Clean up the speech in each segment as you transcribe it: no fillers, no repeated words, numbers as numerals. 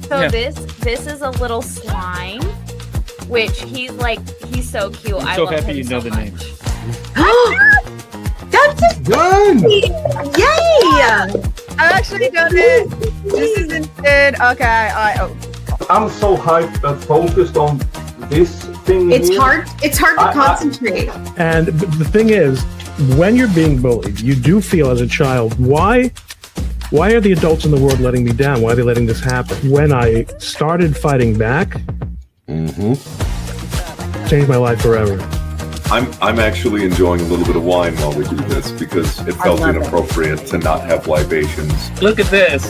So this is a little slime, which he's so cute. I'm I so love happy him you know so the name. That's it. Done. Yay! I actually done it. This isn't it. Okay. I'm so hyped and focused on this thing. It's here. hard. It's hard to concentrate. And the thing is, when you're being bullied, you do feel as a child, why are the adults in the world letting me down? Why are they letting this happen? When I started fighting back, changed my life forever. I'm actually enjoying a little bit of wine while we do this because it felt inappropriate to not have libations. Look at this.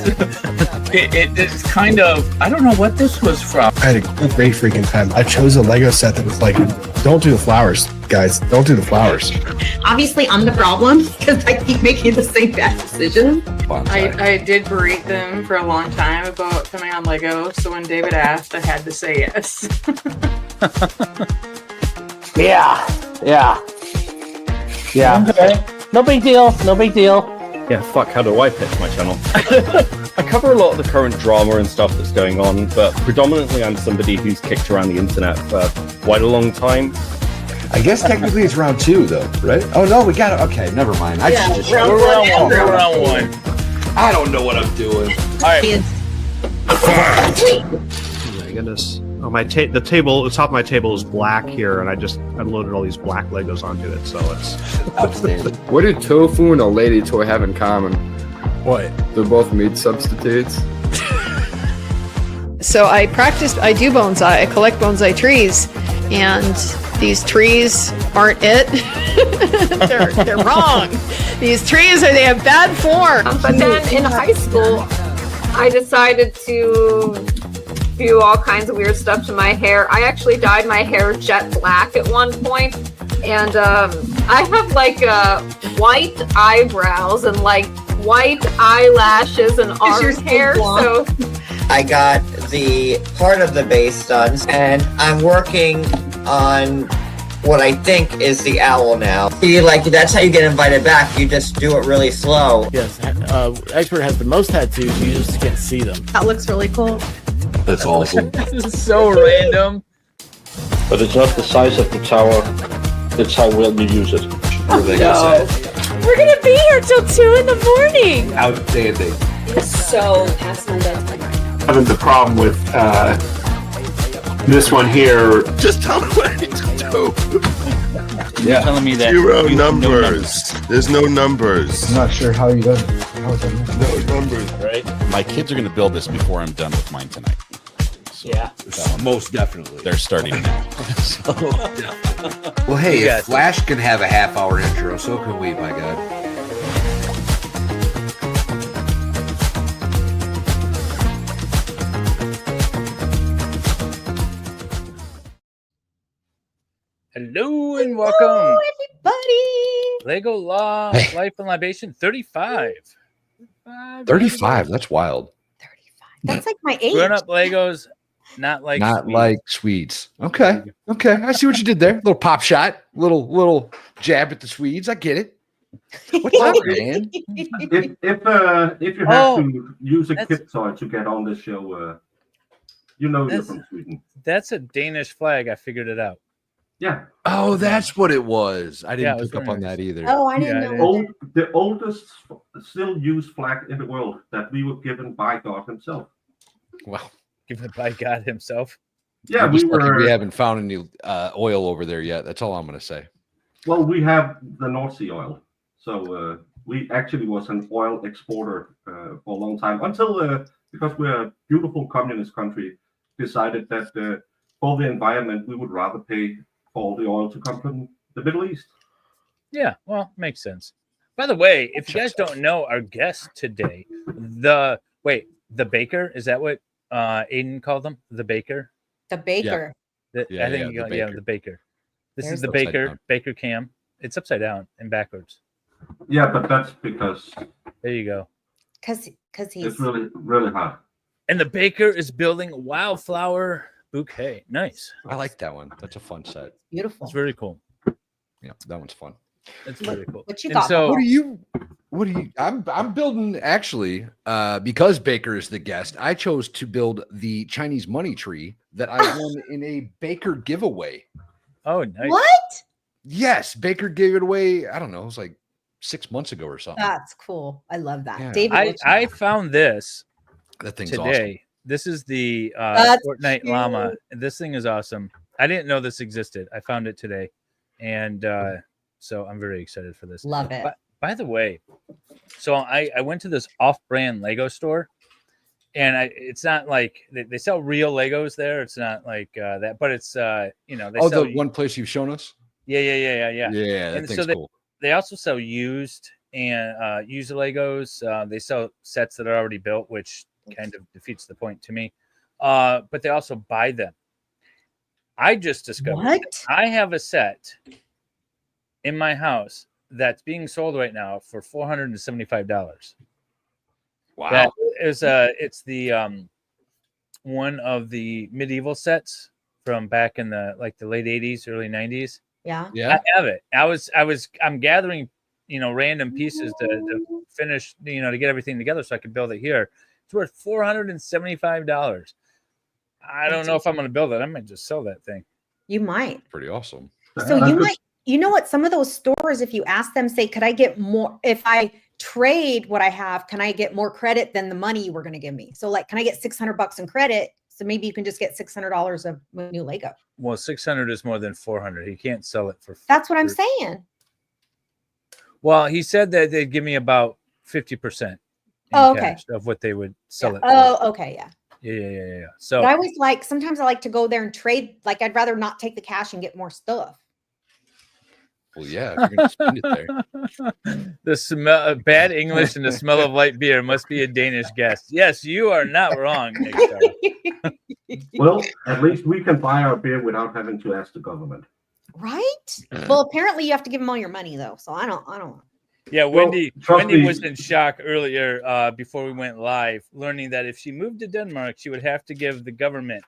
It's kind of, I don't know what this was from. I had a great freaking time. I chose a Lego set that was like, don't do the flowers, guys. Don't do the flowers. Obviously, I'm the problem because I keep making the same bad decision. I did berate them for a long time about coming on Lego, so when David asked, I had to say yes. Yeah. Okay. No big deal. Yeah, fuck, how do I pitch my channel? I cover a lot of the current drama and stuff that's going on, but predominantly I'm somebody who's kicked around the internet for quite a long time. I guess technically it's round 2, though, right? Oh, no, we got it. Okay, never mind. We're round one. I don't know what I'm doing. All right. Oh my goodness. Oh, the top of my table is black here, and I just unloaded all these black Legos onto it, so it's Outstanding. What do tofu and a lady toy have in common? what? They're both meat substitutes. So I do bonsai. I collect bonsai trees, and these trees aren't it. they're wrong. These trees they have bad form. But then in high school, I decided to do all kinds of weird stuff to my hair. I actually dyed my hair jet black at one point, and I have white eyebrows and white eyelashes and arm hair. So I got the part of the base done, and I'm working on what I think is the owl now. That's how you get invited back. You just do it really slow. Yes, Expert has the most tattoos. You just can't see them. That looks really cool. That's awesome. This is so random. But it's not the size of the tower, it's how well you use it. we're gonna be here till 2 in the morning. Outstanding. So past my bedtime. Having the problem with this one here. Just tell me what I need to do. You're telling me that Zero you have numbers. There's no numbers. I'm not sure how you done it. No numbers. right? My kids are going to build this before I'm done with mine tonight. So, Most definitely. they're starting now. Well, hey, if Flash can have a half-hour intro, so can we, my God. Hello and welcome, Everybody. Lego Law Hey. Life and Libation 35. 35, that's wild. 35. That's like my age. Grown up Legos, not like Swedes. Okay, I see what you did there. Little pop shot, little jab at the Swedes. I get it. What's up, man? If you have to use a kit toy to get on the show, you're from Sweden. That's a Danish flag. I figured it out. Yeah. Oh, that's what it was. I didn't it was pick up very on that either. Oh, I didn't know. The oldest still used flag in the world that we were given by God himself. Well, Given by God himself. Yeah, we haven't found any oil over there yet. That's all I'm going to say. Well, we have the North Sea oil. So we actually was an oil exporter for a long time until, because we're a beautiful communist country, decided that for the environment, we would rather pay for all the oil to come from the Middle East. Yeah, well, makes sense. By the way, if you guys don't know our guest today, the baker, is that what Aiden called them? The baker? The baker. I think the baker. This is the baker cam. It's upside down and backwards. Yeah, but that's because there you go. Because he's it's really, really hot. And the baker is building a wildflower bouquet. Nice. I like that one. That's a fun set. Beautiful. It's very cool. Yeah, that one's fun. It's pretty cool. What you And got? so, What do you? I'm building actually because Baker is the guest. I chose to build the Chinese money tree that I won in a Baker giveaway. oh, nice. What? Yes, Baker gave it away. I don't know. It was like 6 months ago or something. That's cool. I love that. Yeah. David, I found this That thing's today. awesome. This is the That's Fortnite cute. llama. This thing is awesome. I didn't know this existed. I found it today, and so I'm very excited for this. Love it. But, by the way, so I went to this off-brand Lego store, and it's not like they sell real Legos there. It's not like that, but it's they Oh, sell, the one place you've shown us? yeah. Yeah, that And thing's so cool. they also sell used and used Legos. They sell sets that are already built, which kind of defeats the point to me. But they also buy them. I just discovered What? I have a set in my house that's being sold right now for $475. Wow. That is it's the one of the medieval sets from back in the late 80s, early 90s. Yeah. Yeah. I have it. I'm gathering, random pieces to finish, to get everything together so I can build it here. It's worth $475. I don't know if I'm going to build it. I might just sell that thing. You might. Pretty awesome. So you might, you know what? Some of those stores, if you ask them, say, could I get more? If I trade what I have, can I get more credit than the money you were going to give me? So like, can I get $600 in credit? So maybe you can just get $600 of new Lego. Well, 600 is more than 400. He can't sell it for. That's what I'm saying. Well, he said that they'd give me about 50% Oh, okay. of what they would sell it for. Oh, okay. Yeah. Yeah. So But I always sometimes I like to go there and trade. Like, I'd rather not take the cash and get more stuff. Well, yeah, if you're going to spend it there. The smell of bad English and the smell of light beer must be a Danish guest. Yes, you are not wrong, Nick. Well, at least we can buy our beer without having to ask the government. Right? Well, apparently you have to give them all your money though. So I don't. Yeah, Well, Wendy trust me. was in shock earlier before we went live, learning that if she moved to Denmark, she would have to give the government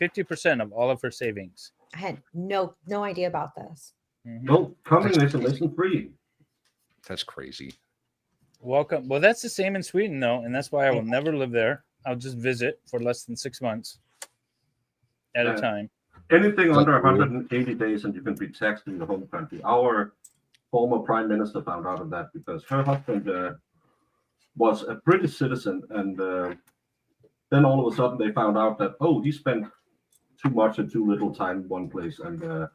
50% of all of her savings. I had no idea about this. Well, communism isn't free. That's crazy. Welcome. Well, that's the same in Sweden, though, and that's why I will never live there. I'll just visit for less than 6 months at a time. Anything under 180 days and you can be taxed in the home country. Our former prime minister found out of that because her husband was a British citizen, and then all of a sudden they found out that, oh, he spent too much and too little time in one place, and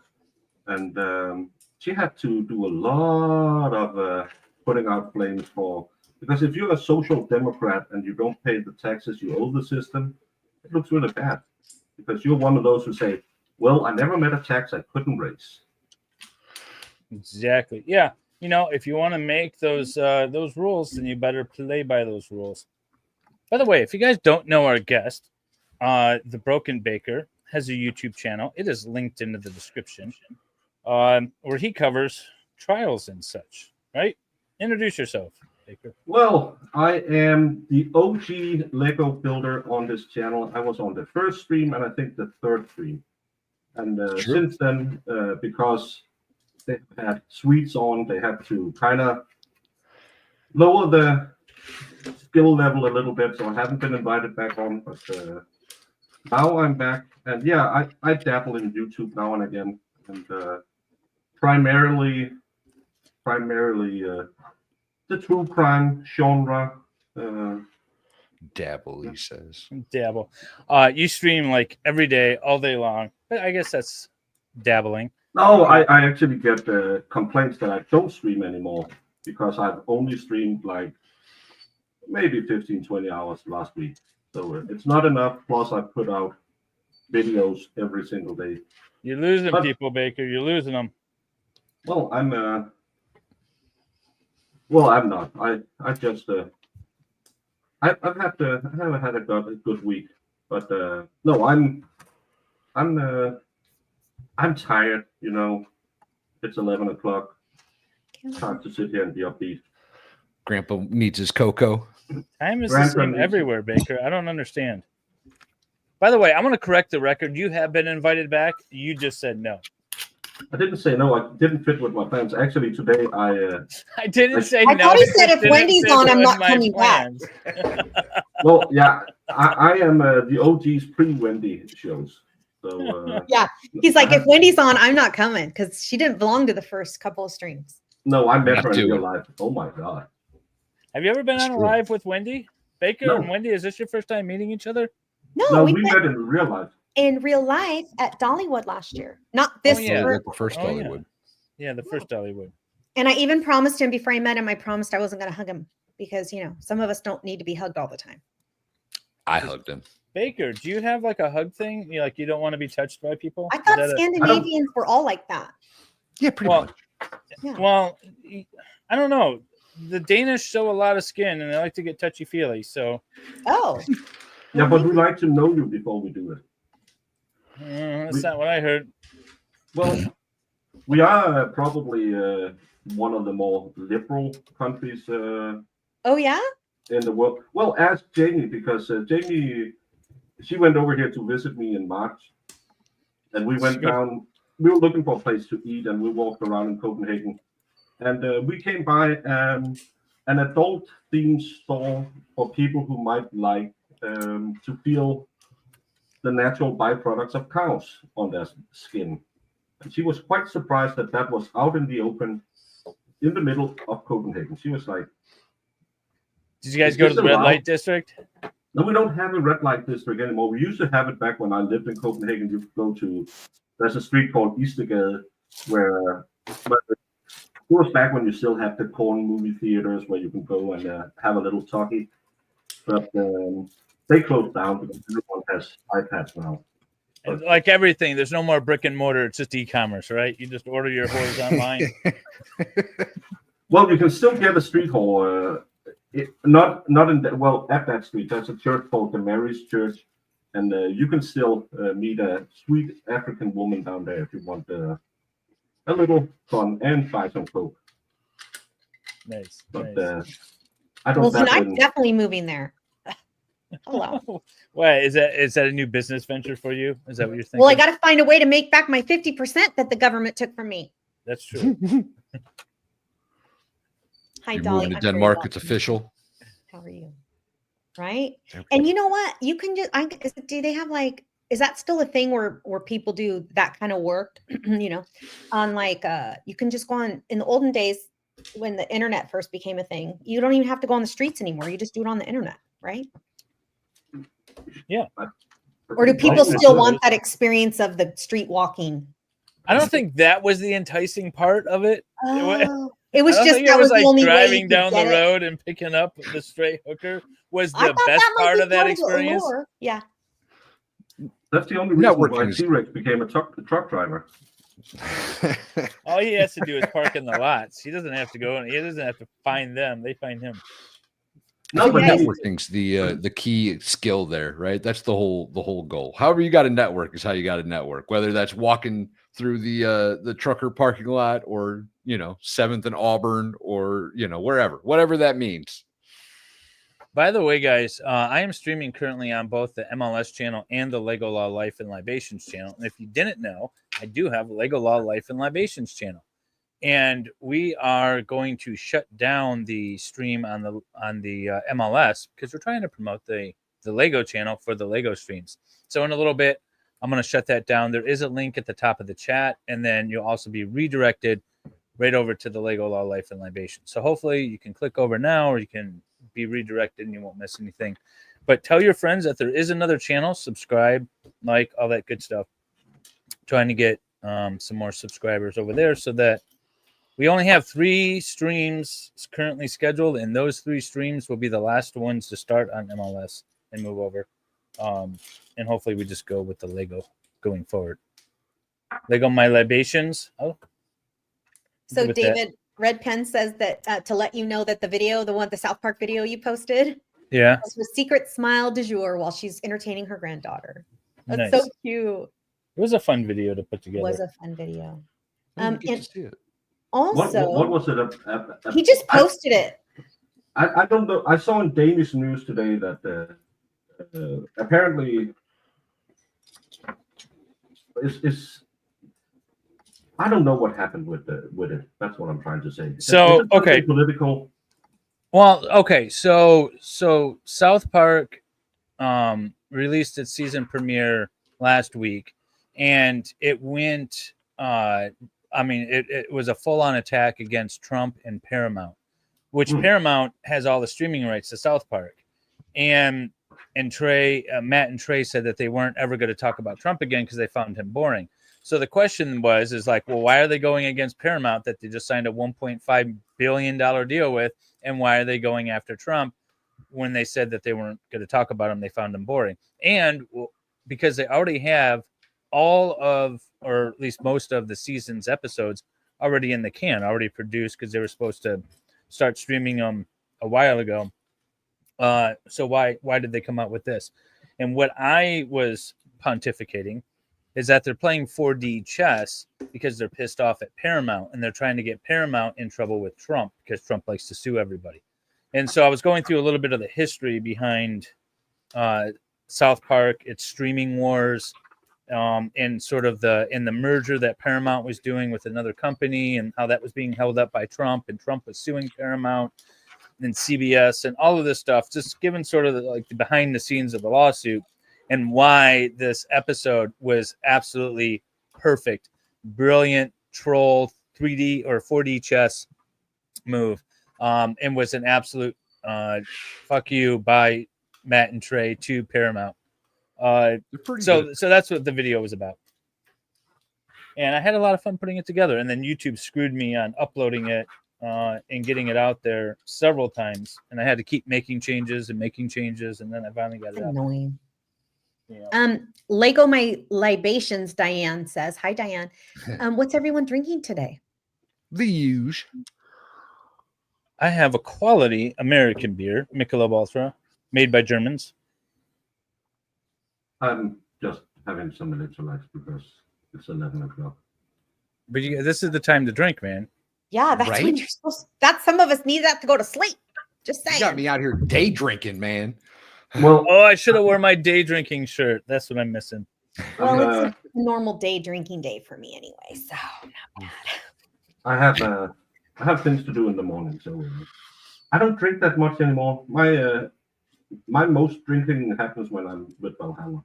she had to do a lot of putting out flames for, because if you're a social democrat and you don't pay the taxes you owe the system, it looks really bad, because you're one of those who say, well, I never met a tax I couldn't raise. Exactly. Yeah. If you want to make those rules, then you better play by those rules. By the way, if you guys don't know our guest, the Broken Baker has a YouTube channel. It is linked into the description, where he covers trials and such. Right? Introduce yourself, Baker. Well, I am the OG Lego builder on this channel. I was on the first stream and I think the third stream. And since then, because they had Swedes on, they had to kind of lower the skill level a little bit. So I haven't been invited back on, but now I'm back. And yeah, I dabble in YouTube now and again. And primarily the true crime genre. Dabble, he says. Dabble. You stream like every day, all day long. But I guess that's dabbling. No, I actually get complaints that I don't stream anymore because I've only streamed like maybe 15, 20 hours last week. So it's not enough. Plus, I put out videos every single day. You're losing people, Baker. You're losing them. Well, I'm not. I just I haven't had a good week, but no, I'm tired. It's 11 o'clock. It's hard to sit here and be upbeat. Grandpa needs his cocoa. Time is the same everywhere, Baker. I don't understand. By the way, I want to correct the record. You have been invited back. You just said no. I didn't say no. I didn't fit with my plans. Actually, today I didn't say I no. thought he said if Didn't Wendy's fit on, I'm with not my coming back. plans. Well, yeah, I am the OG's pre-Wendy shows. So Yeah, he's like, if Wendy's on, I'm not coming because she didn't belong to the first couple of streams. no, I met Not her in do real it. life. Oh my god. Have you ever been on a true. live with Wendy Baker No. and Wendy? Is this your first time meeting each other? No, we met in real life. In real life at Dollywood last year. Not this yeah. year. The first Oh, Hollywood. Yeah, the first Dollywood. And I even promised him before I met him, I promised I wasn't going to hug him because, some of us don't need to be hugged all the time. I hugged him. Baker, do you have like a hug thing? You don't want to be touched by people? I Is thought that Scandinavians were all like that. Yeah, pretty well, much. Yeah. Well, I don't know. The Danish show a lot of skin and they like to get touchy-feely. So, Oh, Yeah, but we like to know you before we do it. that's not what I heard. Well, we are probably one of the more liberal countries oh yeah? in the world. Well, ask Jamie because Jamie, she went over here to visit me in March, and we went down. We were looking for a place to eat, and we walked around in Copenhagen, and we came by an adult-themed store for people who might like to feel the natural byproducts of cows on their skin. And she was quite surprised that that was out in the open, in the middle of Copenhagen. She was like, Did you guys go to the red light district? No, we don't have a red light district anymore. We used to have it back when I lived in Copenhagen. You could go to, there's a street called Eastergade where it was back when you still had the corn movie theaters where you can go and have a little talkie. But they closed down because everyone has iPads now. And like everything, there's no more brick and mortar. It's just e-commerce, right? You just order your horse online. Well, you can still get a street hall. Not in the, at that street. There's a church called the Mary's Church, and you can still meet a sweet African woman down there if you want a little fun and buy some coke. Nice. But nice. I don't. Well, then I'm definitely moving there. Hello. Wait, is that a new business venture for you? Is that what you're thinking? Well, I got to find a way to make back my 50% that the government took from me. That's true. Hi, You're Dolly. moving to I'm very Denmark. welcome. It's official. How are you? Right. And you know what? You can just, do they have like, is that still a thing where people do that kind of work, on like, you can just go on, in the olden days when the internet first became a thing, you don't even have to go on the streets anymore. You just do it on the internet, right? Yeah. Or do people still want that experience of the street walking? I don't think that was the enticing part of it. Oh, it was I don't just think that it was was the like only way driving you down could the get it. road and picking up the stray hooker was I the thought best that might part be of that the experience. allure. Yeah. That's the only reason why Networking is- T-Rex became a truck driver. All he has to do is park in the lots. He doesn't have to go and he doesn't have to find them. They find him. No, but networking's the key skill there, right? That's the whole goal. However you got to network is how you got to network. Whether that's walking through the trucker parking lot or 7th and Auburn or whatever that means. By the way, guys, I am streaming currently on both the MLS channel and the Lego Law Life and Libations channel. And if you didn't know, I do have a Lego Law Life and Libations channel. And we are going to shut down the stream on the MLS because we're trying to promote the Lego channel for the Lego streams. So in a little bit, I'm going to shut that down. There is a link at the top of the chat, and then you'll also be redirected right over to the Lego Law Life and Libations. So hopefully you can click over now, or you can be redirected and you won't miss anything. But tell your friends that there is another channel. Subscribe, like, all that good stuff. Trying to get some more subscribers over there so that we only have 3 streams currently scheduled, and those 3 streams will be the last ones to start on MLS and move over. And hopefully we just go with the Lego going forward. Lego My Libations. Oh. So David Red Pen says that to let you know that the South Park video you posted, yeah, was a secret smile du jour while she's entertaining her granddaughter. That's nice. so cute. It was a fun video to put It together. was a fun video. And Also, what was it? He just posted it. I don't know. I saw in Danish news today that apparently I don't know what happened with it. That's what I'm trying to say. So, Is it something okay. political. Well, okay, so South Park released its season premiere last week, and it went. It was a full-on attack against Trump and Paramount, which Paramount has all the streaming rights to South Park, and Matt and Trey said that they weren't ever going to talk about Trump again because they found him boring. So the question is like, well, why are they going against Paramount that they just signed a $1.5 billion deal with? And why are they going after Trump when they said that they weren't going to talk about him? They found him boring. And because they already have all of, or at least most of the season's episodes already in the can, already produced, because they were supposed to start streaming them a while ago. So why did they come out with this? And what I was pontificating is that they're playing 4D chess because they're pissed off at Paramount, and they're trying to get Paramount in trouble with Trump because Trump likes to sue everybody. And so I was going through a little bit of the history behind South Park, its streaming wars, and sort of the merger that Paramount was doing with another company, and how that was being held up by Trump, and Trump was suing Paramount and CBS and all of this stuff, just given sort of the behind the scenes of the lawsuit, and why this episode was absolutely perfect, brilliant troll 3D or 4D chess move, and was an absolute fuck you by Matt and Trey to Paramount. So that's what the video was about. And I had a lot of fun putting it together, and then YouTube screwed me on uploading it and getting it out there several times, and I had to keep making changes, and then I finally got it out. Annoying. Lego my libations, Diane says. Hi, Diane. What's everyone drinking today? The huge. I have a quality American beer, Michelob Ultra, made by Germans. I'm just having some electrolytes because it's 11 o'clock. But this is the time to drink, man. Yeah, that's when you're supposed to, that's some of us need that to go to sleep. Just saying. You got me out here day drinking, man. Well, I should have worn my day drinking shirt. That's what I'm missing. Well, it's a normal day drinking day for me anyway, so not bad. I have things to do in the morning, so I don't drink that much anymore. My most drinking happens when I'm with Valhalla.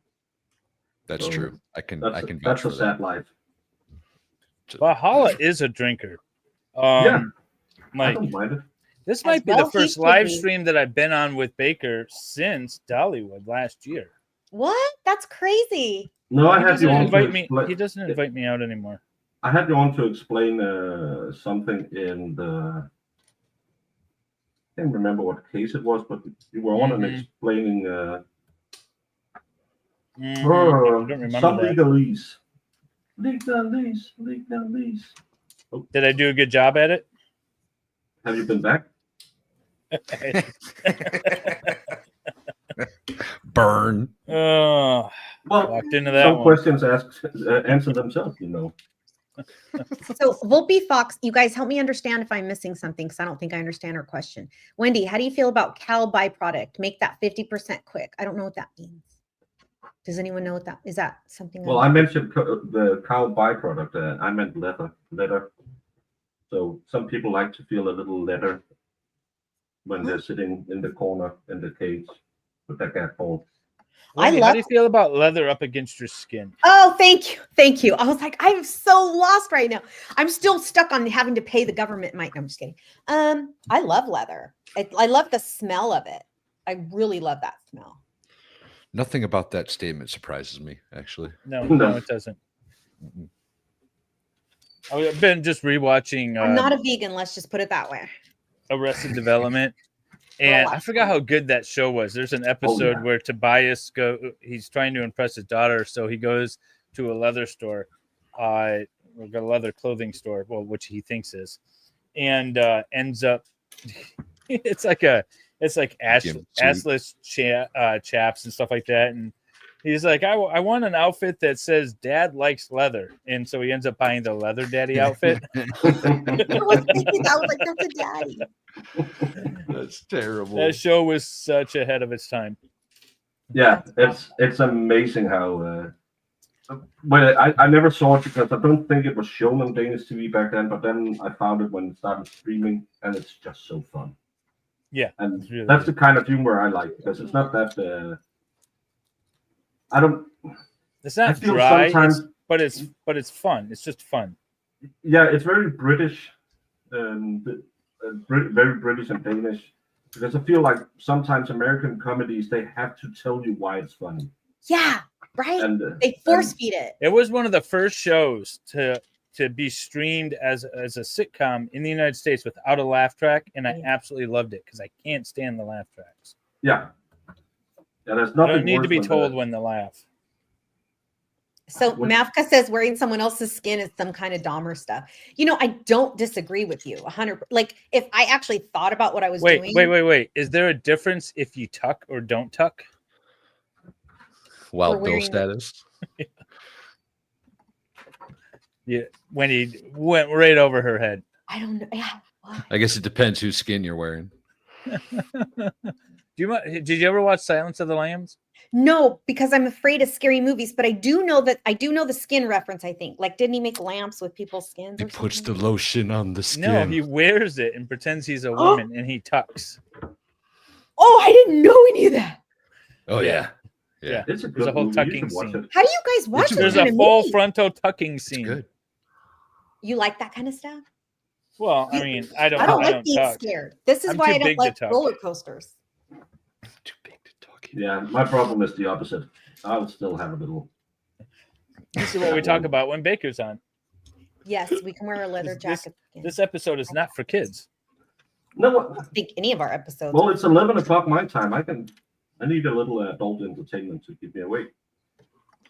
That's true. I can. That's a sad life. Valhalla is a drinker. I Mike, don't mind it. this might be the first live stream that I've been on with Baker since Dollywood last year. What? That's crazy. No, I had you on to He doesn't invite me out anymore. I had you on to explain something in the. I can't remember what case it was, but you were on and explaining I don't remember some that. legalese. Legalese. Oh. Did I do a good job at it? Have you been back? Burn. Oh, well, walked into that some one. questions answer themselves, you know. So Volpe Fox, you guys help me understand if I'm missing something because I don't think I understand her question. Wendy, how do you feel about cow byproduct? Make that 50% quick. I don't know what that means. Does anyone know what that is? That something? Well, I mentioned the cow byproduct. I meant leather. So some people like to feel a little leather when they're sitting in the corner in the cage with their cat ball. Wendy, how do you feel about leather up against your skin? Oh, thank you. I was like, I'm so lost right now. I'm still stuck on having to pay the government. No, I'm just kidding. I love leather. I love the smell of it. I really love that smell. Nothing about that statement surprises me, actually. No, it doesn't. I've been just rewatching. I'm not a vegan. Let's just put it that way. Arrested Development. And I forgot how good that show was. There's an episode where Tobias he's trying to impress his daughter, so he goes to a leather store, a leather clothing store, well, which he thinks is, and ends up it's like assless chaps and stuff like that, and he's like, I want an outfit that says Dad likes leather, and so he ends up buying the leather daddy outfit. I was like, that's a daddy. That's terrible. That show was such ahead of its time. Yeah, it's amazing how Well, I never saw it because I don't think it was shown on Danish TV back then. But then I found it when it started streaming, and it's just so fun. Yeah, and really that's good. the kind of humor I like because it's not that. I don't. It's I not feel dry, sometimes- but it's fun. It's just fun. Yeah, it's very British, very British and Danish. Because I feel like sometimes American comedies they have to tell you why it's funny. Yeah, right. And They force feed it. It was one of the first shows to be streamed as a sitcom in the United States without a laugh track, and I absolutely loved it because I can't stand the laugh tracks. Yeah, there's I nothing. don't need to worse be than told that. when to laugh. So Mafka says wearing someone else's skin is some kind of Dahmer stuff. You know, I don't disagree with you 100. Like if I actually thought about what I was doing. Wait. Is there a difference if you tuck or don't tuck? Wild Or Bill wearing- status. Yeah, Wendy went right over her head. I don't know. Yeah. I guess it depends whose skin you're wearing. Did you ever watch Silence of the Lambs? No, because I'm afraid of scary movies, but I do know the skin reference, I think. Like, didn't he make lamps with people's skins? He Or puts something? the lotion on the skin. No, he wears it and pretends he's a woman and he tucks. Oh, I didn't know any of that. Oh yeah. Yeah. It's a There's a good whole movie. You tucking should watch scene. it. How do you guys watch There's that a kind of full movie? frontal tucking scene. Good. You like that kind of stuff? Well, I mean, I don't I don't like being tuck. scared. This is I'm why too I don't big to like tuck. roller coasters. Yeah, my problem is the opposite. I would still have a little. This is what we talk about when Baker's on. Yes, we can wear a leather jacket. This episode is not for kids. No, I think any of our episodes. well, it's 11 o'clock my time. I need a little adult entertainment to keep me awake.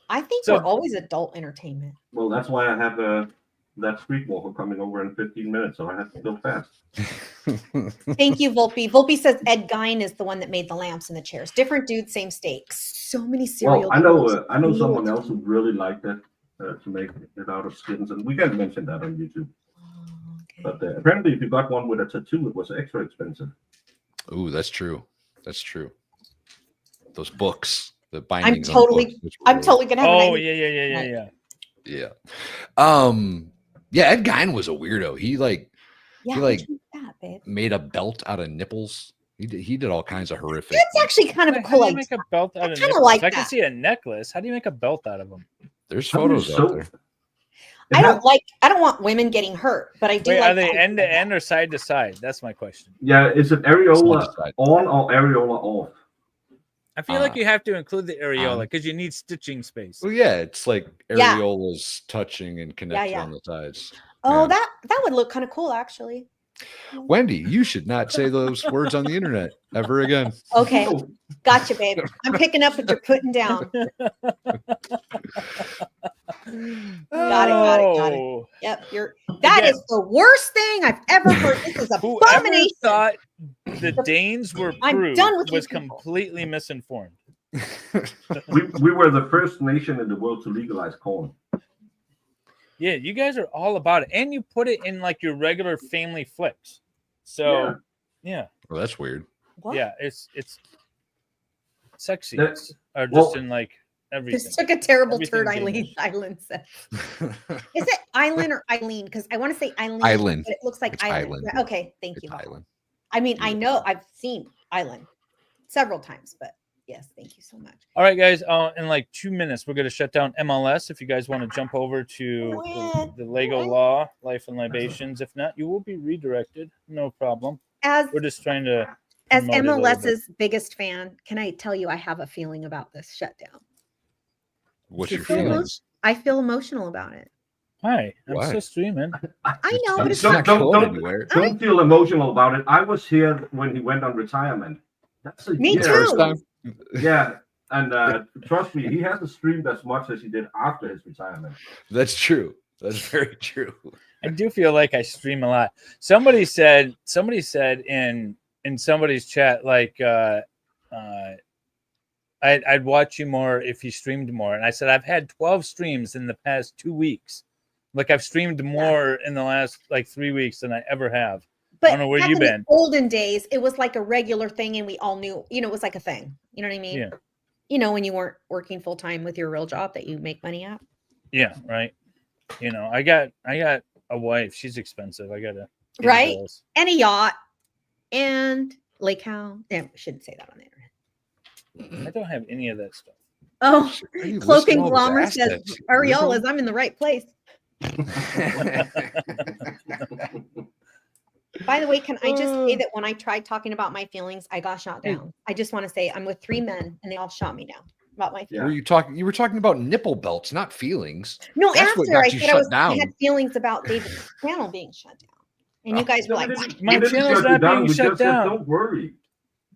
I think So- we're always adult entertainment. Well, that's why I have that streetwalker coming over in 15 minutes, so I have to go fast. Thank you, Volpe. Volpe says Ed Gein is the one that made the lamps and the chairs. Different dude, same stakes. So many serial. Well, I know killers. someone else who really liked it to make it out of skins, and we can mention that on YouTube. But apparently, if you got one with a tattoo, it was extra expensive. Ooh, that's true. That's true. Those books, the I'm bindings. on totally, books, which I'm were- totally gonna have. Oh an idea. yeah. Yeah, Ed Gein was a weirdo. He Yeah, he what's with that, babe? made a belt out of nipples. He did all kinds of horrific. That's actually kind of a How cool do you idea. make a belt out of kinda nipples? like I can that. see a necklace. How do you make a belt out of them? There's How many photos out there. I don't like. I don't want women getting hurt, but I do. Wait, like are they the idea end to of that. end or side to side? That's my question. Yeah, is it areola Side to side. on or areola off? I feel like you have to include the areola because you need stitching space. Well, yeah, it's like Yeah. areolas touching and connected yeah. on the sides. Oh, Yeah. that would look kind of cool, actually. Wendy, you should not say those words on the internet ever again. Okay, gotcha, babe. I'm picking up what you're putting down. Got it. Oh. Yep, that Again. is the worst thing I've ever heard. This is Whoever abomination. thought the Danes were I'm proved done with was you people. completely misinformed. We were the first nation in the world to legalize corn. Yeah, you guys are all about it, and you put it in like your regular family flips. So, yeah, Well, that's weird. What? yeah, it's sexy. That's- Or just well- in like everything. This took a terrible Everything turn, Eileen. Danish. Eileen said. Is it Eileen or Eileen? Because I want to say Eileen. Eileen. But it looks like It's Eileen. Eileen. Yeah, okay, thank It's you. Val. Island. I mean, I know I've seen Eileen several times, but yes, thank you so much. All right, guys. In like 2 minutes, we're gonna shut down MLS. If you guys want to jump over to the Lego Law, Life and Libations, if not, you will be redirected. No problem. As We're just trying to. as promote it a little bit. MLS's biggest fan, can I tell you I have a feeling about this shutdown? What's You your feel feelings? I feel emotional about it. Hi, I'm Why? still streaming. I know, but it's Don't, not don't, don't feel emotional about it. I was here when he went on retirement. That's a Me year. too. First time. Yeah, and trust me, he hasn't streamed as much as he did after his retirement. That's true. That's very true. I do feel like I stream a lot. Somebody said in somebody's chat like I'd watch you more if you streamed more, and I said I've had 12 streams in the past 2 weeks. Like I've streamed more in the last like 3 weeks than I ever have. But I don't know where back you in the been. olden days, it was like a regular thing, and we all knew, it was like a thing. You know what I mean? Yeah. when you weren't working full time with your real job that you make money at. Yeah, right. I got a wife. She's expensive. I gotta pay the Right? bills. And a yacht and lake house. Yeah, I shouldn't say that on the internet. I don't have any of that stuff. Oh, you Cloak listing and all those Glamour says, assets? Ariolas, I'm in the right place. By the way, can I just say that when I tried talking about my feelings, I got shot down. I just want to say I'm with 3 men and they all shot me down about my feelings. You were talking about nipple belts, not feelings. No, That's what after got I you said shut I down. had feelings about David's channel being shut down. And you guys were like, My channel's not being shut down. Don't worry.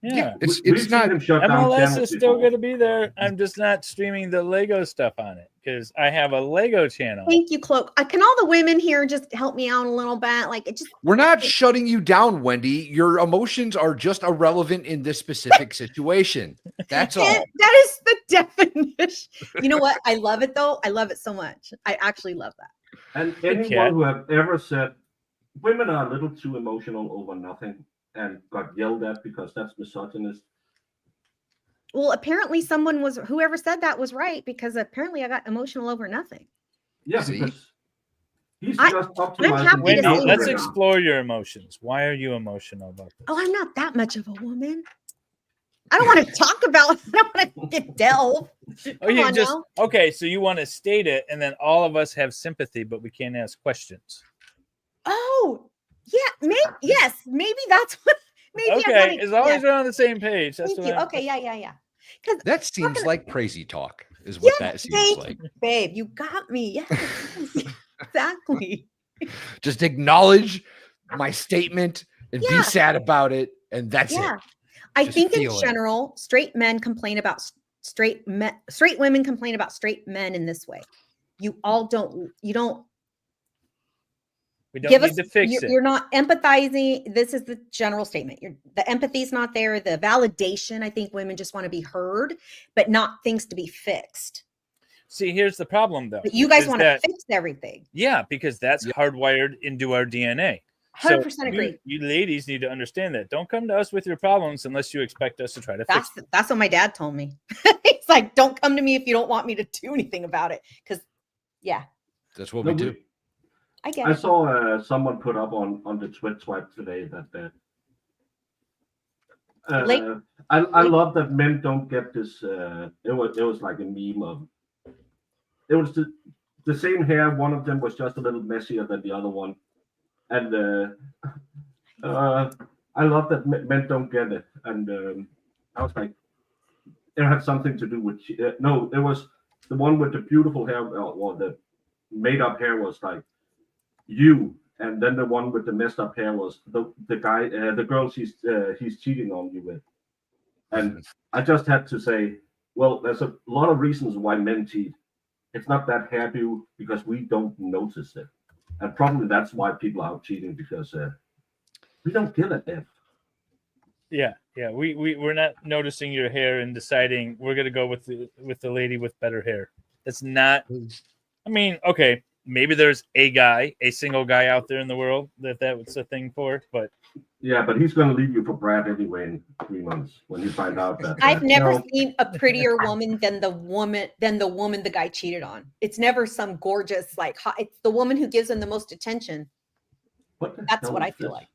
Yeah, it's We've not. seen him shut down MLS channels is still before. going to be there. I'm just not streaming the Lego stuff on it because I have a Lego channel. Thank you, Cloak. Can all the women here just help me out a little bit? Like, it just. We're not shutting you down, Wendy. Your emotions are just irrelevant in this specific situation. That's all. That is the definition. You know what? I love it though. I love it so much. I actually love that. And anyone who have ever said women are a little too emotional over nothing and got yelled at because that's misogynist. Well, apparently whoever said that was right because apparently I got emotional over nothing. Yeah, because he's I'm just happy optimizing. to Wendy, see let's that. explore your emotions. Why are you emotional about this? Oh, I'm not that much of a woman. I don't want to talk about. I don't want to get delve. Oh, you on just now. okay. So you want to state it, and then all of us have sympathy, but we can't ask questions. Oh, yeah, maybe yes, maybe that's what. Maybe Okay, as long as we're on the same page. That's Thank what you. I'm- Okay, yeah. That seems like crazy talk, is what that seems like. Babe, you got me. Yes, exactly. Just acknowledge my statement and be sad about it, and that's it. I Just think in feel it. general, straight men complain about straight women complain about straight men in this way. You don't We don't give need us to fix it. you're not empathizing. This is the general statement. The empathy's not there. The validation, I think women just want to be heard, but not things to be fixed. See, here's the problem, though. But you guys is want to that- fix everything. Yeah, because that's hardwired into our DNA. 100% agree. You ladies need to understand that. Don't come to us with your problems unless you expect us to try to fix them. That's what my dad told me. He's like, don't come to me if you don't want me to do anything about it. Because, yeah, That's what we do. I get I it. saw someone put up on the Twitch swipe today that I love that men don't get this. It was like a meme of it was the same hair. One of them was just a little messier than the other one, and I love that men don't get it. And I was like, it had something to do with no, it was the one with the beautiful hair or the made up hair was like you, and then the one with the messed up hair was the guy, the girl he's cheating on you with. And I just had to say, well, there's a lot of reasons why men cheat. It's not that hairdo because we don't notice it, and probably that's why people are out cheating because we don't give a F. Yeah. We're not noticing your hair and deciding we're gonna go with the lady with better hair. That's not. I mean, okay, maybe there's a single guy out there in the world that's a thing for, but yeah, but he's gonna leave you for Brad anyway in 3 months when you find out that. I've never seen a prettier woman than the woman the guy cheated on. It's never some gorgeous like hot. It's the woman who gives him the most attention. That's what I feel like.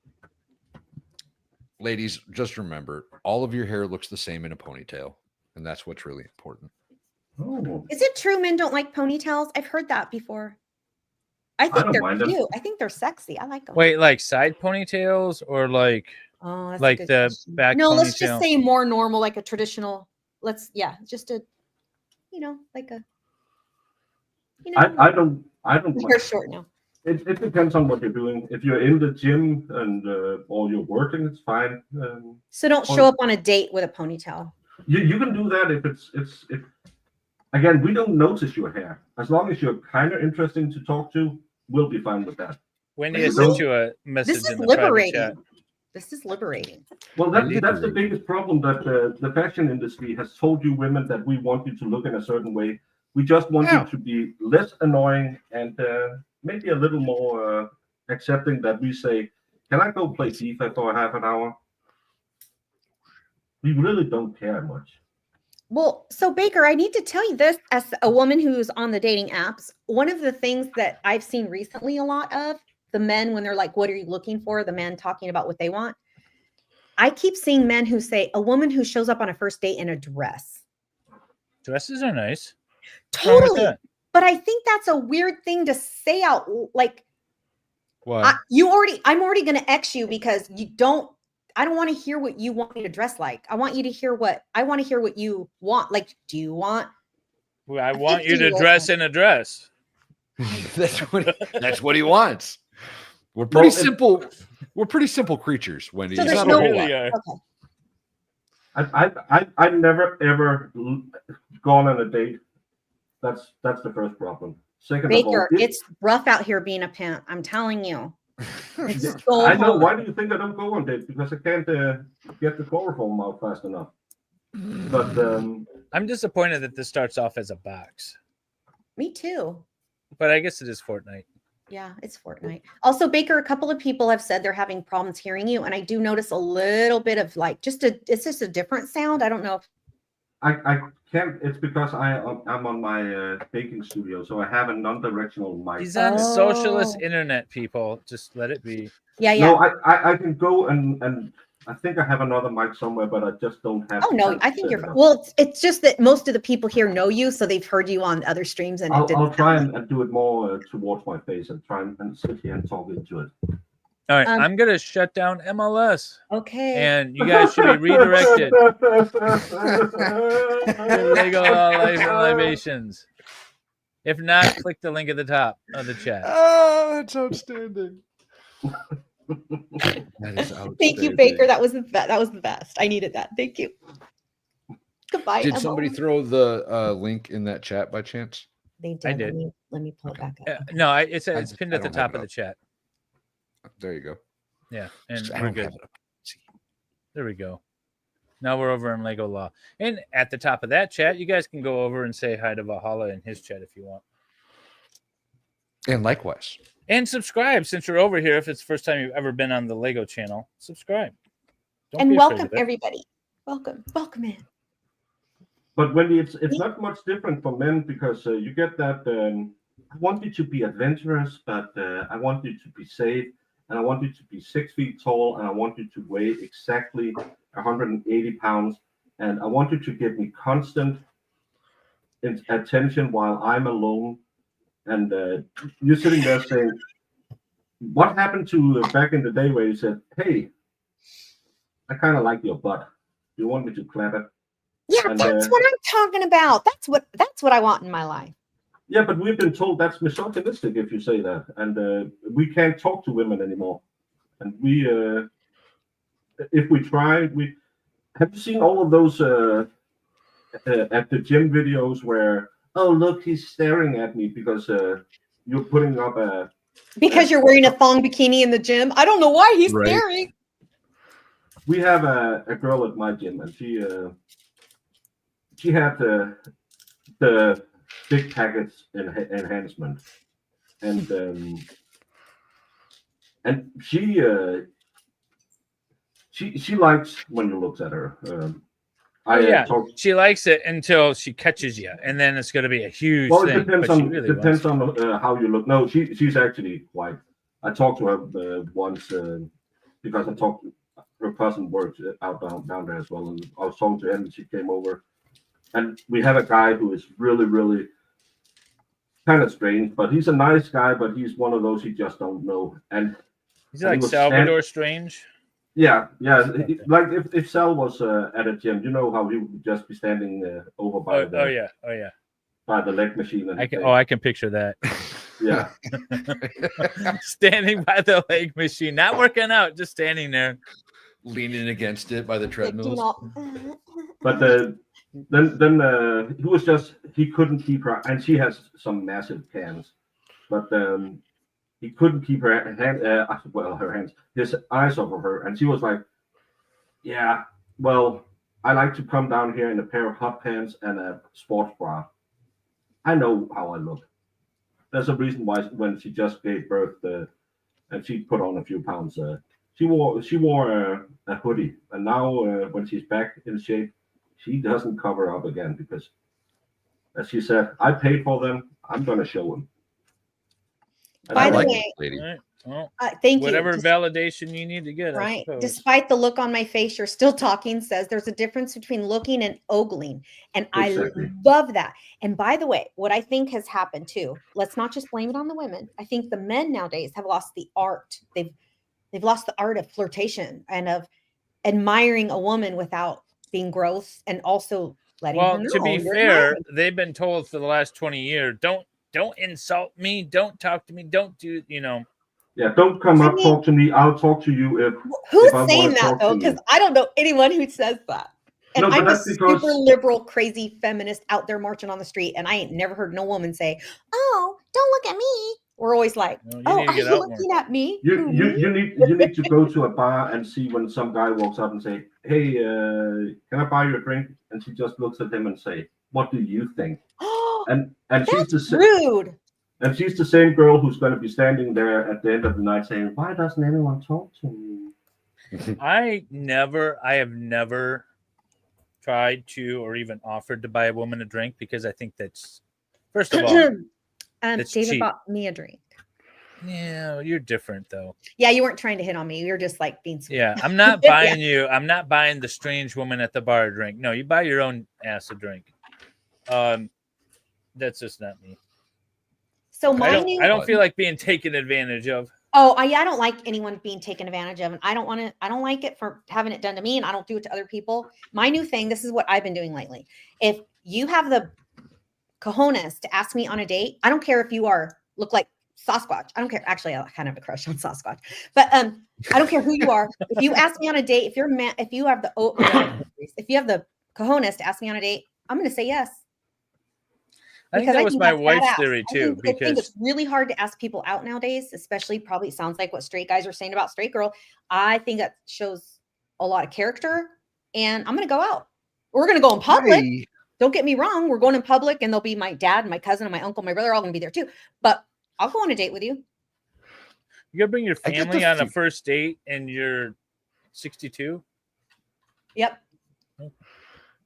Ladies, just remember, all of your hair looks the same in a ponytail, and that's what's really important. Oh. Is it true men don't like ponytails? I've heard that before. I think don't they're mind them. cute. I think they're sexy. I like them. wait, like side ponytails or like Oh, that's a like good the question. back No, ponytail? let's just say more normal, like a traditional. Just a, like a. I don't. Hair short now. It depends on what you're doing. If you're in the gym and or you're working, it's fine. So don't show up on a date with a ponytail. You can do that if again, we don't notice your hair. As long as you're kind of interesting to talk to, we'll be fine with that. Wendy has sent you a message This is in the private liberating. chat. This is liberating. Well, that's the biggest problem that the fashion industry has told you women that we want you to look in a certain way. We just want you to be less annoying and maybe a little more accepting that we say, can I go play FIFA for half an hour? We really don't care much. Well, so Baker, I need to tell you this as a woman who's on the dating apps. One of the things that I've seen recently a lot of the men, when they're like, what are you looking for? The men talking about what they want. I keep seeing men who say a woman who shows up on a first date in a dress. Dresses are nice. Totally. But I think that's a weird thing to say out. Like, What? I'm already going to X you because I don't want to hear what you want me to dress like. I want to hear what you want. Like, do you want? Well, I want you to dress in a dress. That's what he wants. We're pretty simple. We're pretty simple creatures, Wendy. So It's there's not a no- whole lot. Okay. I've never ever gone on a date. That's the first problem. Second Baker, of all, it's rough out here being a pimp. I'm telling you. It's so I know. hard. Why do you think I don't go on dates? Because I can't get the chloroform out fast enough. But I'm disappointed that this starts off as a box, Me too. but I guess it is Fortnite. Yeah, it's Fortnite. Also, Baker, a couple of people have said they're having problems hearing you, and I do notice a little bit of like it's just a different sound. I don't know if I can't. It's because I'm on my baking studio, so I have a non-directional mic. He's on socialist internet, people. Just let it be. Yeah. No, I can go and I think I have another mic somewhere, but I just don't have. Oh no, I think you're fine. Well, it's just that most of the people here know you, so they've heard you on other streams, and I'll try and do it more towards my face and try and sit here and talk into it. All right, I'm gonna shut down MLS. Okay. And you guys should be redirected to Lego Libations. If not, click the link at the top of the chat. Oh, that's outstanding. That is outstanding. Thank you, Baker. That was the best. I needed that. Thank you. Goodbye. Did Emma. somebody throw the link in that chat by chance? They did. I did. Let me pull it back up. No, it's pinned I at the don't top have of it the chat. There you go. Yeah, and I we're don't good. have it up. There we go. Now we're over in Lego Law. And at the top of that chat, you guys can go over and say hi to Valhalla in his chat if you want. And likewise. And subscribe since you're over here. If it's the first time you've ever been on the Lego channel, subscribe. Don't And be afraid welcome of it. everybody. Welcome in. But Wendy, it's not much different for men because you get that. I want you to be adventurous, but I want you to be safe, and I want you to be 6 feet tall, and I want you to weigh exactly 180 pounds, and I want you to give me constant attention while I'm alone. And you're sitting there saying, "What happened to back in the day where you said, hey, I kind of like your butt. You want me to clap it?" Yeah, And, that's what I'm talking about. That's what I want in my life. Yeah, but we've been told that's misogynistic if you say that, and we can't talk to women anymore. And we, if we try, we have you seen all of those at the gym videos where, oh look, he's staring at me because you're putting up a Because you're wearing a thong bikini in the gym. I don't know why he's Right. staring. We have a girl at my gym, and she had the big packets enhancement, and she likes when you look at her. She likes it until she catches you, and then it's going to be a huge Well, thing. it depends but she on really depends wants on how you look. No, she's actually quite. I talked to her once because I talked. Her cousin works out down there as well, and I was talking to him, and she came over, and we have a guy who is really, really kind of strange, but he's a nice guy, but he's one of those you just don't know. And He's like Salvador Strange. Yeah. Like if Sal was at a gym, you know how he would just be standing over by by the leg machine. And I can picture that. Yeah. Standing by the leg machine, not working out, just standing there, leaning against it by the treadmills. But then he was just, he couldn't keep her, and she has some massive cans, but he couldn't keep her his eyes off of her, and she was like, yeah, well, I like to come down here in a pair of hot pants and a sports bra. I know how I look. There's a reason why when she just gave birth and she put on a few pounds, she wore a hoodie, and now when she's back in shape, she doesn't cover up again because, as she said, I paid for them. I'm going to show them. By the way, All right. Well, thank whatever you. validation you need to get, I Right. suppose. Despite the look on my face, you're still talking, says there's a difference between looking and ogling. And Exactly. I love that. And by the way, what I think has happened too, let's not just blame it on the women. I think the men nowadays have lost the art. They've lost the art of flirtation and of admiring a woman without being gross and also letting her Well, know to be you're fair, admiring. they've been told for the last 20 years, don't insult me, don't talk to me, don't do, Yeah, don't come up, talk to me. I'll talk to you if Who's I saying wanna that talk though? to Because you. I don't know anyone who says that. And No, but I'm a that's because- super liberal, crazy feminist out there marching on the street, and I ain't never heard no woman say, "Oh, don't look at me." We're always like, you "Oh, need to are get you out looking at me?" You need to go to a bar and see when some guy walks up and say, "Hey, can I buy you a drink?" And she just looks at him and say, "What do you think?" And she's the rude. And she's the same girl who's going to be standing there at the end of the night saying, "Why doesn't anyone talk to me?" I have never tried to or even offered to buy a woman a drink because I think that's, first of all, that's David cheap. bought me a drink. Yeah, you're different though. Yeah, you weren't trying to hit on me. You were just like being sweet. Yeah, I'm not buying I'm not buying the strange woman at the bar a drink. No, you buy your own ass a drink. That's just not me. So I don't feel like being taken advantage of. Oh, I don't like anyone being taken advantage of, and I don't like it for having it done to me, and I don't do it to other people. My new thing, this is what I've been doing lately. If you have the cojones to ask me on a date, I don't care if you look like Sasquatch. I don't care. Actually, I kind of have a crush on Sasquatch, but I don't care who you are. If you ask me on a date, if you have the cojones to ask me on a date, I'm going to say yes. I think that was my that's wife's badass. theory I too, think because it's really hard to ask people out nowadays, especially probably sounds like what straight guys are saying about straight girl. I think that shows a lot of character, and I'm going to go out. We're going to go in public. Hey. Don't get me wrong. We're going in public, and there'll be my dad and my cousin and my uncle, my brother, all going to be there too. But I'll go on a date with you. you gotta bring your family on a first date and you're 62. Yep.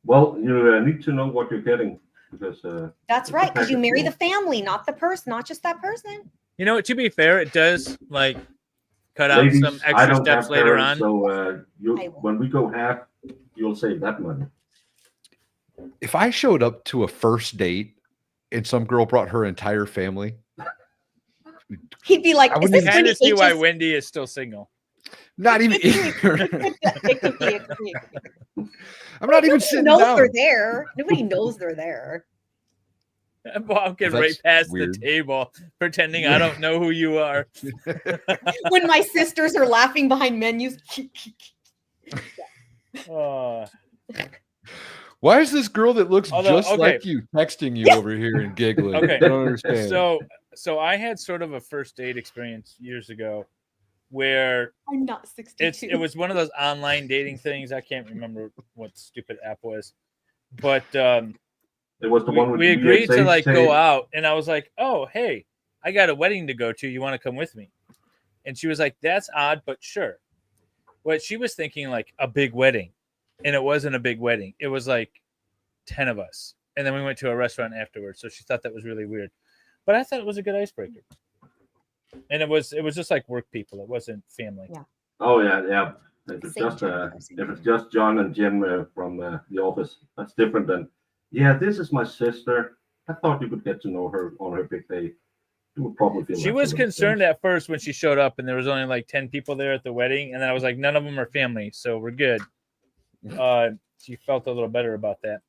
Well, you need to know what you're getting because That's right, because you marry the family, not the person, not just that person. You know what? To be fair, it does like cut ladies, out some I extra don't steps have later parents, on. So when we go half, you'll save that money. If I showed up to a first date and some girl brought her entire family, He'd be like, I "Is wouldn't this Kind of see why H's?" Wendy is still single. not even. It could be. I'm not even Nobody sitting knows down. they're there. Nobody knows they're there. I'm walking That's right past weird. the table, pretending I don't know who you are. When my sisters are laughing behind menus. Oh. Why is this girl that looks Although, just okay. like you texting you over here and giggling? Okay, I don't understand. So I had sort of a first date experience years ago where I'm not 62. it was one of those online dating things. I can't remember what stupid app was, but It was the one with we the agreed to VXA like tape. go out, and I was like, "Oh, hey, I got a wedding to go to. You want to come with me?" And she was like, "That's odd, but sure." What she was thinking, like a big wedding, and it wasn't a big wedding. It was like 10 of us, and then we went to a restaurant afterwards. So she thought that was really weird, but I thought it was a good icebreaker. And it was just like work people. It wasn't family. Yeah. Oh yeah. If it's Same just type of if it's just John and Jim from the office, that's different than. Yeah, this is my sister. I thought you could get to know her on her big day. You would probably feel. She like was some of the concerned things. at first when she showed up, and there was only like 10 people there at the wedding, and then I was like, none of them are family, so we're good. She felt a little better about that,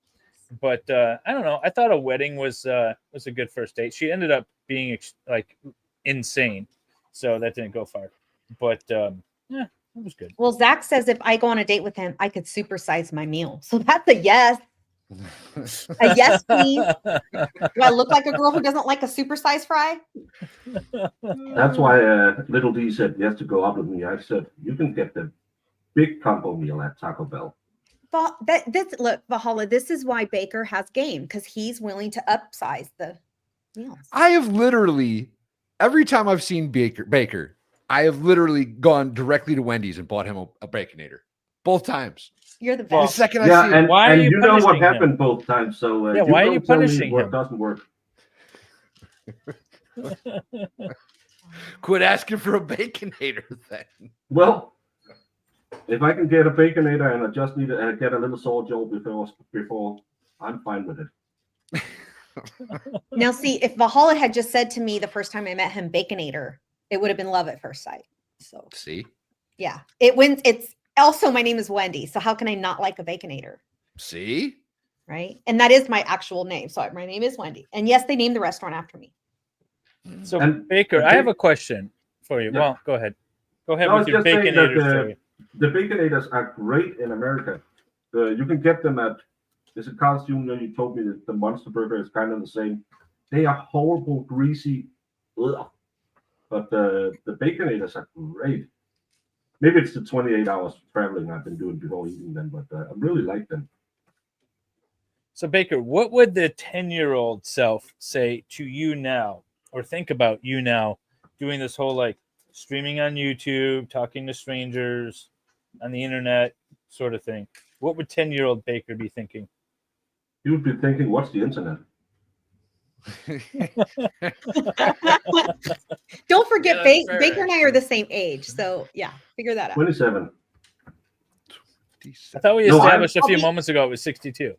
but I don't know. I thought a wedding was a good first date. She ended up being like insane, so that didn't go far. But yeah, it was good. Well, Zach says if I go on a date with him, I could supersize my meal. So that's a yes. A yes, please. Do I look like a girl who doesn't like a supersized fry? That's why Little D said yes to go out with me. I said you can get the big combo meal at Taco Bell. But look, Valhalla, this is why Baker has game, because he's willing to upsize the meals. I have literally, every time I've seen Baker, I have literally gone directly to Wendy's and bought him a Baconator. Both times. You're the The best. second I Yeah, see it, Why are and you you know what punishing him? happened both times. So Yeah, why are you don't tell me punishing what him? doesn't work. Quit asking for a baconator then. Well, if I can get a baconator and I just need to get a little sore jolt before, I'm fine with it. Now, see, if Valhalla had just said to me the first time I met him, Baconator, it would have been love at first sight. So, See? yeah, it wins. It's also my name is Wendy. So, how can I not like a Baconator? See? Right. And that is my actual name. So, my name is Wendy. And yes, they named the restaurant after me. So, And- Baker, I have a question for you. Yeah. Well, go ahead. Go ahead I with was your just saying that Baconator story. the Baconators are great in America. You can get them at, is it Carl's Jr.? You told me that the Monster Burger is kind of the same. They are horrible, greasy, ugh. But the Baconators are great. Maybe it's the 28 hours traveling I've been doing before eating them, but I really like them. So, Baker, what would the 10-year-old self say to you now, or think about you now, doing this whole like streaming on YouTube, talking to strangers on the internet sort of thing? What would 10-year-old Baker be thinking? You would be thinking, what's the internet? Don't forget, Yeah, that's fair, Baker and I are the same age. So, yeah, figure that out. 27. I thought we No, established a I'll few be- moments ago it was 62.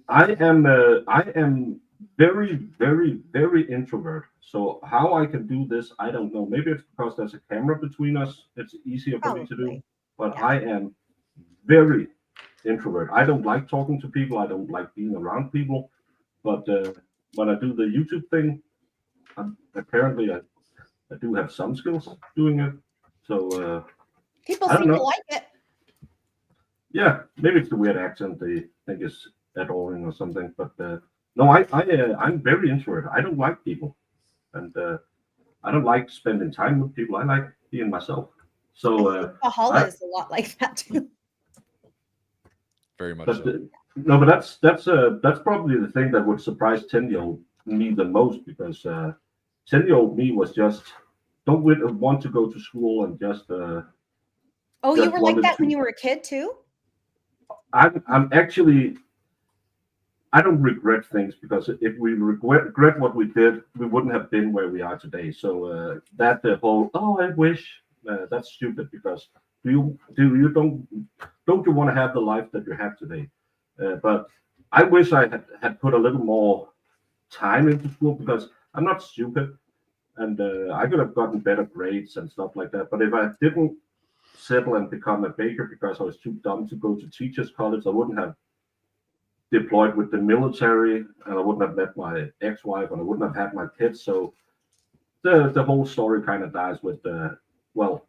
I am very, very, very introvert. So how I can do this, I don't know. Maybe it's because there's a camera between us. It's easier for me to do. Probably. But Yeah. I am very introvert. I don't like talking to people. I don't like being around people. But when I do the YouTube thing, apparently I do have some skills doing it. So People I don't seem to know. like it. yeah, maybe it's the weird accent they think is adoring or something. But no, I'm very introverted. I don't like people, and I don't like spending time with people. I like being myself. So Valhalla is a lot like that too. Very much but so. no, but that's probably the thing that would surprise 10-year-old me the most, because 10-year-old me was just don't want to go to school and just. Oh, you just were like wanted that when to- you were a kid too? I'm actually. I don't regret things, because if we regret what we did, we wouldn't have been where we are today. So that the whole I wish that's stupid, because don't you want to have the life that you have today? But I wish I had put a little more time into school, because I'm not stupid, and I could have gotten better grades and stuff like that. But if I didn't settle and become a baker because I was too dumb to go to teachers college, I wouldn't have deployed with the military, and I wouldn't have met my ex-wife, and I wouldn't have had my kids. So the whole story kind of dies with well,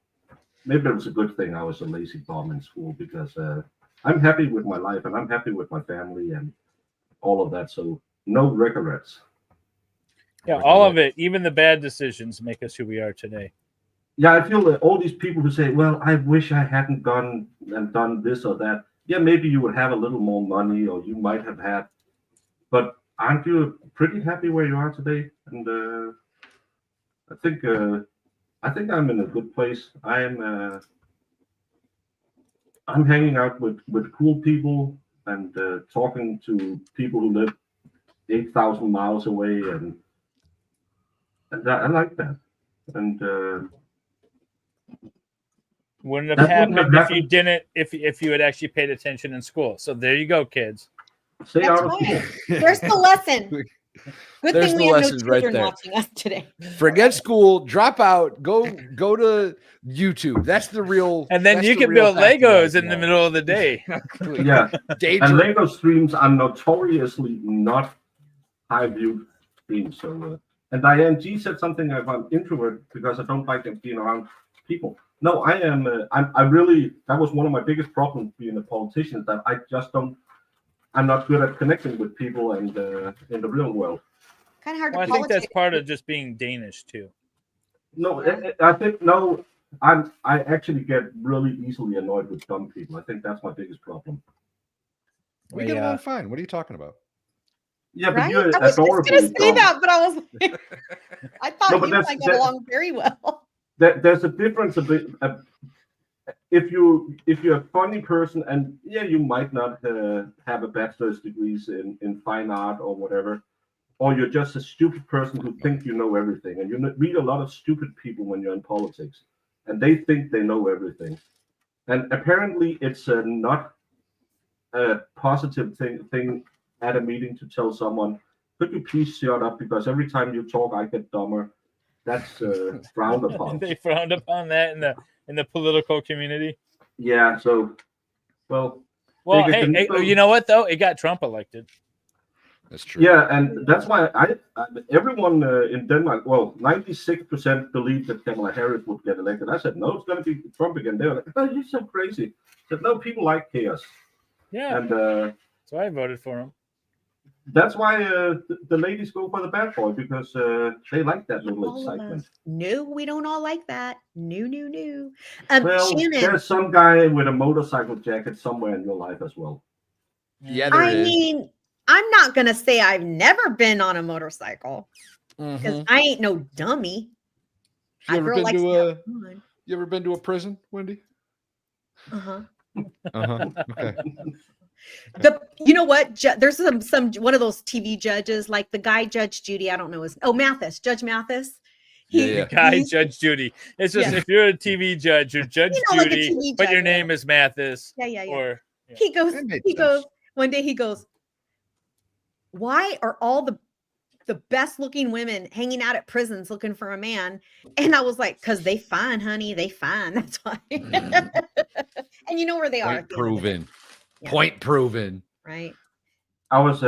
maybe it was a good thing I was a lazy bum in school, because I'm happy with my life and I'm happy with my family and all of that. So no regrets. Yeah, all of it, even the bad decisions, make us who we are today. Yeah, I feel that all these people who say, well, I wish I hadn't gone and done this or that. Yeah, maybe you would have a little more money, or you might have had, but aren't you pretty happy where you are today? And I think I'm in a good place. I'm hanging out with cool people and talking to people who live 8,000 miles away, and I like that. And Wouldn't have That happened wouldn't have if you didn't, if you had actually paid attention in school. So there you go, kids. stay That's out of right. school. There's the lesson. Good There's thing the we have no lessons right children there. watching us today. Forget school, drop out, go to YouTube. That's the real. And then that's you the can real build path to Legos life, in you the know. middle of the day. Yeah. Daydream. And Lego streams are notoriously not high viewed streams. So, and Diane G said something about introvert because I don't like being around people. No, I am. I really. That was one of my biggest problems being a politician. That I just don't. I'm not good at connecting with people and in the real world. Kind of hard Well, I to think that's politic. part of just being Danish too. No, I think no. I actually get really easily annoyed with dumb people. I think that's my biggest problem. We get along fine. What are you talking about? Yeah, but Right? you're I was just adorably gonna say dumb. that, but I was like, I thought No, but you and I that's- got along very well. There's a difference if you're a funny person, and yeah, you might not have a bachelor's degrees in fine art or whatever, or you're just a stupid person who thinks you know everything, and you meet a lot of stupid people when you're in politics, and they think they know everything, and apparently it's not a positive thing at a meeting to tell someone, could you please shut up, because every time you talk I get dumber. That's frowned upon. They frowned upon that in the political community. Yeah, so well, hey, you know what though? It got Trump elected. That's true. Yeah, and that's why everyone in Denmark, well, 96% believed that Kamala Harris would get elected. I said, no, it's going to be Trump again. They're like, oh, you're so crazy. I said, no, people like chaos. Yeah, and so I voted for him. That's why the ladies go for the bad boy, because they like that little excitement. No, we don't all like that. No. Well, Shannon, there's some guy with a motorcycle jacket somewhere in your life as well. Yeah, there I is. mean, I'm not gonna say I've never been on a motorcycle because I ain't no dummy. You ever been to a prison, Wendy? Uh-huh. Okay. You know what? There's some one of those TV judges, like the guy Judge Judy. I don't know Mathis, Judge Mathis. Judge Judy. It's just if you're a TV judge, you're Judge like a Judy, TV but judge, your name is Mathis. Yeah. Or He goes one day. He goes, why are all the best looking women hanging out at prisons looking for a man? And I was like, because they fine, honey. They fine. That's why. And you know where they are. Proven. Yeah. Point proven. Right. I was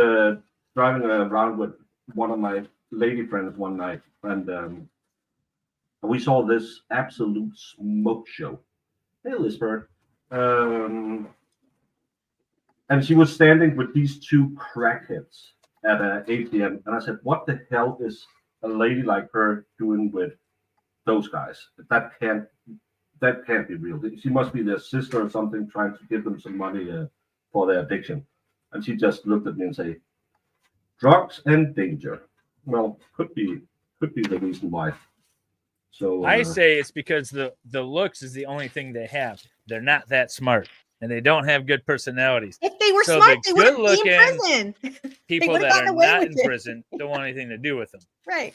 driving around with one of my lady friends one night, and we saw this absolute smoke show. Hey, Lisbeth. And she was standing with these two crackheads at an ATM, and I said, what the hell is a lady like her doing with those guys? That can't be real. She must be their sister or something, trying to give them some money for their addiction. And she just looked at me and said, drugs and danger. Well, could be the reason why. So I say it's because the looks is the only thing they have. They're not that smart, and they don't have good personalities. If they were smart, they wouldn't be in prison. People that are not in prison don't want anything to do with them. Right.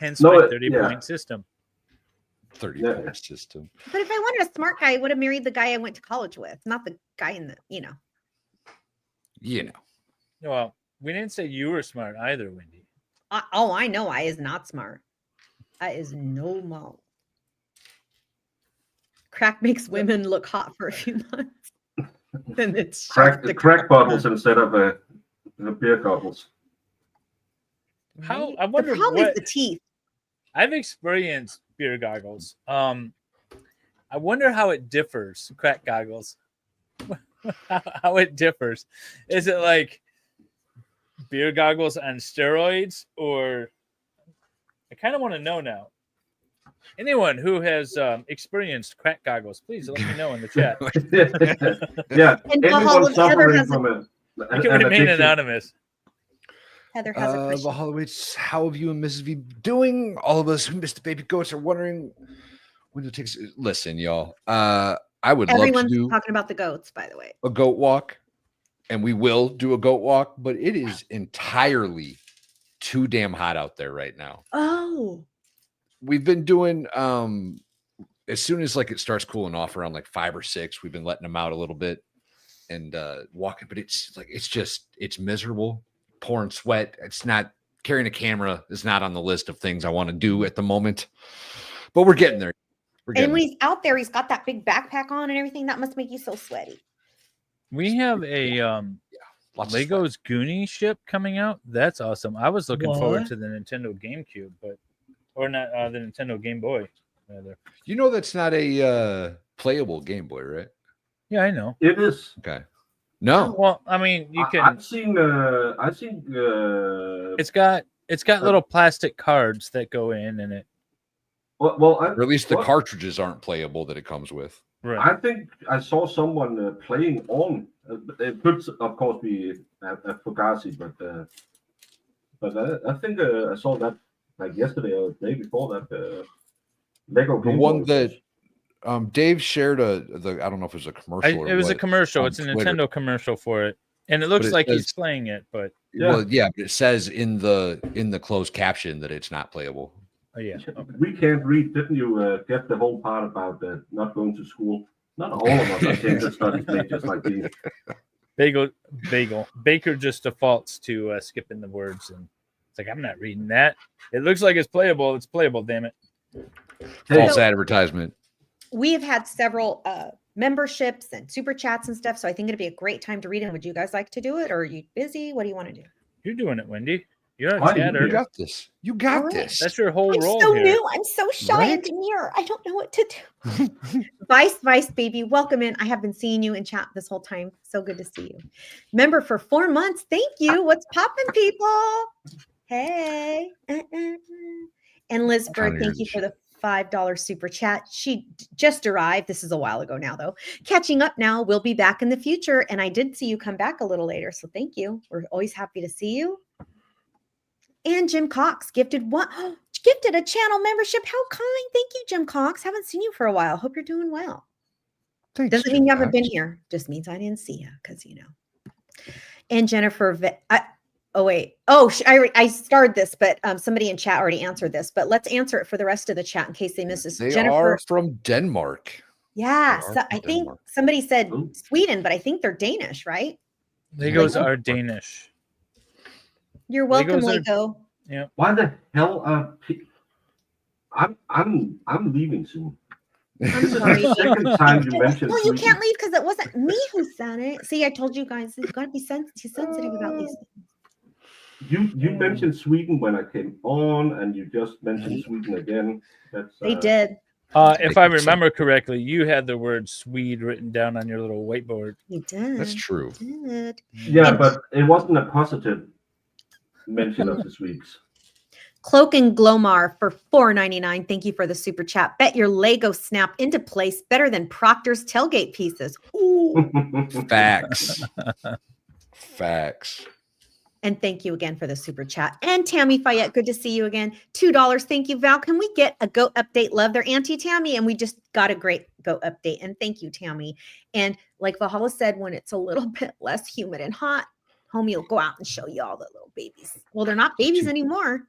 Hence my 30-point system. 30-point system. But if I wanted a smart guy, I would have married the guy I went to college with, not the guy in the, Well, we didn't say you were smart either, Wendy. I know I is not smart. I is no mo. Crack makes women look hot for a few months. Then it's crack bottles instead of beer goggles. How I wonder the problem what is the teeth. I've experienced beer goggles. I wonder how it differs. Crack goggles. How it differs. Is it like beer goggles on steroids, or I kind of want to know now. Anyone who has experienced crack goggles, please let me know in the chat. Yeah, and anyone suffering from you can remain anonymous. Heather has a question. Valhalla Awaits, how have you and Mrs. V doing? All of us who missed the baby goats are wondering when it takes. Listen, y'all. I would love to do talking about the goats, by the way. A goat walk, and we will do a goat walk, but it is entirely too damn hot out there right now. Oh. We've been doing as soon as like it starts cooling off around like 5 or 6, we've been letting them out a little bit and walking, but it's miserable, pouring sweat. It's not carrying a camera is not on the list of things I want to do at the moment, but we're getting there. And when he's out there, he's got that big backpack on and everything. That must make you so sweaty. We have a Legos Goonie ship coming out. That's awesome. I was looking forward to the Nintendo GameCube, or not the Nintendo Game Boy. Rather. You know that's not a playable Game Boy, right? Yeah, I know. It is. Okay. No. Well, I mean, you can. I've seen. It's got little plastic cards that go in it. Well, or at least the cartridges aren't playable that it comes with. Right. I think I saw someone playing on. It could, of course, be a Fugazi, but I think I saw that like yesterday or the day before that. Lego. The one that Dave shared I don't know if it was a commercial. It was a commercial. It's a Twitter. Nintendo commercial for it, and it looks it like says, he's playing it. But well, yeah, but it says in the closed caption that it's not playable. Oh yeah, we can't read. Didn't you get the whole part about not going to school? Not all of us are case studies made just like these. Bagel. Baker just defaults to skipping the words, and it's like I'm not reading that. It looks like it's playable. It's playable. Damn it. False advertisement. We have had several memberships and super chats and stuff, so I think it'd be a great time to read them. Would you guys like to do it, or are you busy? What do you want to do? You're doing it, Wendy. You're a chatter. You got this. You got this. That's your whole I'm role so here. new. I'm so shy and demure. I don't know what to do. Vice, baby, welcome in. I have been seeing you in chat this whole time. So good to see you. Member for 4 months. Thank you. What's popping, people? Hey. And Liz Bird, thank you for the $5 super chat. She just arrived. This is a while ago now, though. Catching up now. We'll be back in the future. And I did see you come back a little later. So thank you. We're always happy to see you. And Jim Cox gifted a channel membership. How kind. Thank you, Jim Cox. Haven't seen you for a while. Hope you're doing well. Thanks, Doesn't mean you haven't been here. Just means I didn't see you because, And Jennifer, I started this, but somebody in chat already answered this. But let's answer it for the rest of the chat in case they miss this. They Jennifer, are from Denmark. yeah. So I think somebody said Sweden, but I think they're Danish, right? Legos are Danish. You're welcome, Legos are- Lego. Yeah. Why the hell are I'm leaving soon. I'm sorry. Second time you mentioned. No, you Sweden. can't leave because it wasn't me who said it. See, I told you guys, you've got to be sensitive about these things. You mentioned Sweden when I came on, and you just mentioned Sweden again. That's They did. If I remember correctly, you had the word Swede written down on your little whiteboard. You did. That's true. You did. Yeah, but it wasn't a positive mention of the Swedes. Cloak and Glomar for $4.99. Thank you for the super chat. Bet your Lego snap into place better than Proctor's tailgate pieces. Ooh. Facts. Facts. And thank you again for the super chat. And Tammy Fayette, good to see you again. $2. Thank you, Val. Can we get a goat update? Love their Auntie Tammy. And we just got a great goat update. And thank you, Tammy. And like Valhalla said, when it's a little bit less humid and hot, homie will go out and show you all the little babies. Well, they're not babies anymore.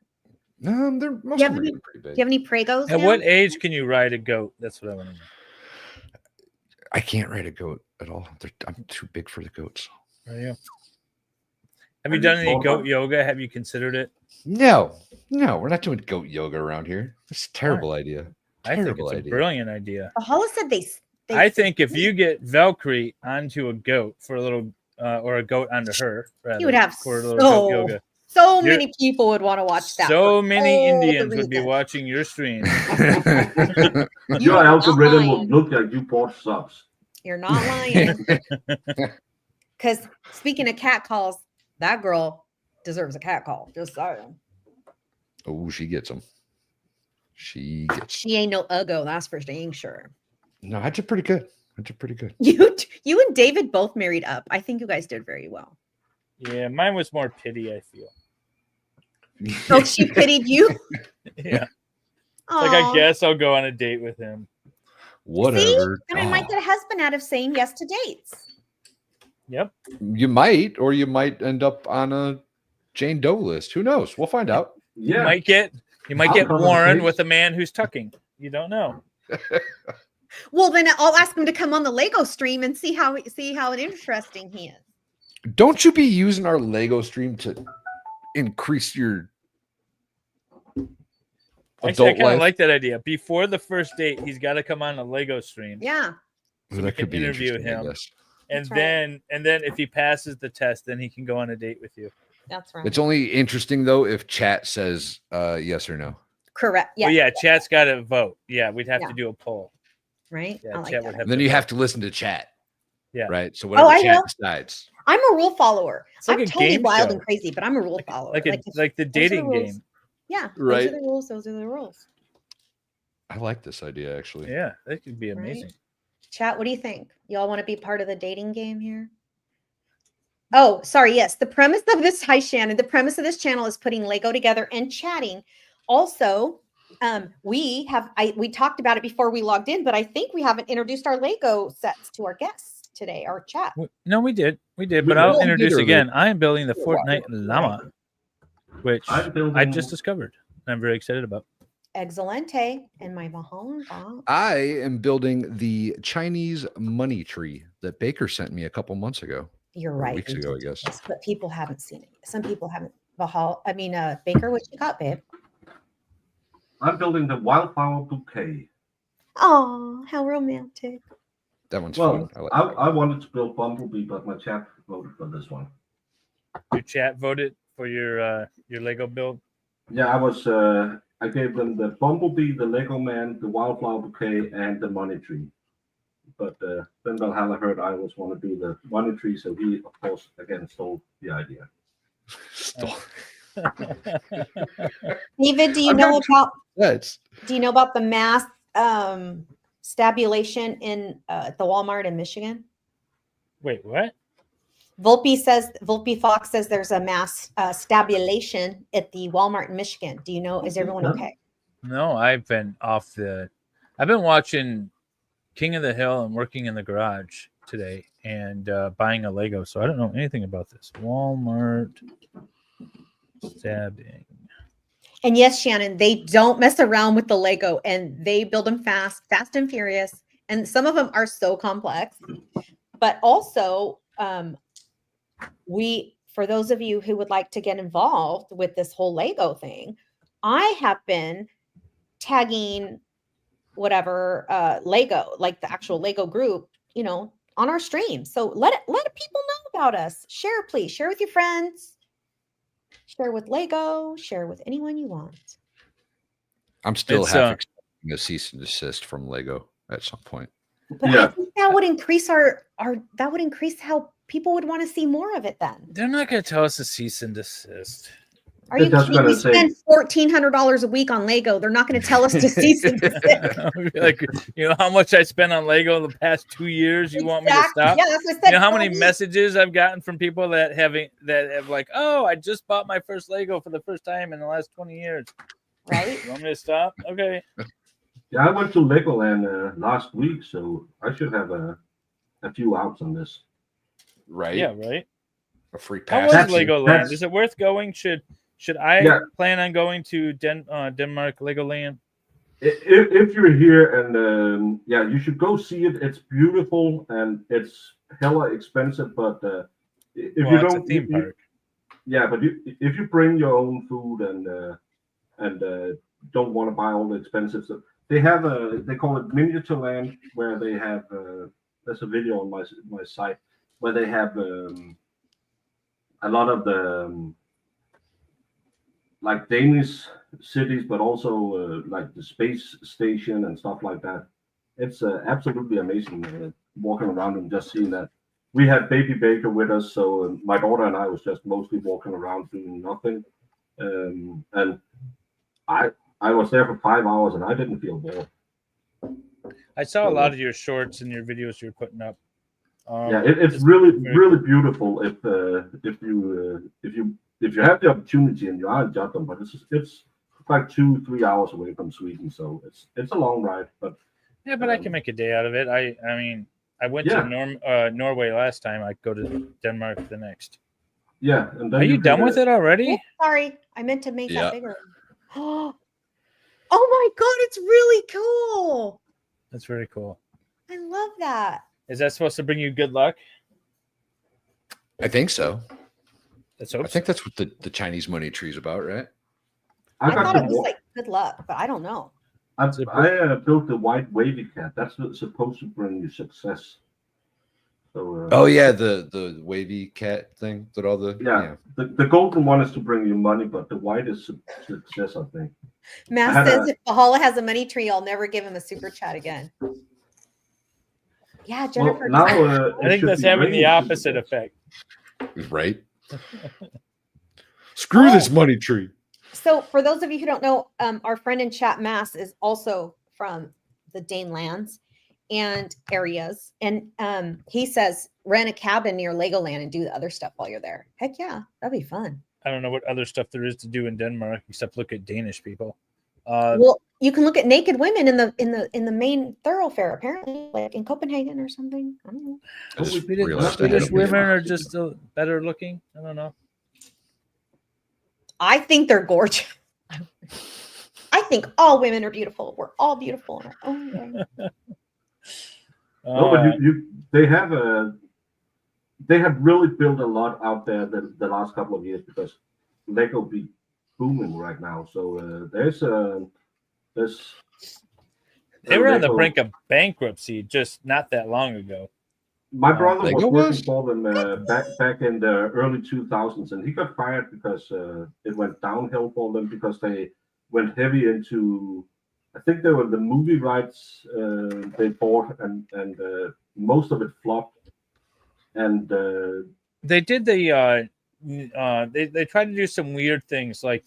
No, they're most Do you of them have any, are pretty big. do you have any pregos? At now? what age can you ride a goat? That's what I want to know. I can't ride a goat at all. I'm too big for the goats. Are you? Have you done any goat yoga? Have you considered it? No, we're not doing goat yoga around here. That's a terrible idea. I think Terrible it's a idea. brilliant idea. Valhalla said they I think if you get Valkyrie onto a goat for a little, or a goat onto her, rather, you would have for a little goat yoga. so You're- many people would want to watch that. So for many all the Indians would be reasons. watching your stream. Your algorithm will look like you bought subs. You're not lying. Because speaking of cat calls, that girl deserves a cat call. Just saying. Oh, she gets them. She ain't no uggo, that's for dang sure. No, I did pretty good. You and David both married up. I think you guys did very well. Yeah, mine was more pity, I feel. Oh, she pitied you? Yeah. Like, I Aw. guess I'll go on a date with him. Whatever. And I might get a husband out of saying yes to dates. Yep. You might, or you might end up on a Jane Doe list. Who knows? We'll find out. You might get Warren with a man who's tucking. You don't know. Well, then I'll ask him to come on the Lego stream and see how interesting he is. Don't you be using our Lego stream to increase your Actually, I adult kind of life? like that idea. Before the first date, he's got to come on a Lego stream. Yeah. Well, that could be interview interesting, I him. guess. And That's right. then if he passes the test, then he can go on a date with you. That's right. It's only interesting though if chat says yes or no. Correct. Yeah. Well, yeah, chat's got to vote. Yeah, we'd have Yeah. to do a poll. Right. Yeah, I like chat that. would have And then to you vote. have to listen to chat. Yeah. Right. So whatever I chat will. decides. I'm a rule follower. It's like I'm a totally game wild show. and crazy, but I'm a rule follower. Like if the those are the dating rules- game. Yeah. Right. Those are the rules. Those are the rules. I like this idea actually. Yeah, that could be amazing. Chat, what do you think? Y'all want to be part of the dating game here? Oh, sorry. Yes. The premise of this, hi, Shannon. The premise of this channel is putting Lego together and chatting. Also, we talked about it before we logged in, but I think we haven't introduced our Lego sets to our guests today, our chat. No, we did, but I'll introduce again. I am building the Fortnite llama, which I just discovered. I'm very excited about. Excelente and my Valhalla. I am building the Chinese money tree that Baker sent me a couple months ago. You're right. Weeks ago, I guess. Yes, but people haven't seen it. Some people haven't. Baker, what you got, babe? I'm building the wildflower bouquet. Oh, how romantic. That one's Well, fun. I wanted to build Bumblebee, but my chat voted for this one. Your chat voted for your Lego build? Yeah, I gave them the Bumblebee, the Lego Man, the wildflower bouquet, and the money tree. But then Valhalla heard I always want to do the money tree, so he, of course, again stole the idea. David, do you know about the mass stabulation in the Walmart in Michigan? Wait, what? Volpe Fox says there's a mass stabulation at the Walmart in Michigan. Do you know? Is everyone okay? No, I've been watching King of the Hill and working in the garage today and buying a Lego. So I don't know anything about this. Walmart stabbing. And yes, Shannon, they don't mess around with the Lego and they build them fast and furious. And some of them are so complex. But also, for those of you who would like to get involved with this whole Lego thing, I have been tagging whatever Lego, like the actual Lego group, on our stream. So let people know about us. Share, please. Share with your friends. Share with Lego. Share with anyone you want. I'm still half expecting a cease and desist from Lego at some point. But I think that would increase that would increase how people would want to see more of it then. They're not going to tell us to cease and desist. Are you kidding? We spend $1,400 a week on Lego. They're not going to tell us to cease and desist. Like, how much I spent on Lego the past 2 years? You want me to stop? Yeah, that's what I said. How many messages I've gotten from people that have like, oh, I just bought my first Lego for the first time in the last 20 years. Right? You want me to stop? Okay. Yeah, I went to Legoland last week, so I should have a few outs on this. Right? Yeah, right. A free pass. How was Legoland? Is it worth going? Should I plan on going to Denmark Legoland? If you're here and you should go see it. It's beautiful and it's hella expensive, but if you don't, it's a theme park. But if you bring your own food and don't want to buy all the expensive stuff, they have they call it Miniature Land, where they have there's a video on my site where they have a lot of the like Danish cities, but also like the space station and stuff like that. It's absolutely amazing walking around and just seeing that. We had baby Baker with us, so my daughter and I was just mostly walking around doing nothing. And I was there for 5 hours and I didn't feel bored. I saw a lot of your shorts and your videos you're putting up. It's really beautiful if you have the opportunity and you are in Jutland, but it's like 2-3 hours away from Sweden, so it's a long ride. But I can make a day out of it. I mean, I went to Norway last time. I go to Denmark the next. Yeah, and then are you done with it already? Oops, sorry, I meant to make that bigger. Oh my god, it's really cool. That's very cool. I love that. Is that supposed to bring you good luck? I think so. I think that's what the Chinese money tree is about, right? I thought it was like good luck, but I don't know. I built the white wavy cat. That's supposed to bring you success. So the wavy cat thing that all the the golden one is to bring you money, but the white is success, I think. Matt says if Valhalla has a money tree, I'll never give him a super chat again. Yeah, Jennifer. Well, I think that's having the opposite effect. Right. Screw this money tree. So for those of you who don't know, our friend in chat, Mass, is also from the Dane lands and areas. And he says, rent a cabin near Legoland and do the other stuff while you're there. Heck yeah, that'd be fun. I don't know what other stuff there is to do in Denmark except look at Danish people. Well, you can look at naked women in the main thoroughfare, apparently, like in Copenhagen or something. I don't know. Swedish women are just better looking. I don't know. I think they're gorgeous. I think all women are beautiful. We're all beautiful in our own way. No, but they have really built a lot out there the last couple of years because Lego be booming right now. So there's they were on the brink of bankruptcy just not that long ago. My brother was Lego working for them back in the early 2000s, and he got fired because it went downhill for them because they went heavy into, I think they were the movie rights they bought, and most of it flopped. And they did they tried to do some weird things like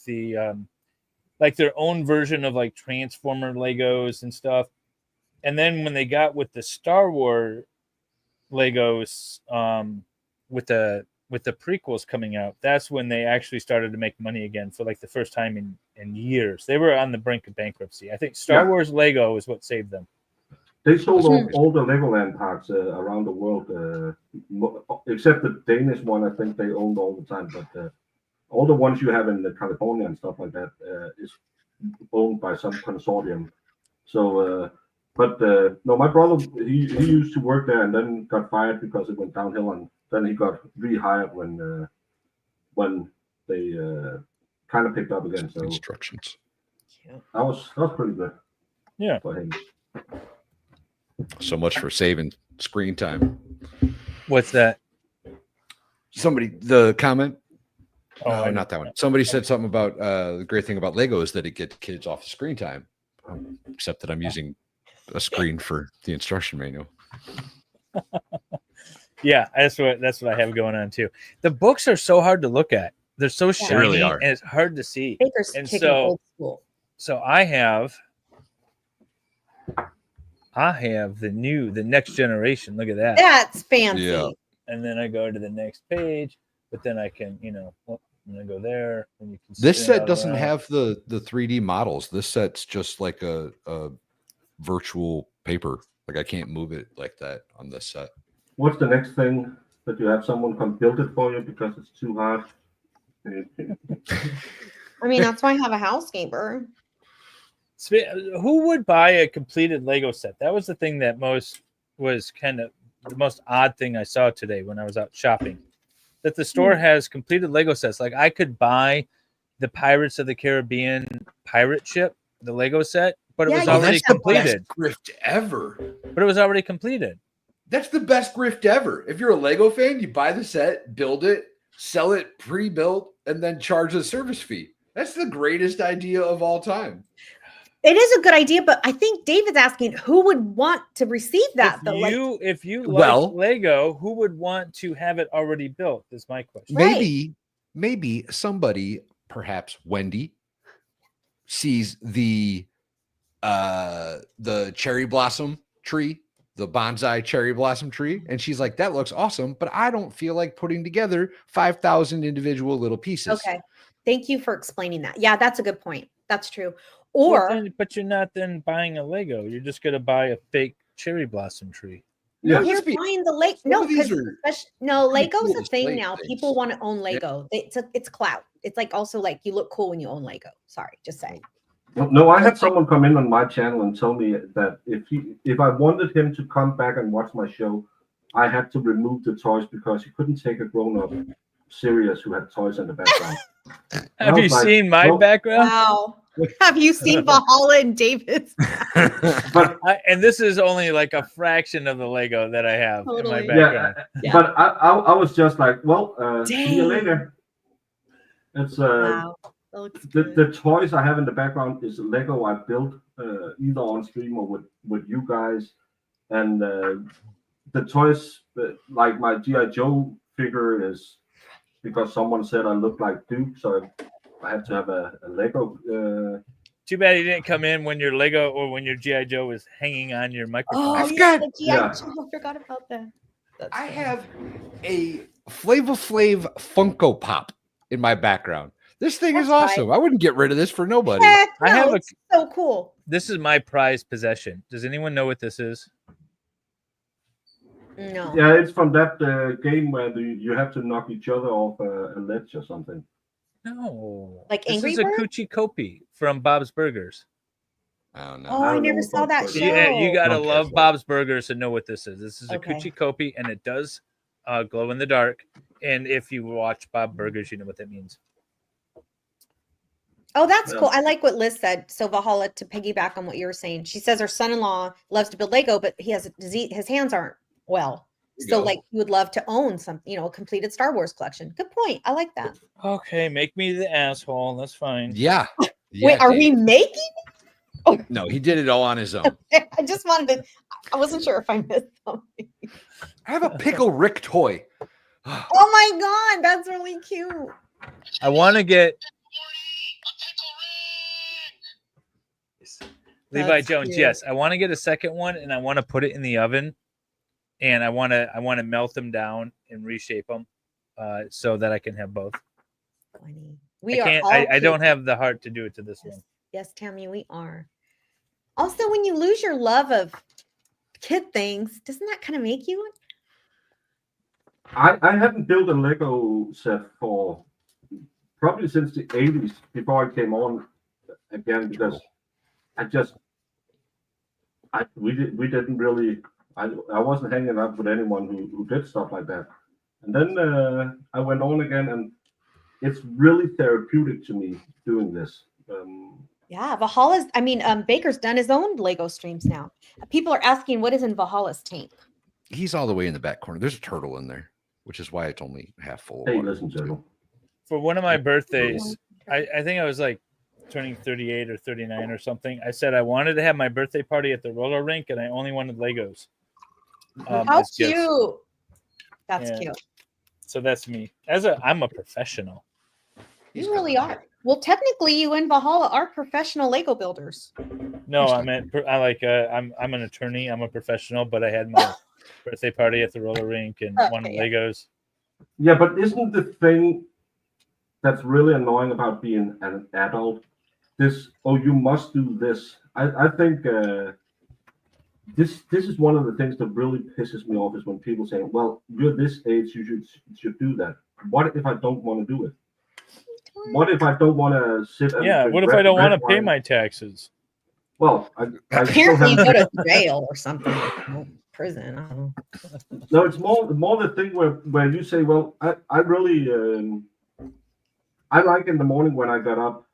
like their own version of like Transformer Legos and stuff. And then when they got with the Star Wars Legos, with the prequels coming out, that's when they actually started to make money again for like the first time in years. They were on the brink of bankruptcy. I think Star Wars Lego is what saved them. They sold all the Legoland parks around the world, except the Danish one. I think they owned all the time, but all the ones you have in California and stuff like that is owned by some consortium. So, no, my brother he used to work there and then got fired because it went downhill, and then he got rehired when they kind of picked up again. So instructions. That was pretty good. Yeah. For him. So much for saving screen time. What's that? The comment. Oh, not that one. Somebody said something about the great thing about Lego is that it gets kids off the screen time. Except that I'm using a screen for the instruction manual. Yeah, that's what I have going on too. The books are so hard to look at. They're so shiny, really are. and it's hard to see. Baker's And kicking old school. So I have the next generation. Look at that. That's fancy. Yeah. And then I go to the next page, but then I can, when I go there, and you can. This spin set out doesn't around. have the 3D models. This set's just like a virtual paper. Like I can't move it like that on this set. What's the next thing that you have someone come build it for you because it's too hard? I mean, that's why I have a housekeeper. Who would buy a completed Lego set? That was the thing that was kind of the most odd thing I saw today when I was out shopping. That the store has completed Lego sets. Like I could buy the Pirates of the Caribbean pirate ship, the Lego set, but it was already completed. Grift ever. But it was already completed. That's the best grift ever. If you're a Lego fan, you buy the set, build it, sell it pre-built, and then charge a service fee. That's the greatest idea of all time. It is a good idea, but I think David's asking who would want to receive that. If you like Lego, who would want to have it already built? Is my question. Maybe somebody, perhaps Wendy, sees the cherry blossom tree, the bonsai cherry blossom tree, and she's like, "That looks awesome," but I don't feel like putting together 5,000 individual little pieces. Okay, thank you for explaining that. Yeah, that's a good point. That's true. Or, but you're not then buying a Lego. You're just going to buy a fake cherry blossom tree. no, you're buying the Lego. No, because Lego's a thing now. People want to own Lego. It's clout. It's like also like you look cool when you own Lego. Sorry, just saying. No, I had someone come in on my channel and tell me that if I wanted him to come back and watch my show, I had to remove the toys because he couldn't take a grown-up serious who had toys in the background. Have you seen my background? Wow. Have you seen Valhalla and David's? And this is only like a fraction of the Lego that I have in my background. Yeah. But I was just like, well, see you later. It's wow. The toys I have in the background is Lego I built either on stream or with you guys, and the toys like my G.I. Joe figure is because someone said I look like Duke, so I had to have a Lego. Too bad he didn't come in when your Lego or when your G.I. Joe was hanging on your microphone. Oh, the G.I. Joe. I forgot about that. I have a Flava Flav Funko Pop in my background. This thing is That's awesome. I wouldn't get rid of this for nobody. Heck I have no, a- it's so cool. This is my prized possession. Does anyone know what this is? No. Yeah, it's from that game where you have to knock each other off a ledge or something. No. Like This Angry is a Bird? Coochie Kopi from Bob's Burgers. Oh no. Oh, I never saw that show. Yeah, you gotta Don't love care. Bob's Burgers to know what this is. This is a Okay. Coochie Kopi, and it does glow in the dark. And if you watch Bob Burgers, you know what that means. Oh, that's Yeah. cool. I like what Liz said. So Valhalla, to piggyback on what you were saying, she says her son-in-law loves to build Lego, but he has a disease. His hands aren't well. There you So go. like he would love to own some, a completed Star Wars collection. Good point. I like that. Okay, make me the asshole. That's fine. Yeah. Wait, are we making? No, he did it all on his own. I just wanted to, I wasn't sure if I missed something. I have a Pickle Rick toy. Oh my God, that's really cute. I want to get Levi That's Jones. cute. Yes, I want to get a second one, and I want to put it in the oven, and I want to melt them down and reshape them, so that I can have both. Funny. I We are can't. all I don't cute. have the heart to do it to this one. Yes, Tammy, we are. Also, when you lose your love of kid things, doesn't that kind of make you? I haven't built a Lego set for probably since the 80s before I came on again because we didn't really I wasn't hanging out with anyone who did stuff like that. And then I went on again, and it's really therapeutic to me doing this. Yeah, Valhalla's, Baker's done his own Lego streams now. People are asking what is in Valhalla's tank. He's all the way in the back corner. There's a turtle in there, which is why it's only half full. Of Hey, water. listen, Turtle. For one of my birthdays, I think I was like turning 38 or 39 or something. I said I wanted to have my birthday party at the roller rink, and I only wanted Legos. How as gifts. cute. That's Yeah. cute. So that's me. I'm a professional. You really are. Well, technically, you and Valhalla are professional Lego builders. No, I'm an attorney. I'm a professional, but I had my birthday party at the roller rink and wanted Okay, Legos. Yeah, but isn't the thing that's really annoying about being an adult this? Oh, you must do this. I think this is one of the things that really pisses me off is when people say, "Well, you're this age, you should do that." What if I don't want to do it? What if I don't want to sit? And Yeah. drink What if I don't red want to pay wine? my taxes? Well, I still Apparently, you have. go to jail or something. Well, prison. I don't know. No, it's more the thing where you say, well, I really I like in the morning when I get up,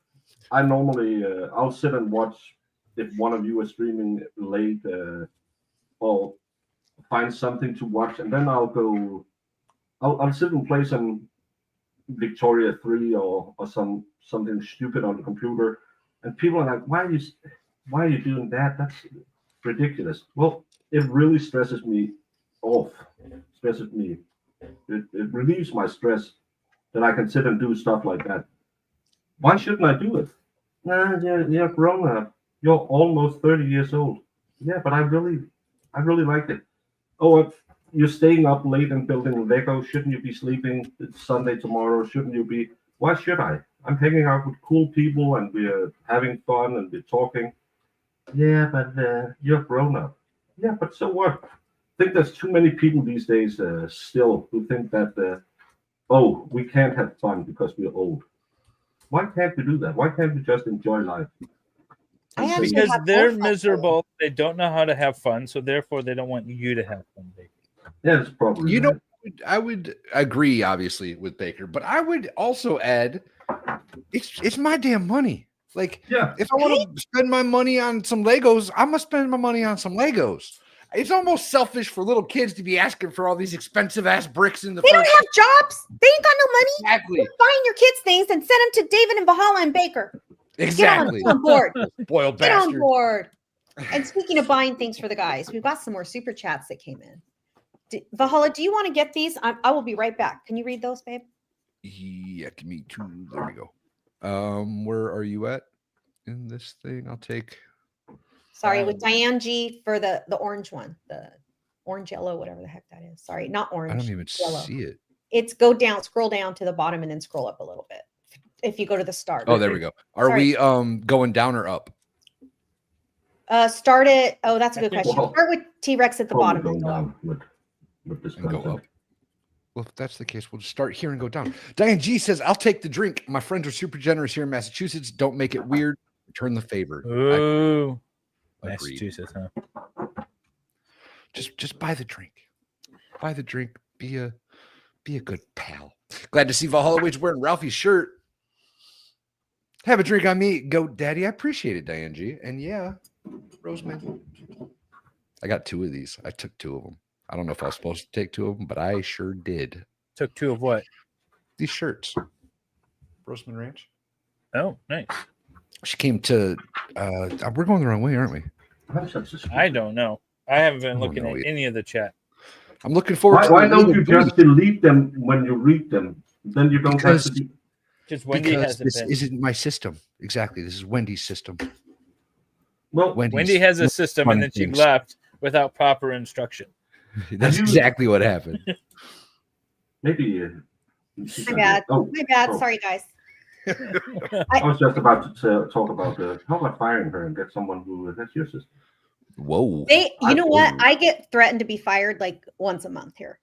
I normally I'll sit and watch if one of you is streaming late or find something to watch, and then I'll sit and play some Victoria 3 or something stupid on the computer, and people are like, why are you doing that? That's ridiculous. Well, it really stresses me off. Stresses me. It relieves my stress that I can sit and do stuff like that. Why shouldn't I do it? Nah, you're grown up. You're almost 30 years old. Yeah, but I really liked it. Oh, you're staying up late and building Lego. Shouldn't you be sleeping? It's Sunday tomorrow. Shouldn't you be? Why should I? I'm hanging out with cool people and we're having fun and we're talking. Yeah, but you're grown up. Yeah, but so what? I think there's too many people these days still who think that, we can't have fun because we're old. Why can't we do that? Why can't we just enjoy life? Because they're miserable. They don't know how to have fun, so therefore they don't want you to have fun, Baker. Yeah, it's probably. You know, I would agree, obviously, with Baker, but I would also add, it's my damn money. Like, yeah, if I want to spend my money on some Legos, I'm gonna spend my money on some Legos. It's almost selfish for little kids to be asking for all these expensive ass bricks in the. They don't have jobs. They ain't got no money. Exactly. Just buying your kids things and send them to David and Valhalla and Baker. Exactly. Get on board. Spoiled Get bastard. on board. And speaking of buying things for the guys, we've got some more super chats that came in. Valhalla, do you want to get these? I will be right back. Can you read those, babe? Yeah, give me two. There we go. Where are you at in this thing? I'll take. Sorry, with Diane G for the orange one, the orange yellow, whatever the heck that is. Sorry, not orange. I don't even yellow. see it. It's scroll down to the bottom and then scroll up a little bit. if you go to the start. Oh, there we go. Are Sorry. we going down or up? Start it. Oh, that's a good question. Well, Start with T-Rex at the Probably bottom. going down with this And go content. up. Well, if that's the case, we'll just start here and go down. Diane G says, I'll take the drink. My friends are super generous here in Massachusetts. Don't make it weird. Return the favor. Ooh. Agreed. Massachusetts, huh? Just buy the drink. Buy the drink. Be a good pal. Glad to see Valhalla Awaits wearing Ralphie's shirt. Have a drink on me, Goat Daddy. I appreciate it, Diane G. And yeah, Roseman. I got 2 of these. I took 2 of them. I don't know if I was supposed to take 2 of them, but I sure did. Took 2 of what? These shirts. Roseman Ranch. Oh, nice. She came to we're going the wrong way, aren't we? I don't know. I haven't been looking know at either. any of the chat. I'm looking forward to Why don't you Little just delete them when you read them? Then you don't Because- have to do. Just Wendy because hasn't this been. isn't my system. Exactly. This is Wendy's system. Well, Wendy has a system and then she things. left without proper instruction. That's exactly what happened. Maybe. My bad. Oh, My bad. oh. Sorry, guys. I was just about to talk about how about firing her and get someone who has your system. Whoa. You know what? I get threatened to be fired like once a month here.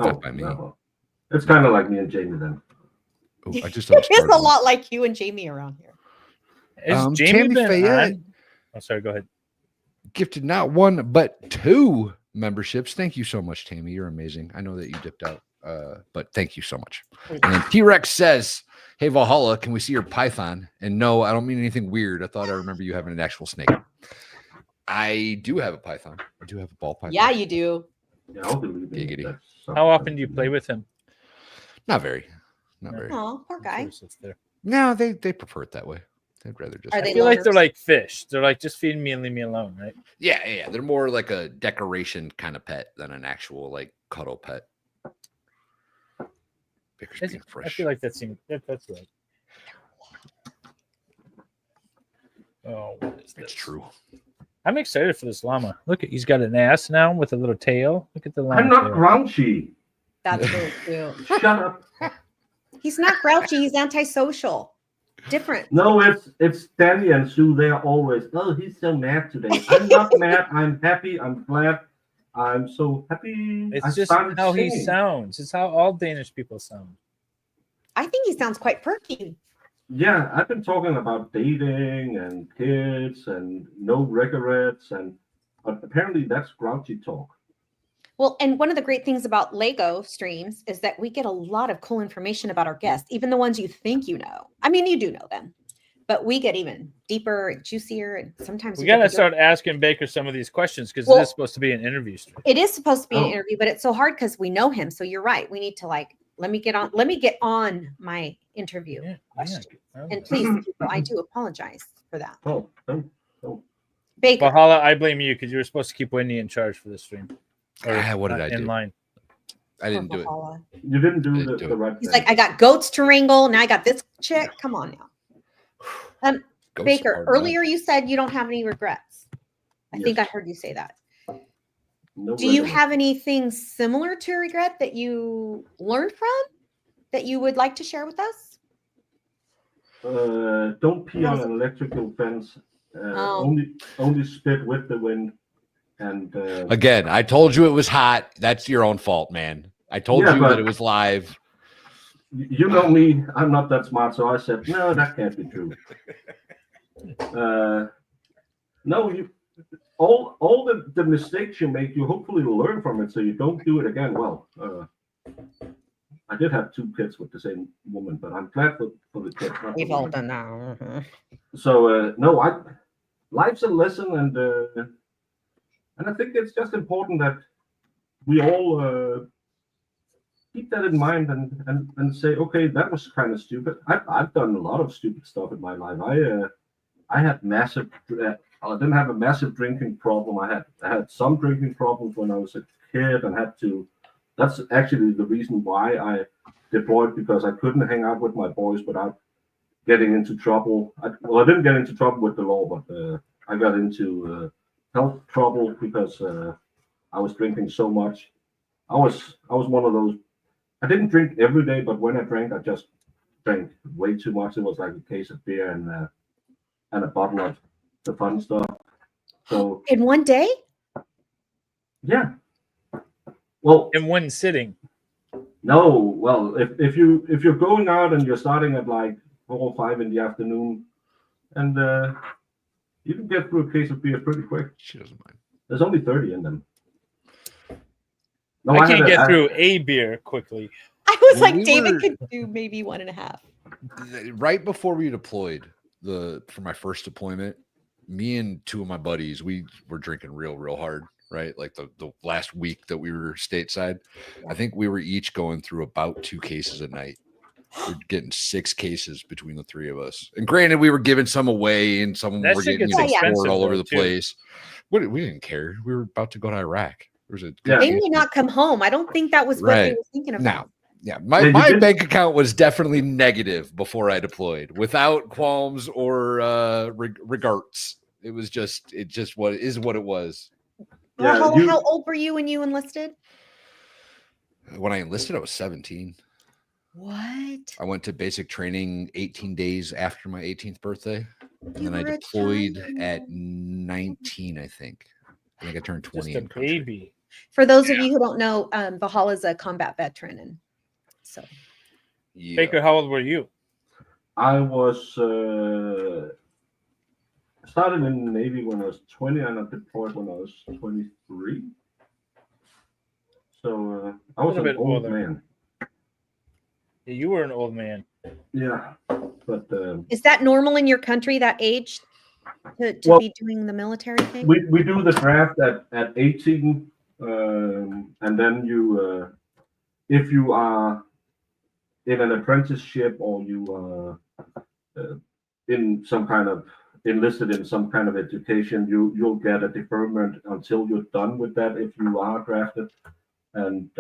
Oh, no. It's kind of like me and Jamie then. Oh, I just It is a lot like you and Jamie around here. Is Jamie Tammy been Fayette on? Oh, sorry. Go ahead. gifted not 1 but 2 memberships. Thank you so much, Tammy. You're amazing. I know that you dipped out, but thank you so much. And then T-Rex says, "Hey Valhalla, can we see your python?" And no, I don't mean anything weird. I thought I remember you having an actual snake. I do have a python. I do have a ball python. Yeah, you do. Yeah, I'll believe Giggity. it. How often do you play with him? Not very. Not very. Oh, poor guy. No, they prefer it that way. They'd rather just. Are I they feel like they're loners? like fish. They're like, just feed me and leave me alone, right? Yeah. They're more like a decoration kind of pet than an actual like cuddle pet. Baker's being I fresh. feel like that's right. Oh, what is this? It's true. I'm excited for this llama. Look, he's got an ass now with a little tail. Look at the llama. I'm not tail. grouchy. That's really cute. Shut up. He's not grouchy. He's antisocial. Different. No, it's Danny and Sue. They are always, oh, he's so mad today. I'm not mad. I'm happy. I'm glad. I'm so happy. It's I just started how he singing. sounds. It's how all Danish people sound. I think he sounds quite perky. Yeah, I've been talking about dating and kids and no regrets, but apparently that's grouchy talk. Well, and one of the great things about Lego streams is that we get a lot of cool information about our guests, even the ones you think you know. I mean, you do know them, but we get even deeper and juicier. And sometimes We you get gotta the start asking Baker some of these questions because Well, it is supposed to be an interview stream. It is supposed to be an Oh. interview, but it's so hard because we know him. So you're right. We need to let me get on my interview. And please, people, I do apologize for that. Oh, Baker. Valhalla, I blame you because you were supposed to keep Wendy in charge for this stream. What did I in do? line. I didn't do it. Valhalla. You didn't do the right He's thing. like, I got goats to wrangle. Now I got this chick. Come on now. Goats Baker, are earlier you said you don't have any regrets. I think I heard you say that. No Do you regrets. have anything similar to regret that you learned from that you would like to share with us? Don't pee on an electrical fence. Oh. Only spit with the wind. And Again, I told you it was hot. That's your own fault, man. I told Yeah, you but- that it was live. you know me, I'm not that smart, so I said, no, that can't be true. No, all the mistakes you make, you hopefully learn from it, so you don't do it again. Well, I did have 2 kids with the same woman, but I'm glad for the kids. not We've the all woman. done that. Mhm. So no, life's a lesson, and I think it's just important that we all keep that in mind and say, okay, that was kind of stupid. I've done a lot of stupid stuff in my life. I had massive. I didn't have a massive drinking problem. I had some drinking problems when I was a kid and had to. That's actually the reason why I deployed, because I couldn't hang out with my boys without getting into trouble. I didn't get into trouble with the law, but I got into health trouble because I was drinking so much. I was one of those. I didn't drink every day, but when I drank, I just drank way too much. It was like a case of beer and a bottle of the fun stuff. So In one day? yeah. Well, in one sitting. No, well, if you're going out and you're starting at like 4 or 5 in the afternoon, and you can get through a case of beer pretty quick. She doesn't mind. There's only 30 in them. No, I can't get through a beer quickly. I was When like, we David were- could do maybe 1.5. Right before we deployed, for my first deployment, me and 2 of my buddies, we were drinking real hard, right? Like the last week that we were stateside, I think we were each going through about 2 cases a night. We're getting 6 cases between the 3 of us. And granted, we were giving some away and some That were shit getting gets poured expensive, all over though, the too. place. We didn't care. We were about to go to Iraq. There was a Yeah. They may not come home. I don't think that was what they Right. were thinking about. Now, yeah, Yeah, my you did- bank account was definitely negative before I deployed, without qualms or regards. It just what it was. Yeah, How old were you when you enlisted? When I enlisted, I was 17. What? I went to basic training 18 days after my 18th birthday, and You then I were a deployed child. at 19. I think I turned 20 Just a in country. baby. For those of you who don't know, Valhalla is a combat veteran, and so Yeah. Baker, how old were you? I was started in the Navy when I was 20, and I deployed when I was 23. So I was A little an bit old older. man. Yeah, you were an old man. Yeah, but is that normal in your country? That age to Well, be doing the military thing? we do the draft at 18, and then you if you are in an apprenticeship or you are in some kind of enlisted in some kind of education, you'll get a deferment until you're done with that if you are drafted. And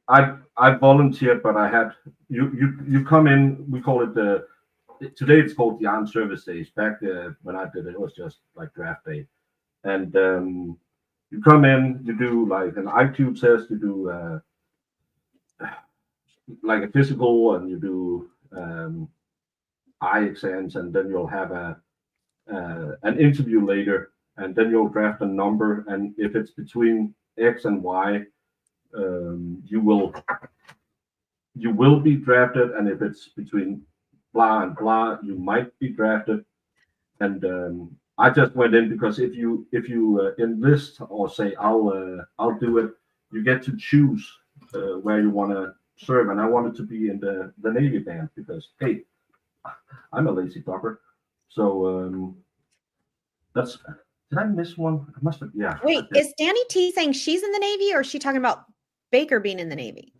I volunteered, but I had you come in. We call it today it's called the armed service days. Back when I did it, it was just like draft day. And you come in, you do like an IQ test, you do like a physical, and you do eye exams, and then you'll have an interview later, and then you'll draft a number, and if it's between X and Y, you will be drafted, and if it's between blah and blah, you might be drafted. And I just went in because if you enlist or say I'll do it, you get to choose where you want to serve, and I wanted to be in the Navy band because hey, I'm a lazy fucker. So that's. Did I miss one? I must have. Yeah. Wait, is Danny T saying she's in the Navy, or is she talking about Baker being in the Navy?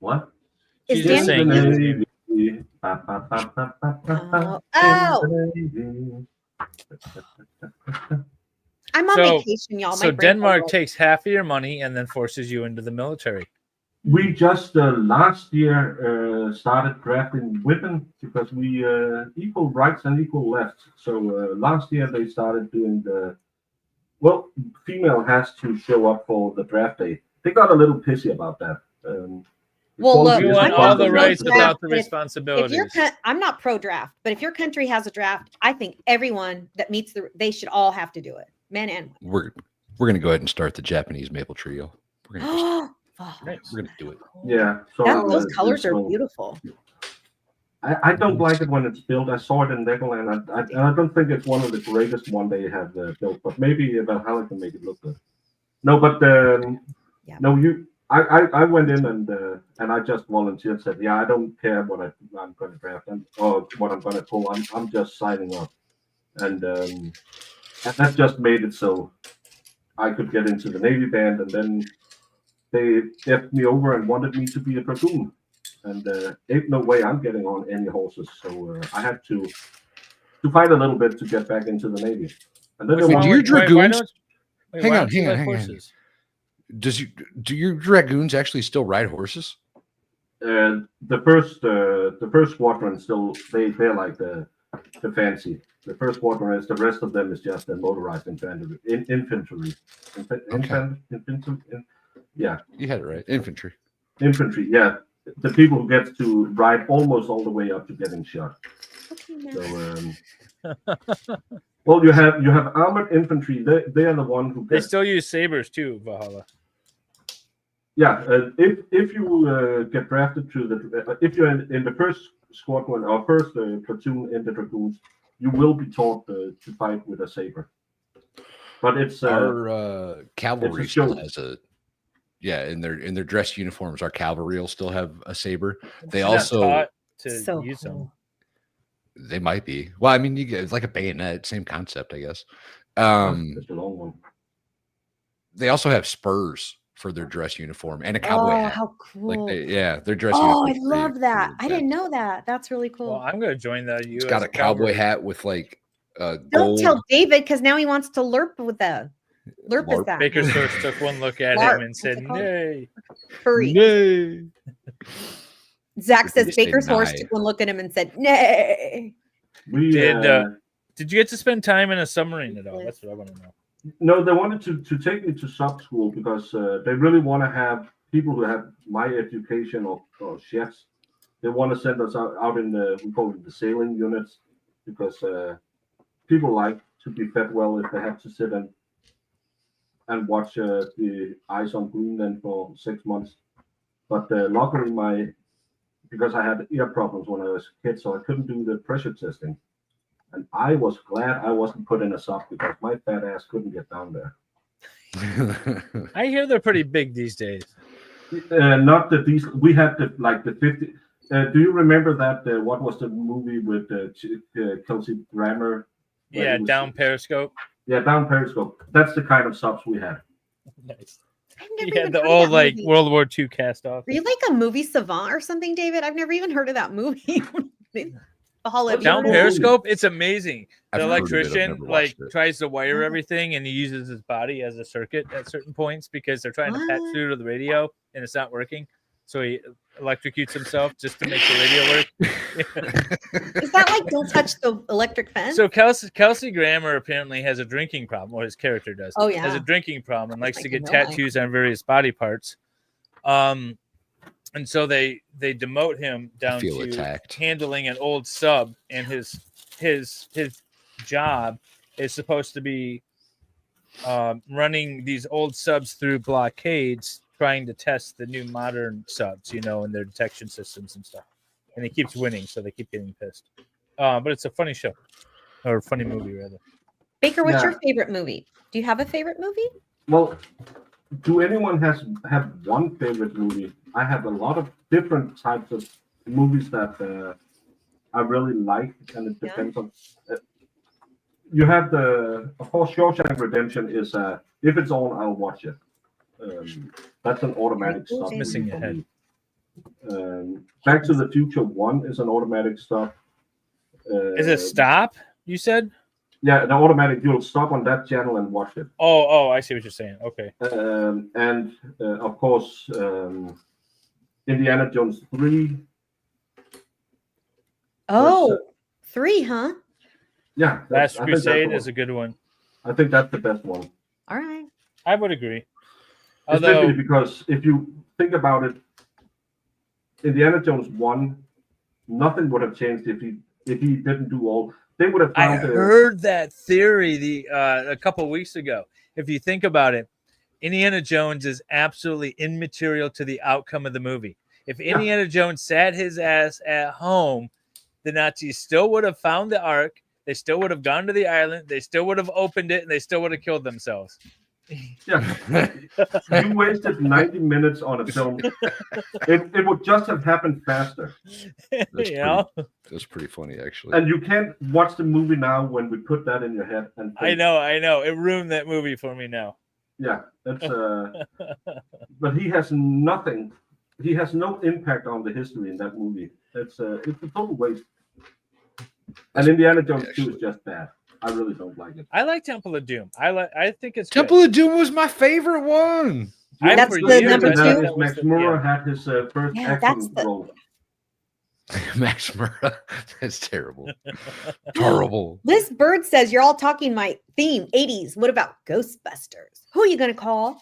What? Is She's Danny in the saying Navy. Ba, ba, ba, ba, ba, ba, ba. Oh. In the Navy. I'm on So- vacation, y'all. So My brain Denmark felt takes half of your money and then forces you into the military. We just last year started drafting women because we equal rights and equal lefts. So last year they started doing female has to show up for the draft day. They got a little pissy about that. Well, look, You equality is want I'm all not the important. rights pro-draft, without the but if responsibilities. I'm not pro-draft, but if your country has a draft, I think everyone that meets they should all have to do it, men and We're gonna go ahead and start the Japanese maple trio. We're gonna women. we're gonna do it. Yeah. So Those colors are so- beautiful. I don't like it when it's built. I saw it in Legoland. I don't think it's one of the greatest one they have built, but maybe Valhalla can make it look good. No, but no, I went in and I just volunteered. Said, yeah, I don't care what I'm going to draft or what I'm going to pull. I'm just signing up, and that just made it so I could get into the Navy band, and then they effed me over and wanted me to be a dragoon. And ain't no way I'm getting on any horses, so I had to fight a little bit to get back into the Navy. And then Wait, they do your wanted- dragoons? Wait, Hang why on, don't you hang on, like hang on. horses? Do your dragoons actually still ride horses? the first squadron still they're like the fancy. The first squadron is, the rest of them is just the motorized infantry. Yeah. You had it right. Infantry. Infantry, yeah. the people who get to ride almost all the way up to getting shot. So, well, you have armored infantry. They are the one who They still use sabers too, Valhalla. Yeah, if you get drafted to the if you're in the first squadron or first platoon in the dragoons, you will be taught to fight with a saber. But it's our cavalry it's still has a in their dress uniforms. Our cavalry will still have a saber. They also taught to use them. They might be. Well, I mean, you get it's like a bayonet, same concept, I guess. It's a long one. They also have spurs for their dress uniform and a cowboy hat. How cool! Like their dress. Oh, I uniform love that. I didn't know that. That's really cool. Well, I'm going to join the U.S. It's got a cowboy hat with like Don't gold. tell David because now he wants to lerp with the lerp. Is that Baker's first took one look at him and said, "Nay, Hurry. nay." Zach Did you says say Baker's horse nay? took one look at him and said, "Nay." Did you get to spend time in a submarine at all? That's what I want to know. No, they wanted to take me to sub school because they really want to have people who have my education or chefs. They want to send us out in we call it the sailing units because people like to be fed well if they have to sit and watch the ice on Greenland for 6 months. But luckily because I had ear problems when I was a kid, so I couldn't do the pressure testing. And I was glad I wasn't put in a sub because my fat ass couldn't get down there. I hear they're pretty big these days. Not the diesel. We had the 50. Do you remember that? What was the movie with Kelsey Grammer? Yeah, Down Periscope. Yeah, Down Periscope. That's the kind of subs we had. Nice. You had the old World War II cast off. Are you like a movie savant or something, David? I've never even heard of that movie. Valhalla. Down Periscope, it's amazing. I've The heard of it, I've electrician never watched it. tries to wire everything, and he uses his body as a circuit at certain points because they're trying to patch through to the radio, and it's not working. So he electrocutes himself just to make the radio work. Is that like don't touch the electric fence? So Kelsey Grammer apparently has a drinking problem, or his character does. Oh, yeah. Has a drinking problem and likes to get in real life. tattoos on various body parts. And so they demote him down feel to attacked. handling an old sub, and his job is supposed to be running these old subs through blockades, trying to test the new modern subs, and their detection systems and stuff. And he keeps winning, so they keep getting pissed. But it's a funny show, or funny movie rather. Baker, what's your favorite movie? Do you have a favorite movie? Well, do anyone have one favorite movie? I have a lot of different types of movies that I really like, and it depends on. You have of course, Shawshank Redemption is if it's on, I'll watch it. That's an automatic stop. Missing your head. Back to the Future 1 is an automatic stop. Is it stop? You said? Yeah, the automatic. You'll stop on that channel and watch it. Oh, I see what you're saying. Okay. And of course, Indiana Jones 3. Oh, 3, huh? Yeah. Last I think that's the Crusade one. is a good one. I think that's the best one. All right. I would agree. Especially Although, because if you think about it, Indiana Jones 1, nothing would have changed if he didn't do all. They would have I found heard that theory a couple weeks ago. If you think about it, Indiana Jones is absolutely immaterial to the outcome of the movie. If Indiana Jones sat his ass at home, the Nazis still would have found the Ark. They still would have gone to the island. They still would have opened it, and they still would have killed themselves. Yeah, you wasted 90 minutes on a film. It would just have happened faster. That's pretty funny, actually. And you can't watch the movie now when we put that in your head. And I know. It ruined that movie for me now. Yeah, that's. But he has nothing. He has no impact on the history in that movie. It's a total waste. And Indiana Jones 2 is just bad. I really don't like it. I like Temple of Doom. I think it's Temple good. of Doom was my favorite one. That's the number 2. Max Murra had his first action role. Max Murra. That's terrible. Horrible. Liz Bird says you're all talking my theme, 80s. What about Ghostbusters? Who are you going to call?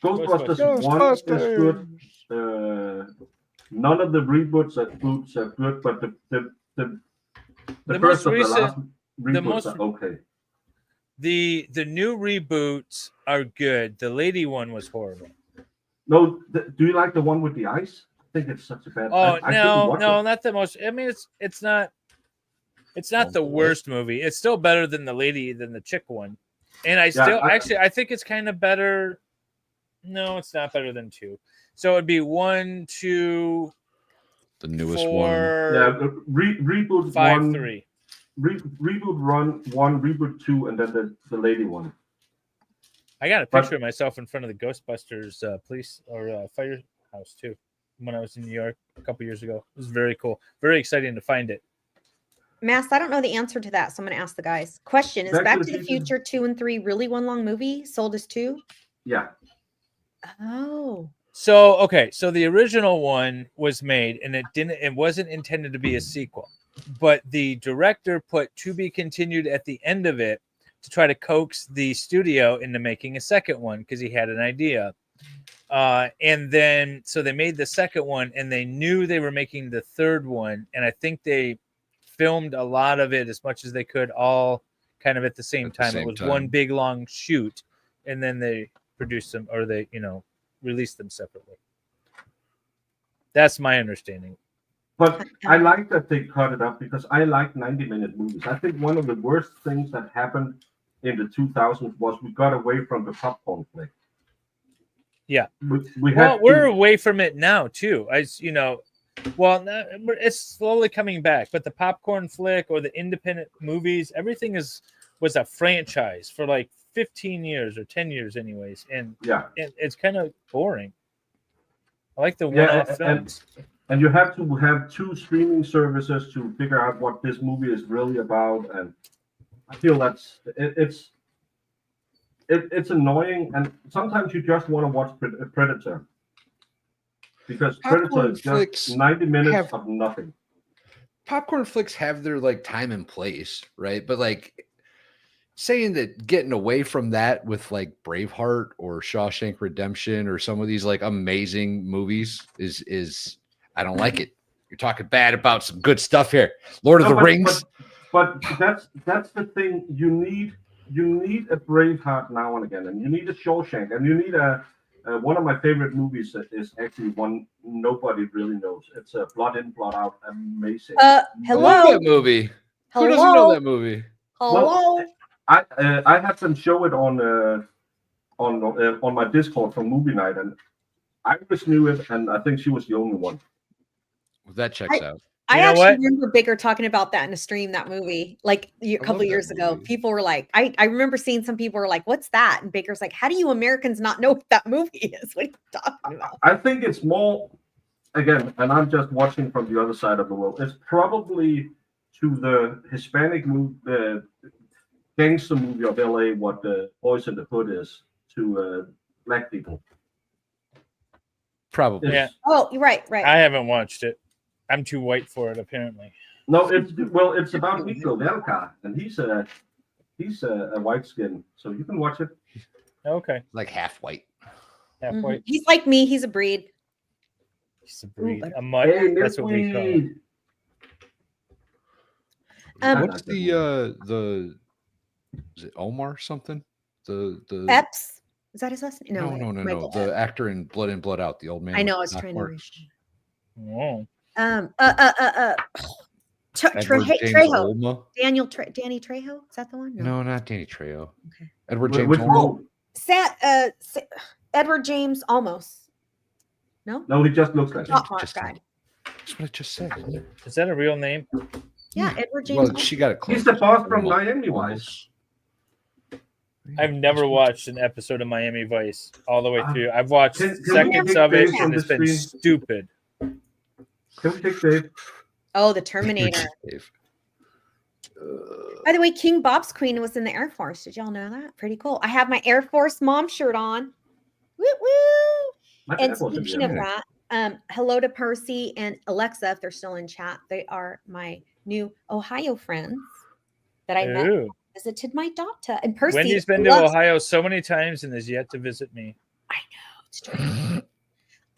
Ghostbusters 1 is good. None of the reboots are good, but the The first most of the recent- last reboots most- are okay. The new reboots are good. The lady one was horrible. No, do you like the one with the ice? I think it's such a bad. Oh I couldn't no, watch no, it. not the most. I mean, it's not the worst movie. It's still better than the chick one. And I think it's kind of better. No, it's not better than 2. So it'd be 1, 2, The newest 4, one. Yeah, reboot 5, 1, 3. Reboot 1, reboot 2, and then the lady one. I got a picture of myself in front of the Ghostbusters police or firehouse too when I was in New York a couple years ago. It was very cool. Very exciting to find it. Mass, I don't know the answer to that, so I'm going to ask the guys. Question: is Back to the Future 2 and 3 really one long movie? Sold as 2? Yeah. Oh. So the original one was made, and it wasn't intended to be a sequel, but the director put "to be continued" at the end of it to try to coax the studio into making a second one because he had an idea. And then so they made the second one, and they knew they were making the third one, and I think they filmed a lot of it as much as they could, all kind of at the same time. It was one big long shoot, and then they produced them, or they released them separately. That's my understanding. But I like that they cut it up because I like 90-minute movies. I think one of the worst things that happened in the 2000s was we got away from the popcorn flick. Yeah. We're away from it now too. It's slowly coming back, but the popcorn flick or the independent movies, everything was a franchise for like 15 years or 10 years anyways. And it's kind of boring. I like the one-off films. And you have to have 2 streaming services to figure out what this movie is really about. And I feel it's annoying. And sometimes you just want to watch Predator. Because Predator is just 90 minutes of nothing. Popcorn flicks have their like time and place, right? But like saying that getting away from that with like Braveheart or Shawshank Redemption or some of these like amazing movies is I don't like it. You're talking bad about some good stuff here. Lord of the Rings. But that's the thing. You need a Braveheart now and again, and you need a Shawshank, and you need one of my favorite movies is actually one nobody really knows. It's Blood In, Blood Out. Amazing. Hello. I love that movie. Hello? Who doesn't know that movie? Hello. Well, I had them show it on my Discord from movie night, and Iris knew it, and I think she was the only one. That checks out. I actually remember Baker talking about that in a stream, that movie, like a couple years ago. People were like, I remember seeing some people were like, what's that? And Baker's like, how do you Americans not know what that movie is? What are you talking about? I think it's more, again, and I'm just watching from the other side of the world. It's probably to the Hispanic movie, gangster movie of LA, what the Boys in the Hood is to black people. Probably. Yeah. Oh, you're right. I haven't watched it. I'm too white for it, apparently. No, it's about Nico Velka, and he's a white skin, so you can watch it. Okay. Like half white. Half white. He's like me. He's a breed. He's a breed. A mutt. Hey, that's what we call it. What's the is it Omar something? The Epps? Is that his last name? No. The actor in Blood In, Blood Out, the old man. I know. I was trying to read. Whoa. Trejo. Danny Trejo. Is that the one? No, not Danny Trejo. Okay. Edward James Olmos. Edward James almost. No. No, he just looks like him. That's what I just said. Is that a real name? Yeah, Edward James. Well, she got it close. He's the boss from Miami Vice. I've never watched an episode of Miami Vice all the way through. I've watched seconds of it, and it's been stupid. Can we take Dave? Oh, the Terminator. By the way, King Bob's Queen was in the Air Force. Did y'all know that? Pretty cool. I have my Air Force mom shirt on. Woo woo! And speaking of that, hello to Percy and Alexa if they're still in chat. They are my new Ohio friends that I met. Visited my daughter. And Percy. Wendy's been to Ohio so many times and has yet to visit me. I know. It's true.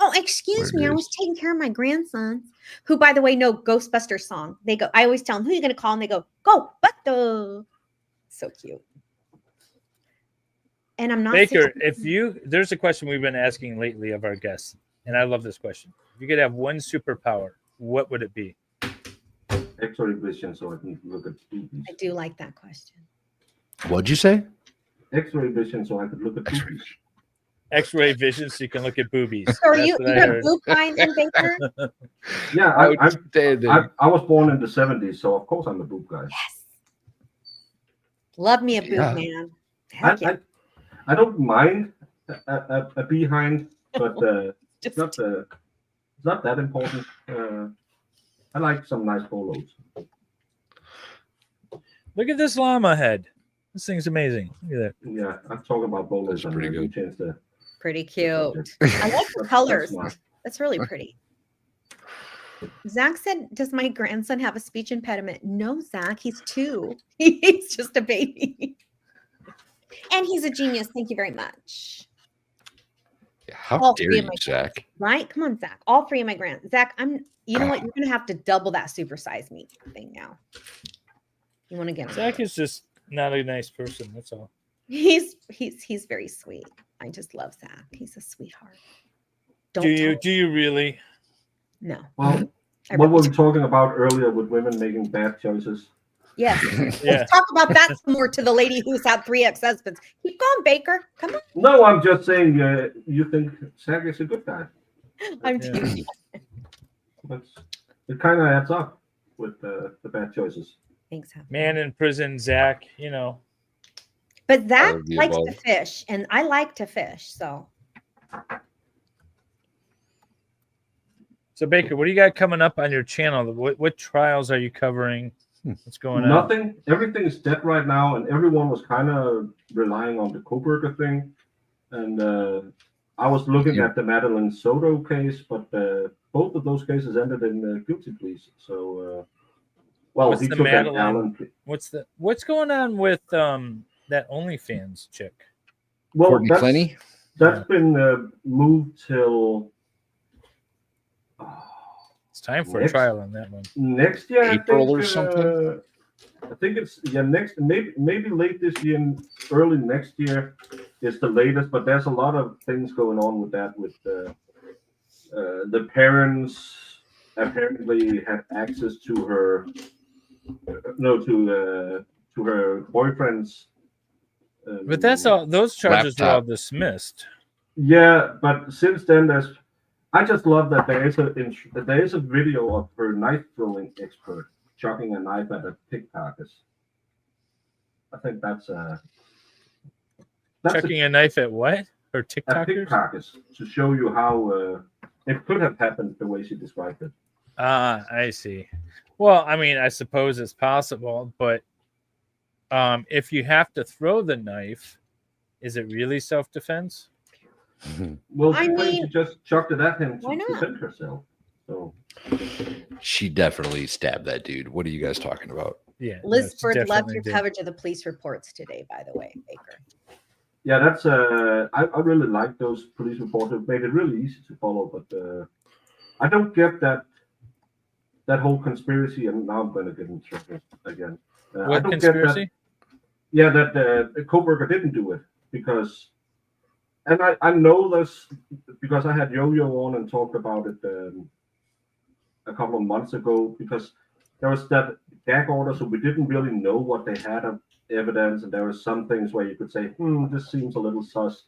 Oh, excuse me. I was taking care of my grandsons, who, by the way, know Ghostbusters song. They go. I always tell them, "Who are you going to call?" And they go, "Go, Buster." So cute. And I'm not Baker, there's a question we've been asking lately of our guests, and I love this question. If you could have one superpower, what would it be? X-ray vision, so I can look at boobies. I do like that question. What'd you say? X-ray vision, so I could look at boobies. X-ray vision, so you can look at boobies. So are you a boob guy then, Baker? Yeah, I was born in the 70s, so of course I'm a boob guy. Yes. Love me a boob man. I don't mind a behind, but it's not that important. I like some nice polos. Look at this llama head. This thing's amazing. Look at that. Yeah, I'm talking about polos. Pretty good. Pretty cute. I like the colors. That's really pretty. Zach said, "Does my grandson have a speech impediment?" No, Zach, he's 2. He's just a baby. And he's a genius. Thank you very much. How dare you, Zach? Right? Come on, Zach. All 3 of my Zach, you know what? You're going to have to double that supersize me thing now. You want to get him? Zach is just not a nice person. That's all. He's very sweet. I just love Zach. He's a sweetheart. Do you really? No. Well, what were we talking about earlier with women making bad choices? Yes. Let's talk about that some more to the lady who's had 3 ex-husbands. Keep going, Baker. Come on. No, I'm just saying you think Zach is a good guy. I'm teasing. It kind of adds up with the bad choices. Thanks. Man in prison, Zach, But Zach likes to fish, and I like to fish, so. So, Baker, what do you got coming up on your channel? What trials are you covering? What's going on? Nothing. Everything is dead right now, and everyone was kind of relying on the Coburger thing. And I was looking at the Madeline Soto case, but both of those cases ended in guilty pleas. So, What's he the took an Madeline? Allen plea. What's going on with that OnlyFans chick? Well, Courtney Clenny? That's been moved till. It's time for a trial on that one. Next year, April I think, or something. I think it's next, maybe late this year, and early next year is the latest. But there's a lot of things going on with that. With the parents apparently had access to her, to her boyfriend's. But that's all. Those charges were all Laptop. dismissed. Yeah, but since then I just love that there is a video of her knife throwing expert chucking a knife at a pig carcass. I think that's Chucking a knife at what? Her a pig TikTokers? carcass to show you how it could have happened the way she described it. I see. Well, I mean, I suppose it's possible, but if you have to throw the knife, is it really self-defense? Well, I mean, she just chucked it at him why to not? defend herself. So She definitely stabbed that dude. What are you guys talking about? Yeah. Liz that's Ford loved definitely your did. coverage of the police reports today, by the way, Baker. yeah, that's I really like those police reports. It made it really easy to follow, but I don't get that whole conspiracy. And now I'm going to get in trouble again. I What don't conspiracy? get that. Yeah, that Coburger didn't do it because, and I know this because I had Yo-Yo on and talked about it a couple of months ago, because there was that gag order, so we didn't really know what they had of evidence, and there were some things where you could say, this seems a little sus.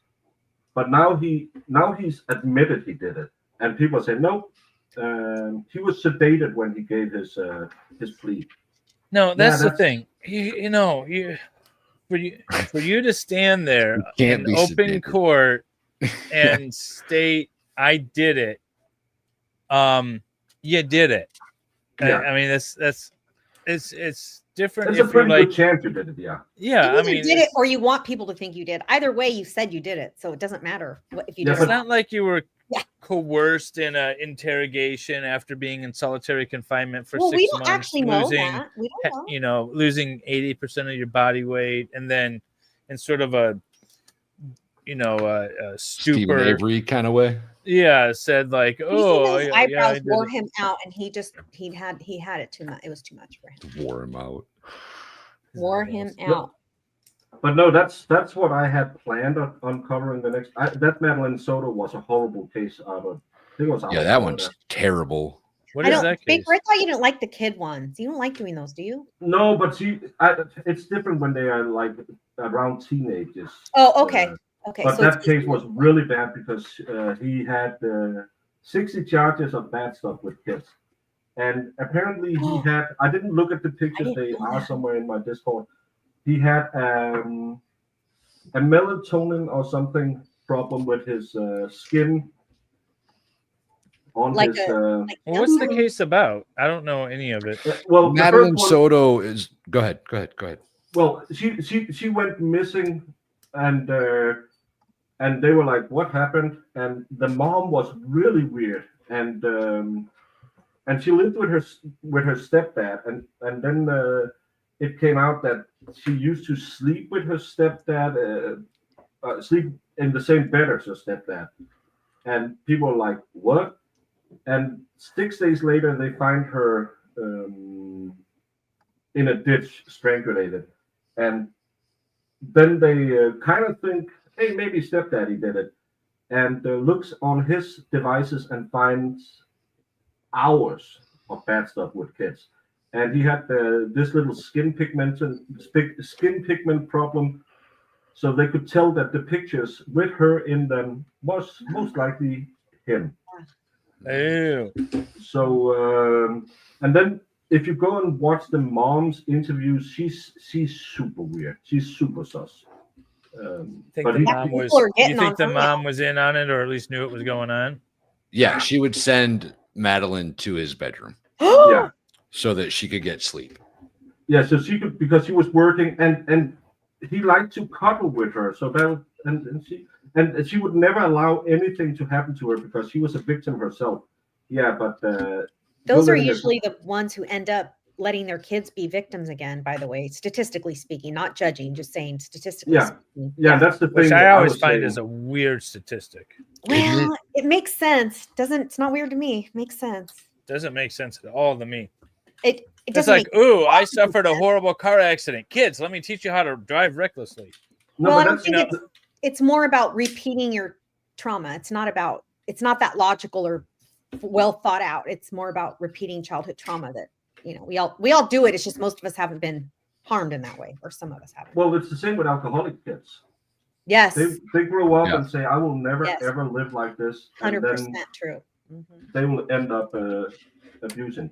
But now he's admitted he did it, and people say no. He was sedated when he gave his plea. No, that's the that's- thing. For you to stand there can't in be open sedated. court and state, "I did it," you did it. Yeah. I mean, it's different. It's if a pretty you're like, good chance you did it, yeah. yeah, You I either mean, did it or you want people to think you did. Either way, you said you did it, so it doesn't matter if you did it's it or not like you were Yeah. coerced in an interrogation after being in solitary confinement for Well, 6 we don't months, actually know losing, that. We don't know. losing 80% of your body weight, and then in sort of a Stephen Stephen Avery kind of way. Yeah, said like, His oh, yeah, eyebrows I did wore it. him out, and he had it too much. It was too much for him. Wore him out. Wore him No. out. But no, that's what I had planned on covering the next. That Madeline Soto was a horrible case out of. I think it was out Yeah, of that Florida. one's terrible. What I is don't, that Baker, case? I thought you didn't like the kid ones. You don't like doing those, do you? No, but it's different when they are like around teenagers. Oh, okay. Okay. But So that it's case was really bad because he had 60 charges of bad stuff with kids. And apparently he had, I didn't look at the pictures, they are somewhere in my Discord. He had a melatonin or something problem with his skin. On like his, Well, what's the case about? I don't know any of it. well, the Madeline first one- Soto is. Go ahead. Well, she went missing, and they were like, "What happened?" And the mom was really weird, and she lived with her stepdad, and then it came out that she used to sleep with her stepdad, sleep in the same bed as her stepdad, and people were like, "What?" And 6 days later, they find her in a ditch, strangulated. And then they kind of think, hey, maybe stepdaddy did it. And looks on his devices and finds hours of bad stuff with kids. And he had this little skin pigment problem. So they could tell that the pictures with her in them was most likely him. Ew. So, and then if you go and watch the mom's interviews, she's super weird. She's super sus. Think But the he- mom People was, are you getting think on the her mom was in on it, or at least knew it was going on? Yeah, she would send Madeline to his bedroom yeah, so that she could get sleep. yeah. So she could, because she was working, and he liked to cuddle with her. So that was, and she would never allow anything to happen to her because she was a victim herself. Yeah, but those are letting her- usually the ones who end up letting their kids be victims again, by the way, statistically speaking, not judging, just saying statistically Yeah. speaking. Yeah, that's the thing. Which that I always was find saying. is a weird statistic. Well, it makes sense. It's not weird to me. It makes sense. Doesn't make sense at all to me. It It's doesn't like, make ooh, I suffered a horrible car accident. Kids, let me teach you how to drive recklessly. No, well, I but don't that's, think it's more about repeating your trauma. It's not that logical or well thought out. It's more about repeating childhood trauma that, we all do it. It's just most of us haven't been harmed in that way, or some of us haven't. well, it's the same with alcoholic kids. Yes. They grow up Yeah. and say, I will never Yes. ever live like this. And 100% then true. Mhm. they will end up abusing.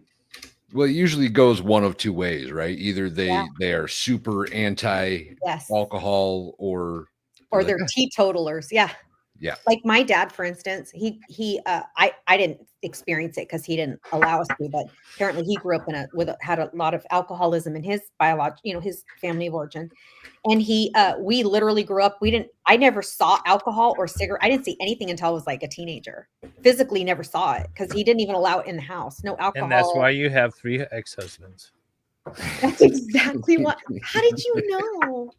Well, it usually goes one of two ways, right? Either they Yeah. are super anti Yes. alcohol, or Or they're teetotalers. Yeah. Yeah. Like my dad, for instance, I didn't experience it because he didn't allow us to, but apparently he grew up had a lot of alcoholism in his his family of origin. And we literally grew up, I never saw alcohol or cigarette. I didn't see anything until I was like a teenager. Physically never saw it because he didn't even allow it in the house. No alcohol. And that's why you have 3 ex-husbands. That's exactly what. How did you know?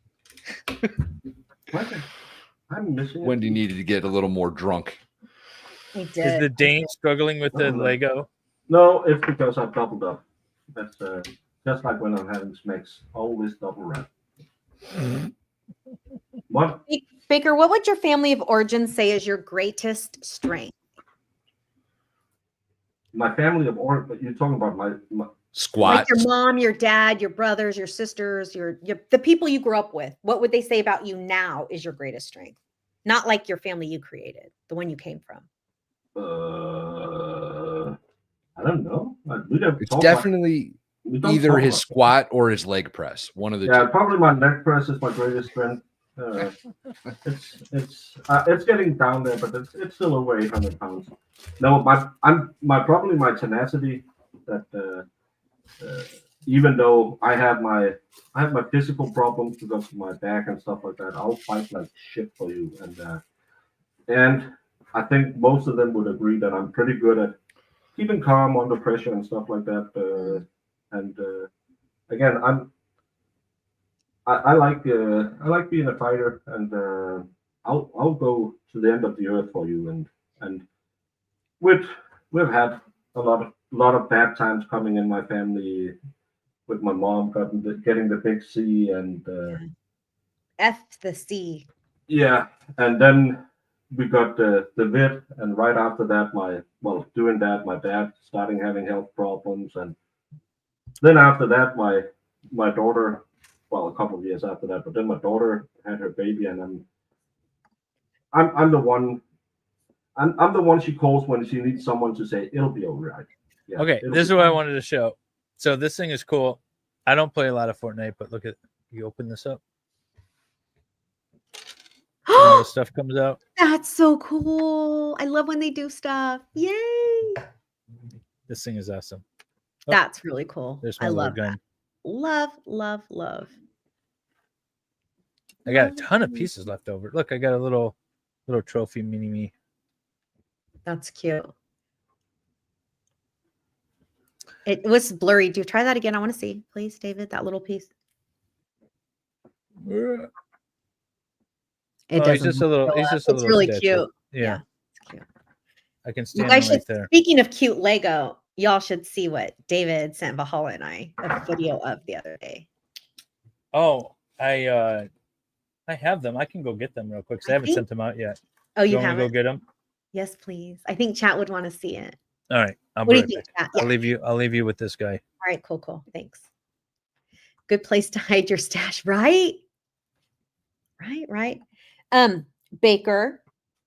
What? I'm missing Wendy needed to get a little more drunk. I Is did. the Dane struggling with the Lego? No, it's because I doubled up. That's just like when I'm having smacks, always double wrap. What? Baker, what would your family of origin say is your greatest strength? My family of origin, you're talking about my Squat. Like your mom, your dad, your brothers, your sisters, the people you grew up with. What would they say about you now is your greatest strength? Not like your family you created, the one you came from. I don't know. We don't It's talk definitely we don't either talk his about- squat or his leg press. One of the Yeah, two. probably my neck press is my greatest strength. It's getting down there, but it's still over 800 pounds. No, probably my tenacity. That even though I have my physical problems because of my back and stuff like that, I'll fight like shit for you. And I think most of them would agree that I'm pretty good at keeping calm under pressure and stuff like that. Again, I like being a fighter, and I'll go to the end of the earth for you. And we've had a lot of bad times coming in my family with my mom getting the big C and F the C. yeah, and then we got the vid, and right after that, doing that, my dad starting having health problems, and then after that, my daughter, well, a couple of years after that, but then my daughter had her baby, and I'm the one. I'm the one she calls when she needs someone to say it'll be all right. Yeah, Okay, this is what I wanted to show. So this thing is cool. I don't play a lot of Fortnite, but look at you open this up. And all the stuff comes out. That's so cool. I love when they do stuff. Yay. This thing is awesome. Oh, That's really cool. there's my I little love gun. that. Love, love, love. I got a ton of pieces left over. Look, I got a little trophy mini me. That's cute. It was blurry. Do try that again. I want to see, please, David, that little piece. It He's just a little. He's just a it's little really statue. cute. Yeah, it's cute. I can You stand guys him right should, there. speaking of cute Lego, y'all should see what David sent Valhalla and I a video of the other day. Oh, I have them. I can go get them real quick. 'Cause I haven't sent them out yet. Oh, you want me to haven't? go get them? Yes, please. I think chat would want to see it. All right, I'll What be do you right think, back. Kat? Yeah. I'll leave you with this guy. All right, cool. Thanks. Good place to hide your stash, right? Right. Baker,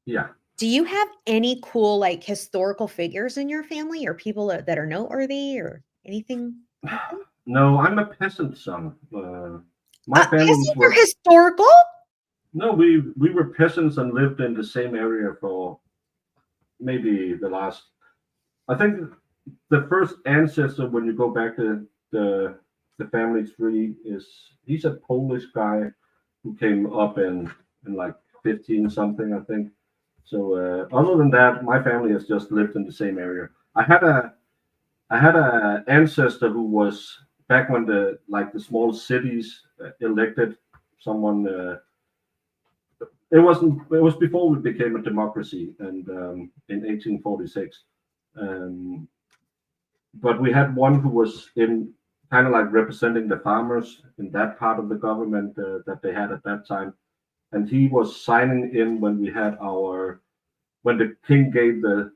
Yeah. do you have any cool like historical figures in your family or people that are noteworthy or anything? No, I'm a peasant son. My family Peasants are historical? No, we were peasants and lived in the same area for maybe the last. I think the first ancestor, when you go back to the family tree, he's a Polish guy who came up in like 15 something, I think. So other than that, my family has just lived in the same area. I had a ancestor who was back when the small cities elected someone. It was before we became a democracy, and in 1846. But we had one who was in kind of like representing the farmers in that part of the government that they had at that time, and he was signing in when the king gave the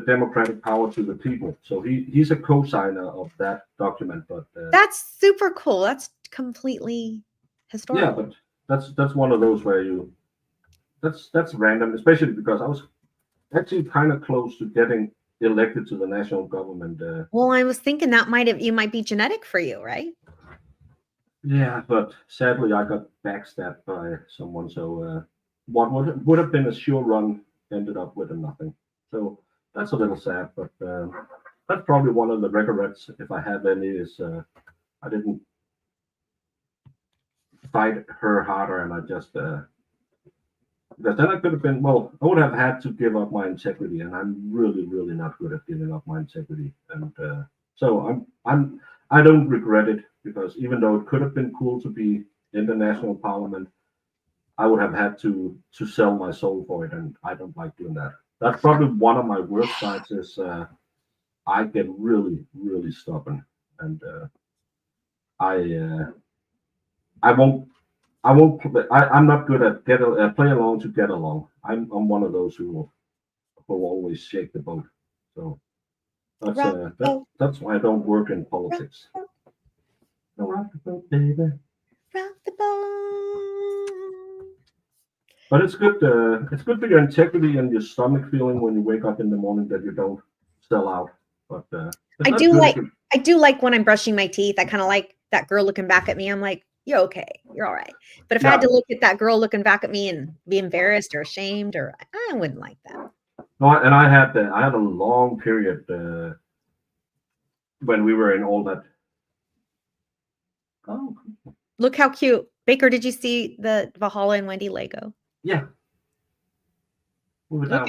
democratic power to the people. So he's a co-signer of that document. But That's super cool. That's completely historical. yeah, but that's one of those where that's random, especially because I was actually kind of close to getting elected to the national government. Well, I was thinking you might be genetic for you, right? Yeah, but sadly I got backstabbed by someone. So what would have been a sure run ended up with a nothing. So that's a little sad, but that's probably one of the regrets, if I have any, is I didn't fight her harder, and I just because then I could have been, I would have had to give up my integrity, and I'm really, really not good at giving up my integrity. And so I don't regret it, because even though it could have been cool to be in the national parliament, I would have had to sell my soul for it, and I don't like doing that. That's probably one of my worst sides is I get really, really stubborn, and I'm not good at play along to get along. I'm one of those who will always shake the boat. So that's why I don't work in politics. Rock the boat, baby. Rock the boat. But it's good for your integrity and your stomach feeling when you wake up in the morning that you don't sell out. But I do like when I'm brushing my teeth. I kind of like that girl looking back at me. I'm like, you're okay. You're all right. But if I had to look at that girl looking back at me and be embarrassed or ashamed, or I wouldn't like that. No, and I had a long period when we were in all that. Oh, look how cute. Baker, did you see the Valhalla and Wendy Lego? Yeah. Look how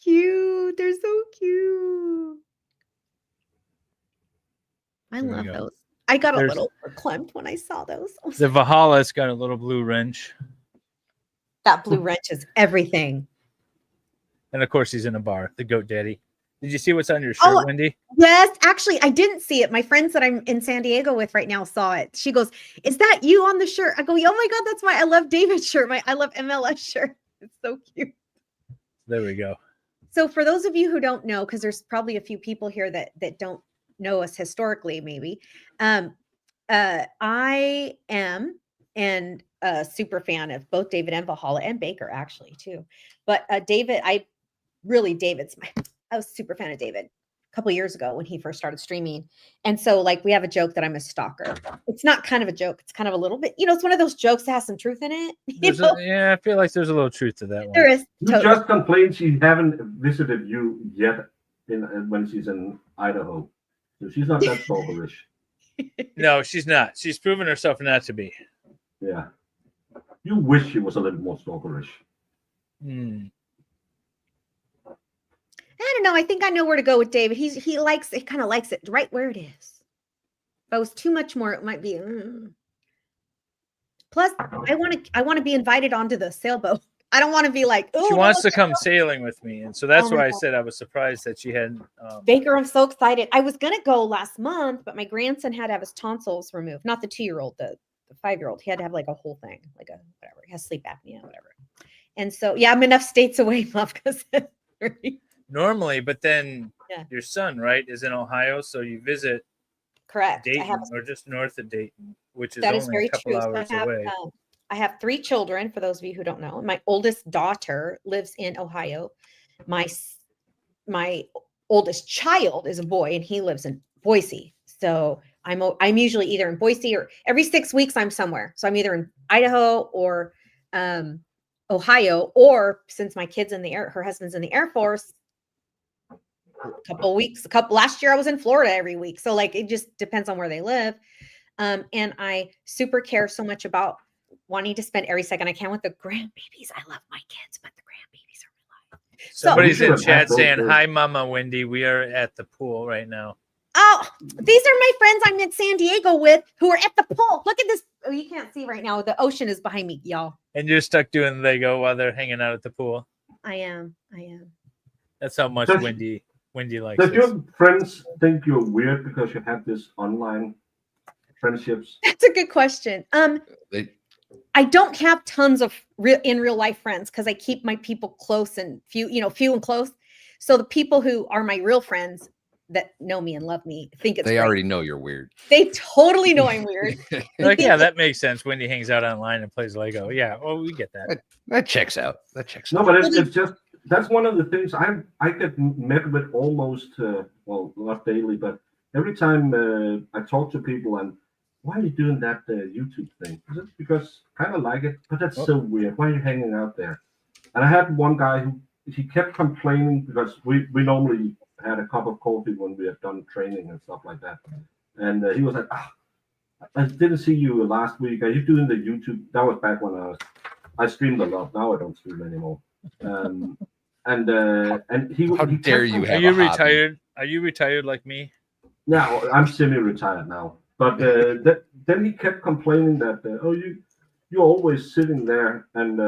cute. They're so cute. I love those. I got a little verklempt when I saw those. The Valhalla's got a little blue wrench. That blue wrench is everything. And of course, he's in a bar. The goat daddy. Did you see what's on your shirt, Oh, Wendy? Yes, actually, I didn't see it. My friends that I'm in San Diego with right now saw it. She goes, "Is that you on the shirt?" I go, "Oh my god, that's why I love David's shirt. I love MLS shirt. It's so cute." There we go. So for those of you who don't know, because there's probably a few people here that don't know us historically, maybe, I am a super fan of both David and Valhalla and Baker actually too. But David, I was a super fan of David a couple of years ago when he first started streaming. And so like we have a joke that I'm a stalker. It's not kind of a joke. It's kind of a little bit, it's one of those jokes that has some truth in it. Yeah, I feel like there's a little truth to that one. There is. You just complained she haven't visited you yet when she's in Idaho. So she's not that stalkerish. No, she's not. She's proven herself not to be. Yeah. You wish she was a little more stalkerish. I don't know. I think I know where to go with David. He kind of likes it right where it is. If I was too much more, it might be. Plus, I want to be invited onto the sailboat. I don't want to be like, oh. She wants to come sailing with me, and so that's why I said I was surprised that she hadn't. Baker, I'm so excited. I was gonna go last month, but my grandson had to have his tonsils removed. Not the 2-year-old, the 5-year-old. He had to have like a whole thing, like a whatever. He has sleep apnea, whatever. And so, yeah, I'm enough states away, Muff, because. Normally, but then your son, right, is in Ohio, so you visit. Correct. Dayton, or just north of Dayton, which is that only is very a couple true. hours away. I have 3 children, for those of you who don't know. My oldest daughter lives in Ohio. My oldest child is a boy, and he lives in Boise. So I'm usually either in Boise or every 6 weeks I'm somewhere. So I'm either in Idaho or Ohio, or since my kid's in her husband's in the Air Force, last year I was in Florida every week. So like, it just depends on where they live. And I super care so much about wanting to spend every second I can with the grandbabies. I love my kids, but the grandbabies are my life. Somebody's in chat saying, "Hi, Mama Wendy. We are at the pool right now." Oh, these are my friends I'm in San Diego with who are at the pool. Look at this. Oh, you can't see right now. The ocean is behind me, y'all. And you're stuck doing Lego while they're hanging out at the pool. I am. That's how much Wendy likes Does this. your friends think you're weird because you have this online friendships? That's a good question. I don't have tons of real life friends because I keep my people close and few and close. So the people who are my real friends that know me and love me think they already know you're weird. They totally know I'm weird. Like, yeah, that makes sense. Wendy hangs out online and plays Lego. Yeah, well, we get that. That checks out. No, but it's just that's one of the things I get met with almost well, not daily, but every time I talk to people and why are you doing that YouTube thing? Is it because I kind of like it, but that's so weird. Why are you hanging out there? And I had one guy who he kept complaining because we normally had a cup of coffee when we had done training and stuff like that, and he was like, I didn't see you last week. Are you doing the YouTube? That was back when I streamed a lot. Now I don't stream anymore. And he how dare you have are you retired? Are you retired like me? No, I'm semi-retired now. But then he kept complaining that you're always sitting there and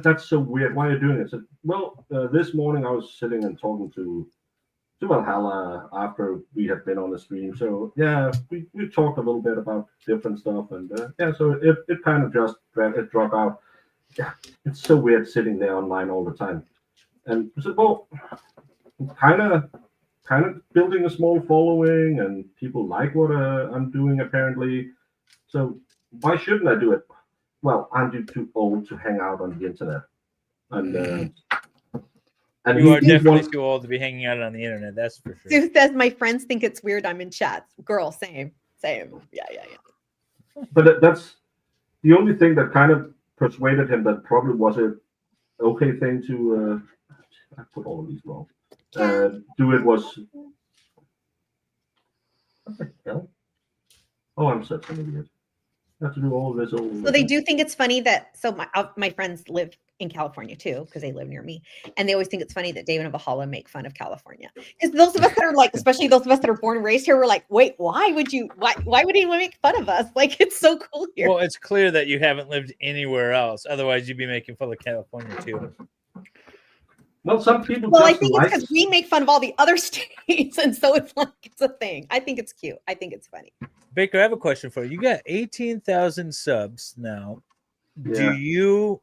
that's so weird. Why are you doing it? I said, well, this morning I was sitting and talking to Valhalla after we had been on the stream. So yeah, we talked a little bit about different stuff and so it kind of just dropped out. Yeah, it's so weird sitting there online all the time. And I said, well, kind of building a small following and people like what I'm doing apparently. So why shouldn't I do it? Well, aren't you too old to hang out on the internet? And you are definitely too old to be hanging out on the internet. That's for sure. Sue says my friends think it's weird I'm in chats. Girl, same. Yeah. But that's the only thing that kind of persuaded him that probably was an okay thing to. I put all of these wrong. Do it was. What the hell? Oh, I'm such an idiot. I have to do all of this over. So they do think it's funny that my friends live in California too, because they live near me. And they always think it's funny that Dave and Valhalla make fun of California. Because those of us that are like, especially those of us that are born and raised here, we're like, wait, why would anyone make fun of us? Like, it's so cool here. Well, it's clear that you haven't lived anywhere else. Otherwise, you'd be making fun of California too. Well, some people. Well, I think it's because we make fun of all the other states, and so it's like it's a thing. I think it's cute. I think it's funny. Baker, I have a question for you. You got 18,000 subs now. Yeah. Do you?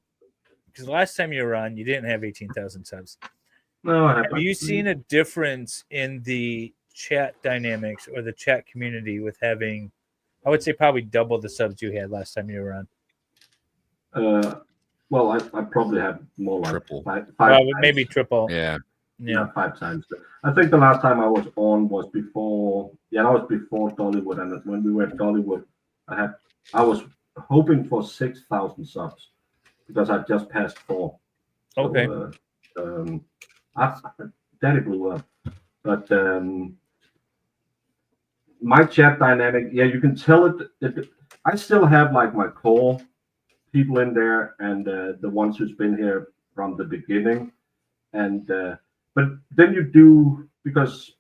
Because last time you were on, you didn't have 18,000 subs. No, I Have haven't. you seen a difference in the chat dynamics or the chat community with having, I would say, probably double the subs you had last time you were on? Well, I probably have more like Triple. five maybe triple. Yeah. Yeah, 5 times. I think the last time I was on was before. Yeah, that was before Dollywood, and when we were at Dollywood, I was hoping for 6,000 subs because I just passed 4. So, Okay. Daddy blew up, but my chat dynamic, yeah, you can tell it. I still have like my core people in there, and the ones who's been here from the beginning, and but then you do, because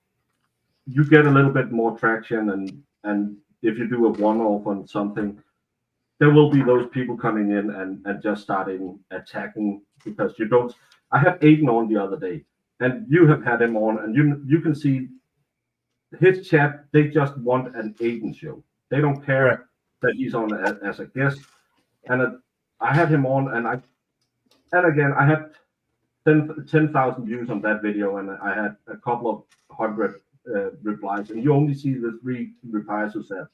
you get a little bit more traction, and if you do a one-off on something, there will be those people coming in and just starting attacking because you don't. I had Aiden on the other day, and you have had him on, and you can see his chat. They just want an Aiden show. They don't care that he's on as a guest. And I had him on, and again I had 10,000 views on that video, and I had a couple of hundred replies, and you only see the 3 replies who said,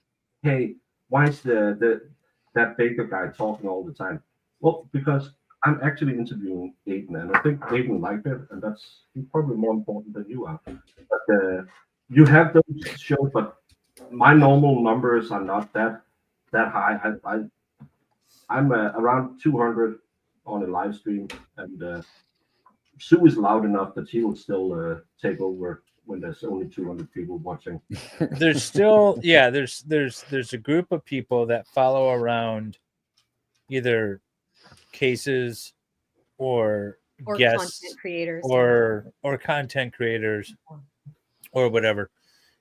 "Hey, why is that Baker guy talking all the time?" Well, because I'm actually interviewing Aiden, and I think Aiden liked it, and that's probably more important than you are. But you have those shows, but my normal numbers are not that high. I'm around 200 on a live stream, and Sue is loud enough that she will still take over when there's only 200 people watching. There's still, yeah, there's a group of people that follow around either cases or guests, content creators, or content creators or whatever,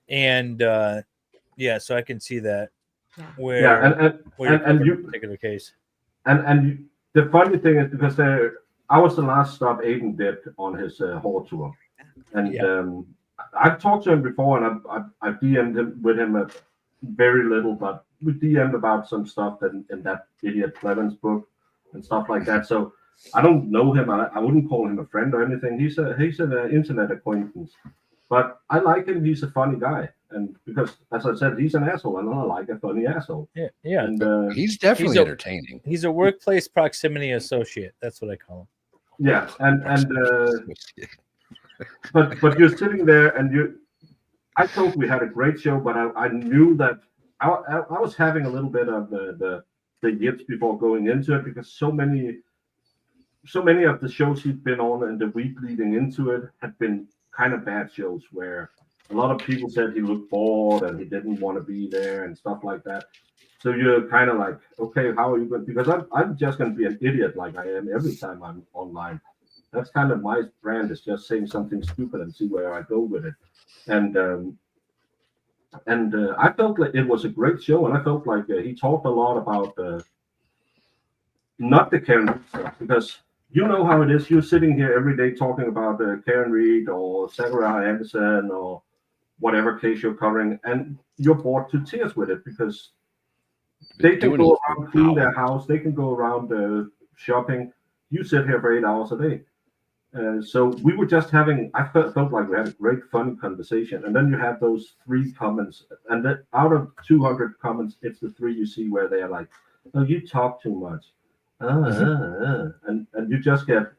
and yeah, so I can see that. Where, yeah, and you particular case, and the funny thing is because I was the last stop Aiden did on his hall tour, and I've talked to him before, and I've DM'd him with him very little, but we DM'd about some stuff in that idiot Clemens book and stuff like that. So I don't know him. I wouldn't call him a friend or anything. He's an internet acquaintance, but I like him. He's a funny guy. And because, as I said, he's an asshole, and I like a funny asshole. Yeah. And he's definitely entertaining. He's a workplace proximity associate. That's what I call him. Yeah, but you're sitting there, and I thought we had a great show, but I knew that I was having a little bit of the yips before going into it, because so many of the shows he'd been on and the week leading into it had been kind of bad shows where a lot of people said he looked bored and he didn't want to be there and stuff like that. So you're kind of like, okay, how are you going? Because I'm just going to be an idiot like I am every time I'm online. That's kind of my brand, is just saying something stupid and see where I go with it. And I felt like it was a great show, and I felt like he talked a lot about not the Karen stuff, because you know how it is. You're sitting here every day talking about Karen Reed or Zachariah Anderson or whatever case you're covering, and you're bored to tears with it because they can go around, clean their house, they can go around shopping. You sit here for 8 hours a day. So we were just having, I felt like we had a great fun conversation. And then you have those 3 comments, and then out of 200 comments, it's the 3 you see where they're like, "Oh, you talk too much." And you just get,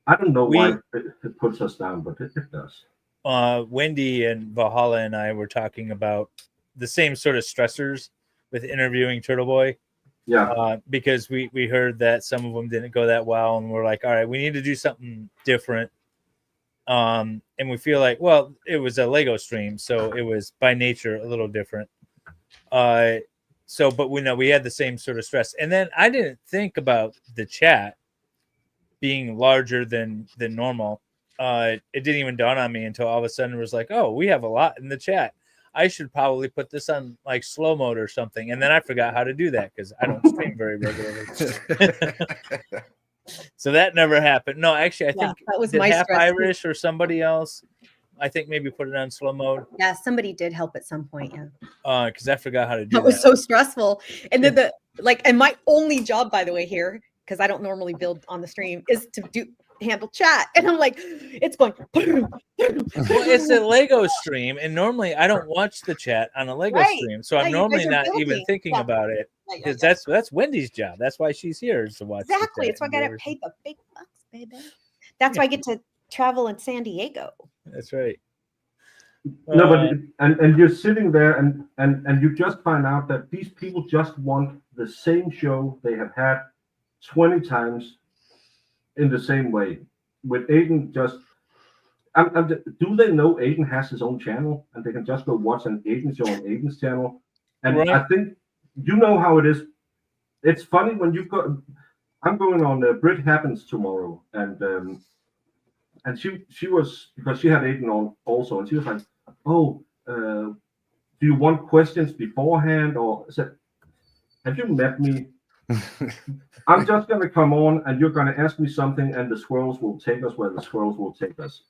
I don't know why it puts us down, but it does. Wendy and Valhalla and I were talking about the same sort of stressors with interviewing Turtle Boy. Yeah. Because we heard that some of them didn't go that well, and we're like, all right, we need to do something different. And we feel like, well, it was a Lego stream, so it was by nature a little different. So, but we had the same sort of stress. And then I didn't think about the chat being larger than normal. It didn't even dawn on me until all of a sudden it was like, oh, we have a lot in the chat. I should probably put this on like slow mode or something. And then I forgot how to do that because I don't stream very regularly. So that never happened. No, actually, I think that was did my Half stress. Irish or somebody else, I think maybe put it on slow mode. Yeah, somebody did help at some point. Yeah. Because I forgot how to do That that. was so stressful. And then and my only job, by the way, here, because I don't normally build on the stream, is to handle chat. And I'm like, it's going. Well, it's a Lego stream, and normally I don't watch the chat on a Lego stream, so I'm normally not even thinking about it because that's Wendy's job. That's why she's here is to watch. Exactly. That's why I got to pay the big bucks, baby. That's why I get to travel in San Diego. That's right. No, but and you're sitting there and you just find out that these people just want the same show they have had 20 times in the same way. With Aiden just do they know Aiden has his own channel and they can just go watch an Aiden show on Aiden's channel? And right. I think you know how it is. It's funny when you go. I'm going on Brit Happens tomorrow, and she was, because she had Aiden on also, and she was like, "Oh, do you want questions beforehand?" Or said, "Have you met me? I'm just going to come on, and you're going to ask me something, and the squirrels will take us where the squirrels will take us."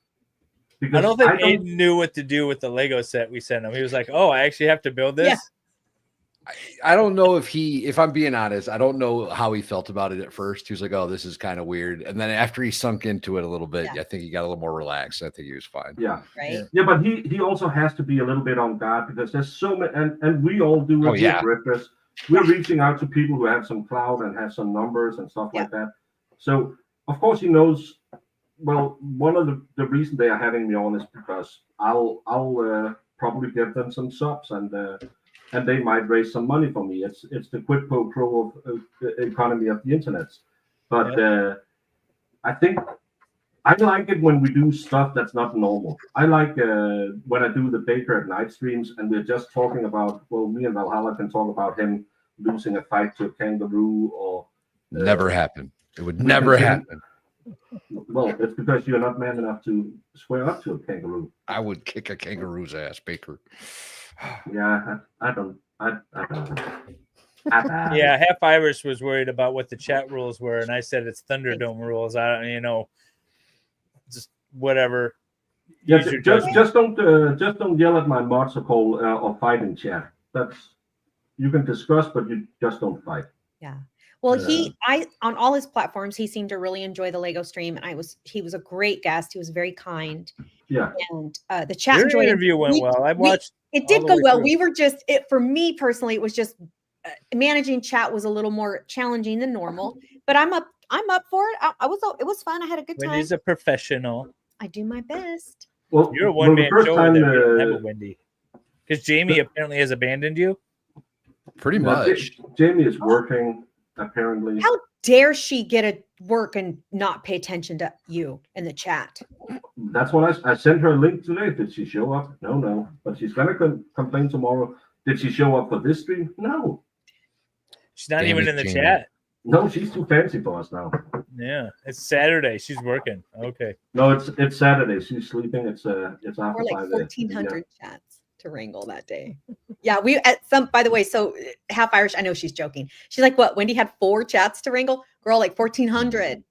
Because I don't think Aiden knew what to do with the Lego set we sent him. He was like, "Oh, I actually have to build this." Yeah. I don't know if I'm being honest, I don't know how he felt about it at first. He was like, "Oh, this is kind of weird," and then after he sunk into it a little bit, I think he got a little more relaxed. I think he was fine. Yeah, right. Yeah, but he also has to be a little bit on guard because there's so many, and we all do it. Oh, yeah. Drifters. We're reaching out to people who have some clout and have some numbers and stuff like that. So of course he knows. Well, one of the reasons they are having me on is because I'll probably give them some subs and they might raise some money for me. It's the quid pro quo of the economy of the internet. But I think I like it when we do stuff that's not normal. I like when I do the Baker at Night streams and we're just talking about, well, me and Valhalla can talk about him losing a fight to a kangaroo or never happen. It would never happen. Well, it's because you're not man enough to square up to a kangaroo. I would kick a kangaroo's ass, Baker. Yeah, I don't. Yeah, Half Irish was worried about what the chat rules were, and I said it's Thunderdome rules. I don't, just whatever. Yeah, just don't yell at my mods or fight in chat. That's, you can discuss, but you just don't fight. Yeah. Well, on all his platforms, he seemed to really enjoy the Lego stream, and he was a great guest. He was very kind. Yeah. And the chat Your interview went well. I watched. It did go well. We were just for me personally, it was just managing chat was a little more challenging than normal. But I'm up for it. It was fun. I had a good time. Wendy's a professional. I do my best. Well, you're a one-man show that we don't have a Wendy. Because Jamie apparently has abandoned you. Pretty much. Jamie is working. Apparently. How dare she get at work and not pay attention to you in the chat? That's what I sent her a link today. Did she show up? No. But she's gonna complain tomorrow. Did she show up for this stream? No. She's not even in the chat. No, she's too fancy for us now. Yeah, it's Saturday. She's working. Okay. No, it's Saturday. She's sleeping. It's after More like 5 1,400 chats to wrangle that day. Yeah, by the way, so Half Irish, I know she's joking. She's like, what, Wendy had 4 chats to wrangle? Girl, like 1,400.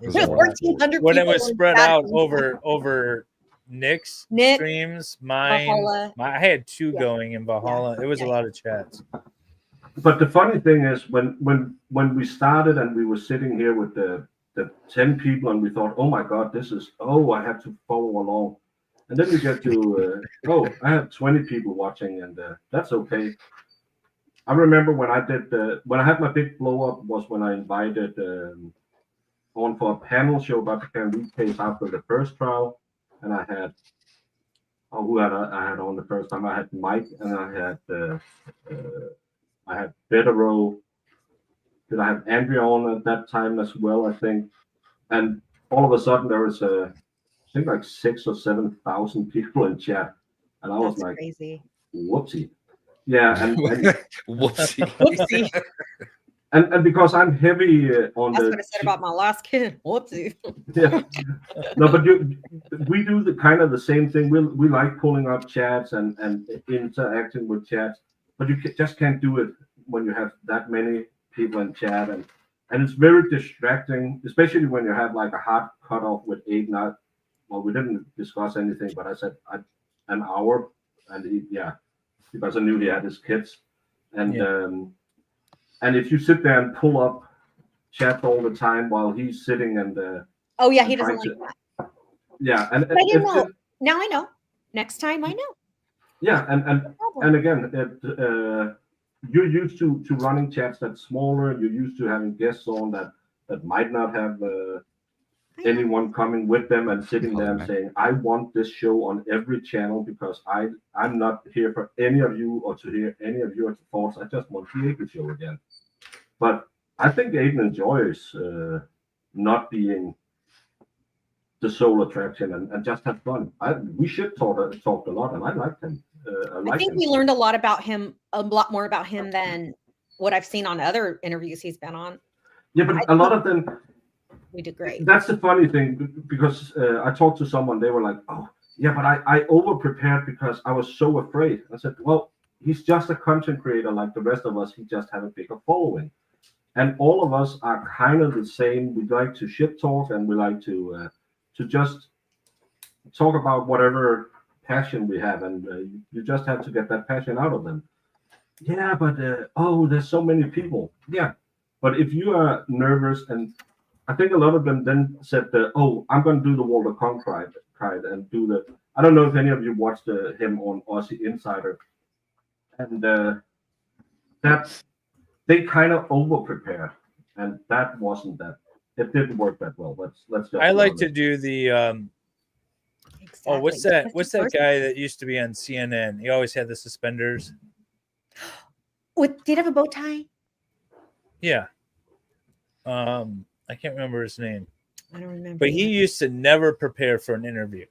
1,400 when it was spread out over Nick's streams, mine, I had 2 going in Valhalla. It was a lot of chats. But the funny thing is when we started and we were sitting here with the 10 people and we thought, oh my God, I have to follow along. And then we get to, I have 20 people watching, and that's okay. I remember when I had my big blow up was when I invited on for a panel show about the kangaroo case after the first trial, and I had I had on the first time. I had Mike, and I had Betero. Did I have Andrea on at that time as well? I think, and all of a sudden there was I think like 6,000 or 7,000 people in chat, and I was like, crazy. Whoopsie. Yeah, and Whoopsie. Whoopsie. and because I'm heavy on That's the what I said about my last kid. Whoopsie. yeah. No, but we do the kind of the same thing. We like pulling up chats and interacting with chats, but you just can't do it when you have that many people in chat, and it's very distracting, especially when you have like a hard cutoff with 8 not. Well, we didn't discuss anything, but I said an hour, and because I knew he had his kids, and if you sit there and pull up chat all the time while he's sitting and Oh yeah, he doesn't like that. yeah, and But I didn't know. Now I know. Next time I know. yeah, and again, you're used to running chats that's smaller. You're used to having guests on that might not have anyone coming with them and sitting there and saying, I want this show on every channel because I'm not here for any of you or to hear any of your thoughts. I just want the Aiden show again. But I think Aiden enjoys not being the sole attraction and just have fun. We should talked a lot, and I liked him. I think we learned a lot more about him than what I've seen on other interviews he's been on. Yeah, but a lot of them, we did great. That's the funny thing, because I talked to someone, they were like, oh, yeah, but I over-prepared because I was so afraid. I said, well, he's just a content creator like the rest of us. He just have a bigger following. And all of us are kind of the same. We like to shit talk, and we like to just talk about whatever passion we have, and you just have to get that passion out of them. Yeah, but there's so many people. Yeah, but if you are nervous, and I think a lot of them then said, I'm going to do the Walter Cronkite and do the. I don't know if any of you watched him on Aussie Insider, and that's they kind of over prepared, and that wasn't that. It didn't work that well. Let's just. I like to do the. Oh, what's that? What's that guy that used to be on CNN? He always had the suspenders. Did he have a bow tie? Yeah. I can't remember his name. I don't remember. But he used to never prepare for an interview.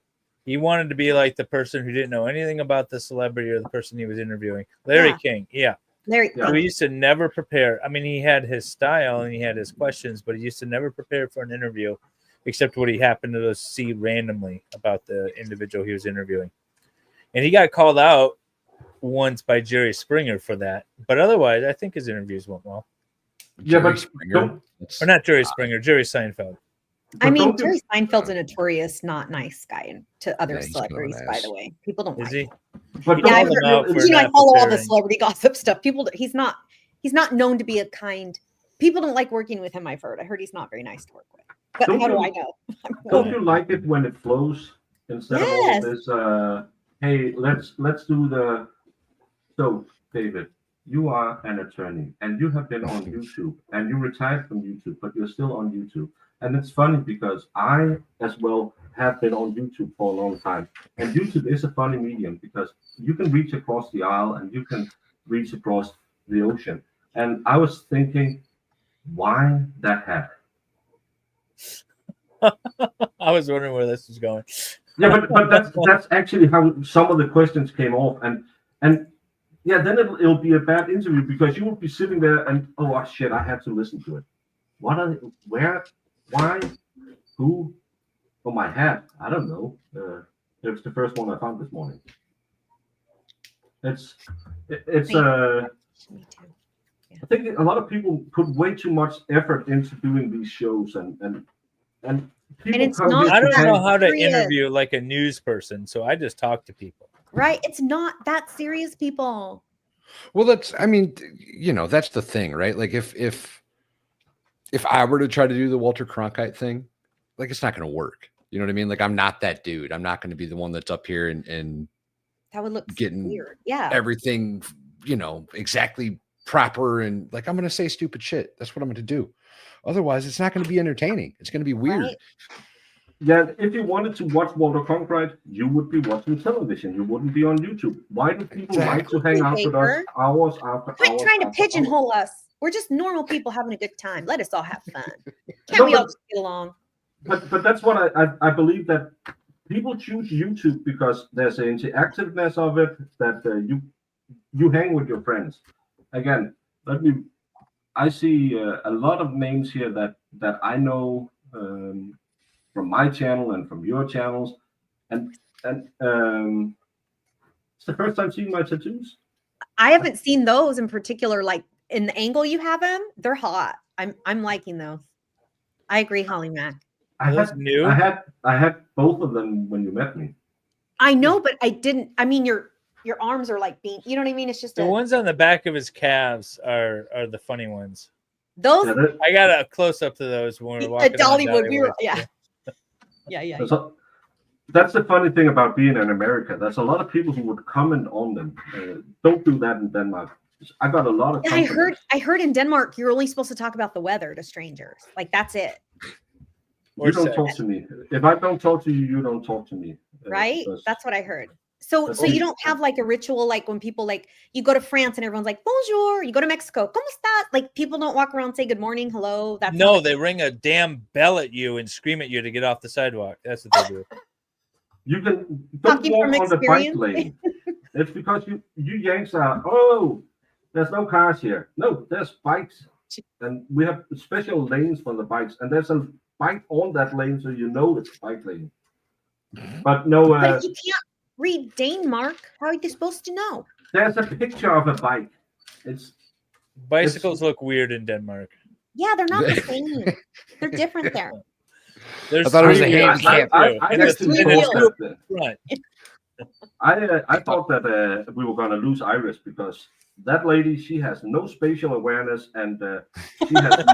He wanted to be like the person who didn't know anything about the celebrity or the person he was interviewing. Larry King. Yeah. Larry. So he used to never prepare. I mean, he had his style and he had his questions, but he used to never prepare for an interview, except what he happened to see randomly about the individual he was interviewing. And he got called out once by Jerry Springer for that. But otherwise, I think his interviews went well. Yeah, but Springer. Or not Jerry Springer, Jerry Seinfeld. I mean, Jerry Seinfeld's a notorious, not nice guy to other celebrities, by the way. People don't like him. But I follow all the celebrity gossip stuff. He's not known to be a kind. People don't like working with him. I heard he's not very nice to work with. But how do I know? Don't you like it when it flows instead of all this? Hey, let's do the. So, David, you are an attorney, and you have been on YouTube, and you retired from YouTube, but you're still on YouTube. And it's funny because I, as well, have been on YouTube for a long time. And YouTube is a funny medium because you can reach across the aisle and you can reach across the ocean. And I was thinking, why that hat? I was wondering where this was going. Yeah, but that's actually how some of the questions came off. And yeah, then it'll be a bad interview because you will be sitting there and, oh shit, I have to listen to it. What are they, where? Why? Who? Oh, my hat. I don't know. It was the first one I found this morning. It's I think a lot of people put way too much effort into doing these shows and people it's not. I don't know how to interview like a news person, so I just talk to people. Right? It's not that serious, people. Well, that's the thing, right? Like if I were to try to do the Walter Cronkite thing, like it's not going to work. You know what I mean? Like I'm not that dude. I'm not going to be the one that's up here and that would look getting weird. Yeah. Everything, exactly proper. And like, I'm going to say stupid shit. That's what I'm going to do. Otherwise it's not going to be entertaining. It's going to be weird. Right. Yeah. If you wanted to watch Walter Cronkite, you would be watching television. You wouldn't be on YouTube. Why do people like to hang out with us hours after Quit hours? trying to pigeonhole us. We're just normal people having a good time. Let us all have fun. Can't we all just get along? But that's what I believe, that people choose YouTube because there's an interactiveness of it, that you hang with your friends. Again, I see a lot of names here that I know from my channel and from your channels, and it's the first time seeing my tattoos. I haven't seen those in particular, like in the angle you have them. They're hot. I'm liking those. I agree, Holly Mac. I had both of them when you met me. I know, but I didn't. I mean, your arms are like being. You know what I mean? It's just The ones on the back of his calves are the funny ones. Those. I got a close up to those when we were walking. Dollywood. We were, yeah. Yeah. That's the funny thing about being in America. There's a lot of people who would comment on them. Don't do that in Denmark. I got a lot of. Yeah, I heard in Denmark you're only supposed to talk about the weather to strangers. Like that's it. You don't talk to me. If I don't talk to you, you don't talk to me. Right? That's what I heard. So you don't have like a ritual like when people like you go to France and everyone's like bonjour. You go to Mexico, ¿cómo estás? Like people don't walk around and say good morning, hello. That's no, they ring a damn bell at you and scream at you to get off the sidewalk. That's what they do. You can don't walk on the bike lane. It's because you Yanks are there's no cars here. No, there's bikes, and we have special lanes for the bikes, and there's a bike on that lane, so you know it's bike lane. But no, but you can't read Denmark. How are you supposed to know? There's a picture of a bike. Bicycles look weird in Denmark. Yeah, they're not the same. They're different there. I thought it was a handicap. I thought that we were going to lose Iris because that lady, she has no spatial awareness, and she has.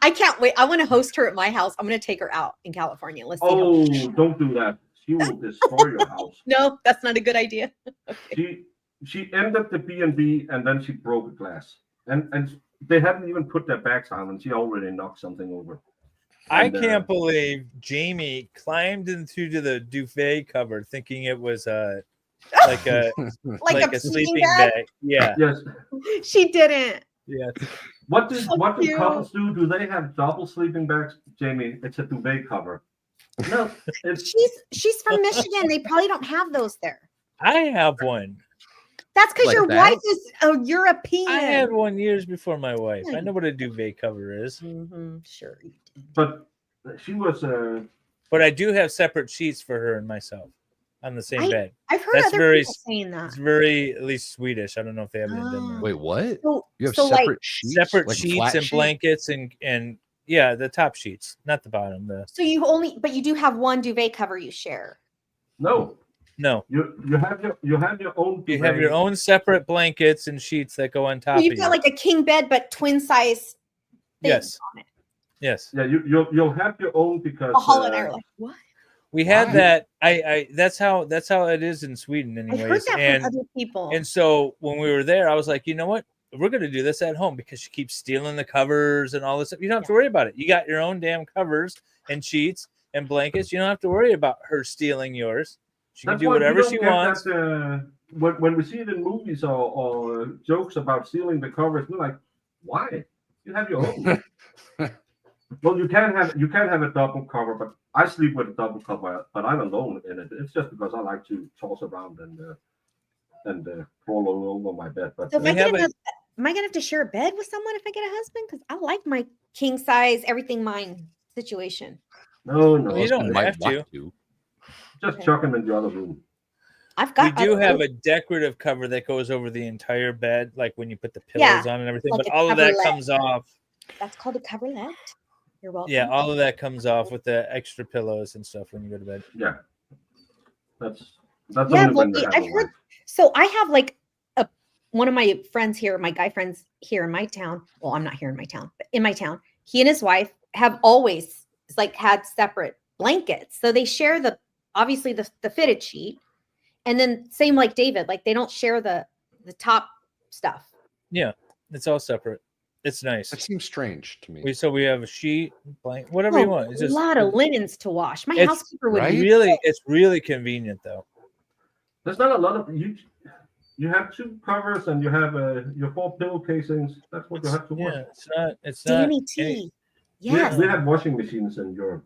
I can't wait. I want to host her at my house. I'm going to take her out in California. Let's see. Oh, don't do that. She will destroy your house. No, that's not a good idea. Okay. She ended the B&B and then she broke a glass, and they hadn't even put their backs on, and she already knocked something over. I can't believe Jamie climbed into the duvet cover thinking it was like a sleeping bag. Yeah. Yes. She didn't. Yeah. What do couples do? Do they have double sleeping bags, Jamie? It's a duvet cover. No, she's from Michigan. They probably don't have those there. I have one. That's because your wife is a European. I had one years before my wife. I know what a duvet cover is. Mm-hmm. Sure. But she was. But I do have separate sheets for her and myself on the same bed. I've heard other people saying that. It's very, at least Swedish. I don't know if they have it in Denmark. Wait, what? So, you have separate sheets? Separate like sheets and blankets and yeah, the top sheets, not the bottom. So you do have one duvet cover you share. No. You have your own. You have your own separate blankets and sheets that go on top. You've got like a king bed, but twin size. Yes. On it. Yes. Yeah, you'll have your own because. Holland and I are like, what? We had that. I that's how it is in Sweden, anyways. I heard that from other people. And so when we were there, I was like, you know what? We're gonna do this at home because she keeps stealing the covers and all this stuff. You don't have to worry about it. You got your own damn covers and sheets and blankets. You don't have to worry about her stealing yours. She can do whatever she wants. When we see it in movies or jokes about stealing the covers, we're like, why? You have your own. Well, you can have a double cover, but I sleep with a double cover, but I'm alone in it. It's just because I like to toss around and crawl all over my bed. But so am I gonna have to share a bed with someone if I get a husband? Because I like my king size, everything mine situation. No, you don't have to. Just chuck him in the other room. We do have a decorative cover that goes over the entire bed, like when you put the pillows on and everything. Like but all of that comes off. That's called a coverlet. You're welcome. Yeah, all of that comes off with the extra pillows and stuff when you go to bed. Yeah, that's yeah. I've heard. So I have like one of my friends here, my guy friends here in my town. Well, I'm not here in my town, but in my town, he and his wife have always like had separate blankets. So they share obviously the fitted sheet, and then same like David, like they don't share the top stuff. Yeah, it's all separate. It's nice. That seems strange to me. We have a sheet, blanket, whatever you want. It's a lot of linens to wash. My housekeeper would it's really convenient though. There's not a lot of you have two covers and you have your 4 pillow casings. That's what you have to wash. Yeah, it's not. Yes. We have washing machines in Europe.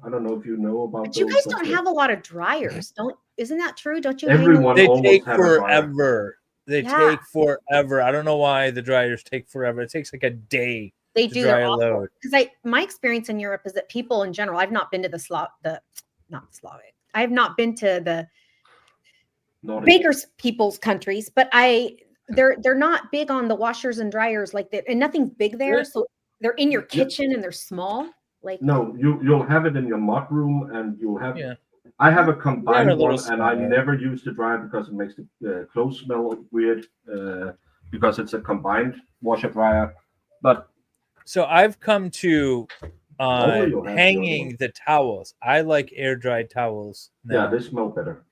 I don't know if you know about. But you guys don't have a lot of dryers, isn't that true? Don't you? Everyone they almost take have forever. They Yeah. take forever. I don't know why the dryers take forever. It takes like a day They to do. dry They're a awful. load. Because my experience in Europe is that people in general, I've not been to not Slavic. I have not been to the Baker's people's countries, but they're not big on the washers and dryers like that, and nothing's big there. So they're in your kitchen and they're small. Like No, you'll have it in your mud room, and you'll have. I have a combined little one, and I smaller. never use the dryer because it makes the clothes smell weird. Because it's a combined washer dryer, but So I've come to Only you'll have the hanging other the towels. I like air dried towels. yeah, now. they smell better.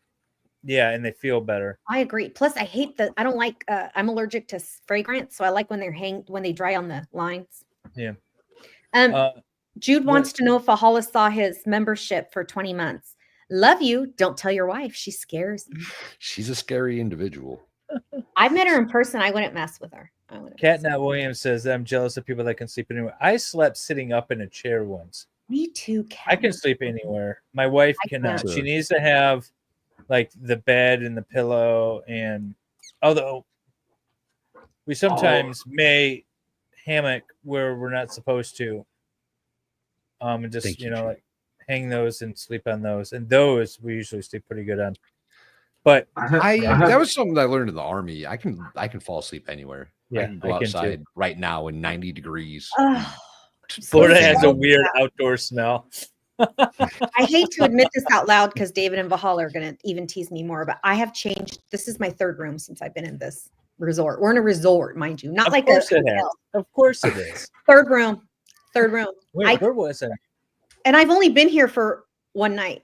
Yeah, and they feel better. I agree. Plus, I hate I don't like. I'm allergic to fragrance, so I like when they dry on the lines. Yeah. Jude wants to know if Valhalla saw his membership for 20 months. Love you. Don't tell your wife. She scares me. She's a scary individual. I've met her in person. I wouldn't mess with her. Catnap Williams says, I'm jealous of people that can sleep anywhere. I slept sitting up in a chair once. Me too, I can sleep anywhere. My wife cannot. can't. She needs to have like the bed and the pillow. And although we sometimes may hammock where we're not supposed to. And just, Thank you, like hang those and sleep on those. And those we usually sleep pretty good on. But that was something that I learned in the army. I can fall asleep anywhere. Yeah, I can go I can too. outside right now in 90 degrees. Florida has a weird outdoor smell. I hate to admit this out loud because David and Valhalla are going to even tease me more, but I have changed. This is my third room since I've been in this resort. We're in a resort, mind you, not like a hotel. Of course it is. Third room. Where was it? And I've only been here for one night.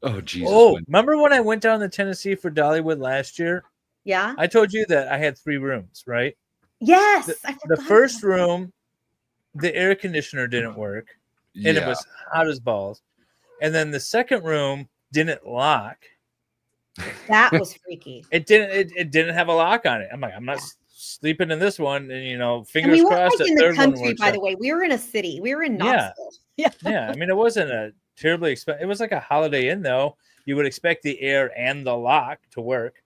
Oh, Jesus. Oh, remember when I went down to Tennessee for Dollywood last year? Yeah. I told you that I had 3 rooms, right? Yes. The first room, the air conditioner didn't work, and it was hot as balls. And then the second room didn't lock. That was freaky. It didn't have a lock on it. I'm like, I'm not sleeping in this one. And And fingers we weren't crossed. like in the the third one country, works by out. the way. We were in a city. We were in Yeah. Knoxville. Yeah. Yeah, I mean, it wasn't a terribly expensive. It was like a Holiday Inn, though. You would expect the air and the lock to work.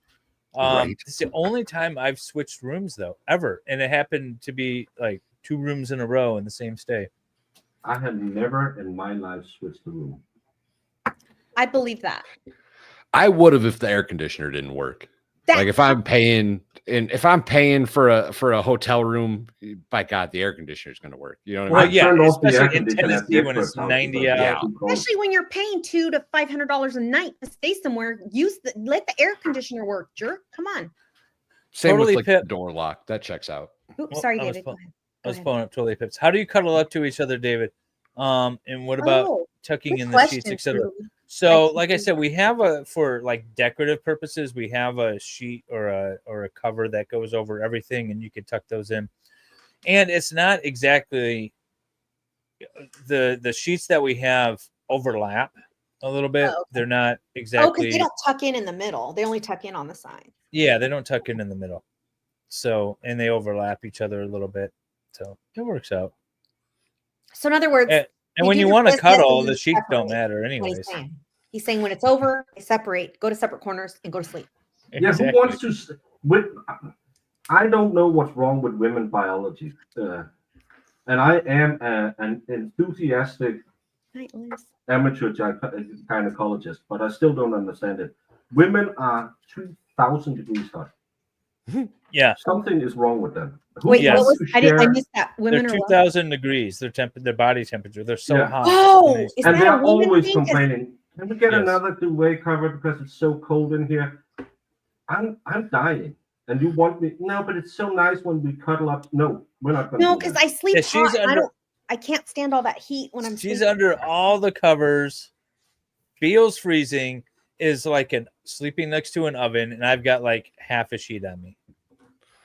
Right. It's the only time I've switched rooms, though, ever, and it happened to be like 2 rooms in a row in the same stay. I have never in my life switched the room. I believe that. I would have if the air conditioner didn't work. Like if I'm paying for a hotel room, by God, the air conditioner is going to work. You know what I mean? Well, yeah, especially in Tennessee when it's 90 out. Especially when you're paying $200 to $500 a night to stay somewhere. Let the air conditioner work, jerk. Come on. Same Totally with like the door lock. That checks out. Oops, sorry, I was David. Go ahead. I was pulling up Totally Pips. How do you cuddle up to each other, David? And what about tucking good in the sheets, question, etc.? too. So, like I said, we have for like decorative purposes, we have a sheet or a cover that goes over everything, and you can tuck those in. And it's not exactly the sheets that we have overlap a little bit. Oh, okay. They're not Oh, exactly. because they don't tuck in the middle. They only tuck in on the side. Yeah, they don't tuck in the middle. So, and they overlap each other a little bit. So it works out. So in other words, And when you want to cuddle, the sheets don't matter anyways. He's saying when it's over, they separate, go to separate corners, and go to sleep. Yeah, who wants to? I don't know what's wrong with women biology, and I am an enthusiastic amateur gynecologist, but I still don't understand it. Women are 2,000 degrees hot. Yeah, something is wrong with them. Wait, what was, I missed that. Women they're are 2,000 degrees. Their body temperature. They're so hot. Oh, is and that they're a woman always thing? 'Cause- complaining. Can we get Yes. another duvet cover because it's so cold in here? I'm dying. And you want me? No, but it's so nice when we cuddle up. No, we're not going to. No, because I sleep Yeah, she's hot. under- I can't stand all that heat when I'm She's sleeping. under all the covers, feels freezing, is like sleeping next to an oven, and I've got like half a sheet on me.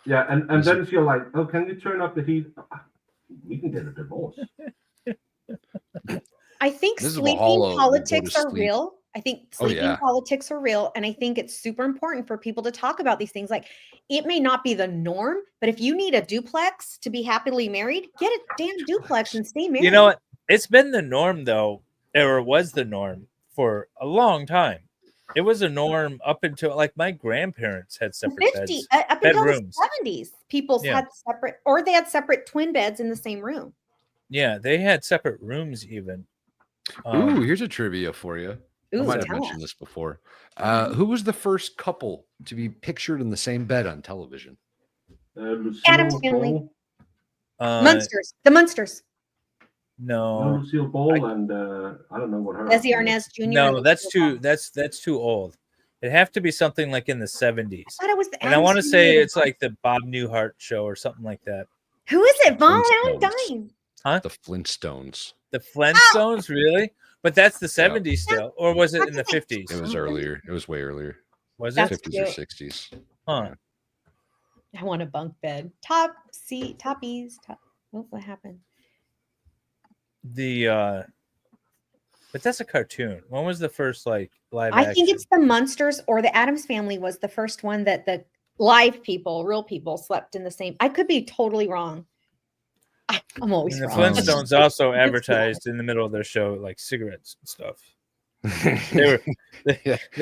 Yeah, and then if you're like, oh, can you turn up the heat? We can get a divorce. I think This is sleeping Valhalla, politics go to are sleep. real. I think Oh, sleeping yeah. politics are real. And I think it's super important for people to talk about these things. Like, it may not be the norm, but if you need a duplex to be happily married, get a damn duplex and stay married. You know what? It's been the norm though, or it was the norm for a long time. It was a norm up until like my grandparents had separate 50 beds, up until bedrooms. the 70s. People Yeah. had separate, or they had separate twin beds in the same room. Yeah, they had separate rooms even. Ooh, here's a trivia for you. I Ooh, might have tell mentioned us. this before. Who was the first couple to be pictured in the same bed on television? Adam's Lucille Family. Ball. Munsters. The Munsters. No, No, Lucille Ball and I don't know what her. Leslie husband was. Arnaz Jr. no, and that's Lucille too Ball. that's too old. It'd have to be something like in the 70s. I thought it was the And I Addams want to Family say and it's like the Bob Newhart show or something like that. Who is it? Vaughn, now I'm Flintstones. dying. Huh? The Flintstones. The Flintstones, really? But that's the Yeah. 70s still, or was it in the That's it. 50s? It was earlier. It was way earlier. Was That's it? 50s cute. or 60s. Huh. I want a bunk bed. Top seat, toppies. Top. What happened? The but that's a cartoon. When was the first like live I action? think it's the Munsters or the Addams Family was the first one that the live people, real people, slept in the same. I could be totally wrong. I'm always And the wrong. Flintstones also advertised in the middle of their show like cigarettes and stuff. They were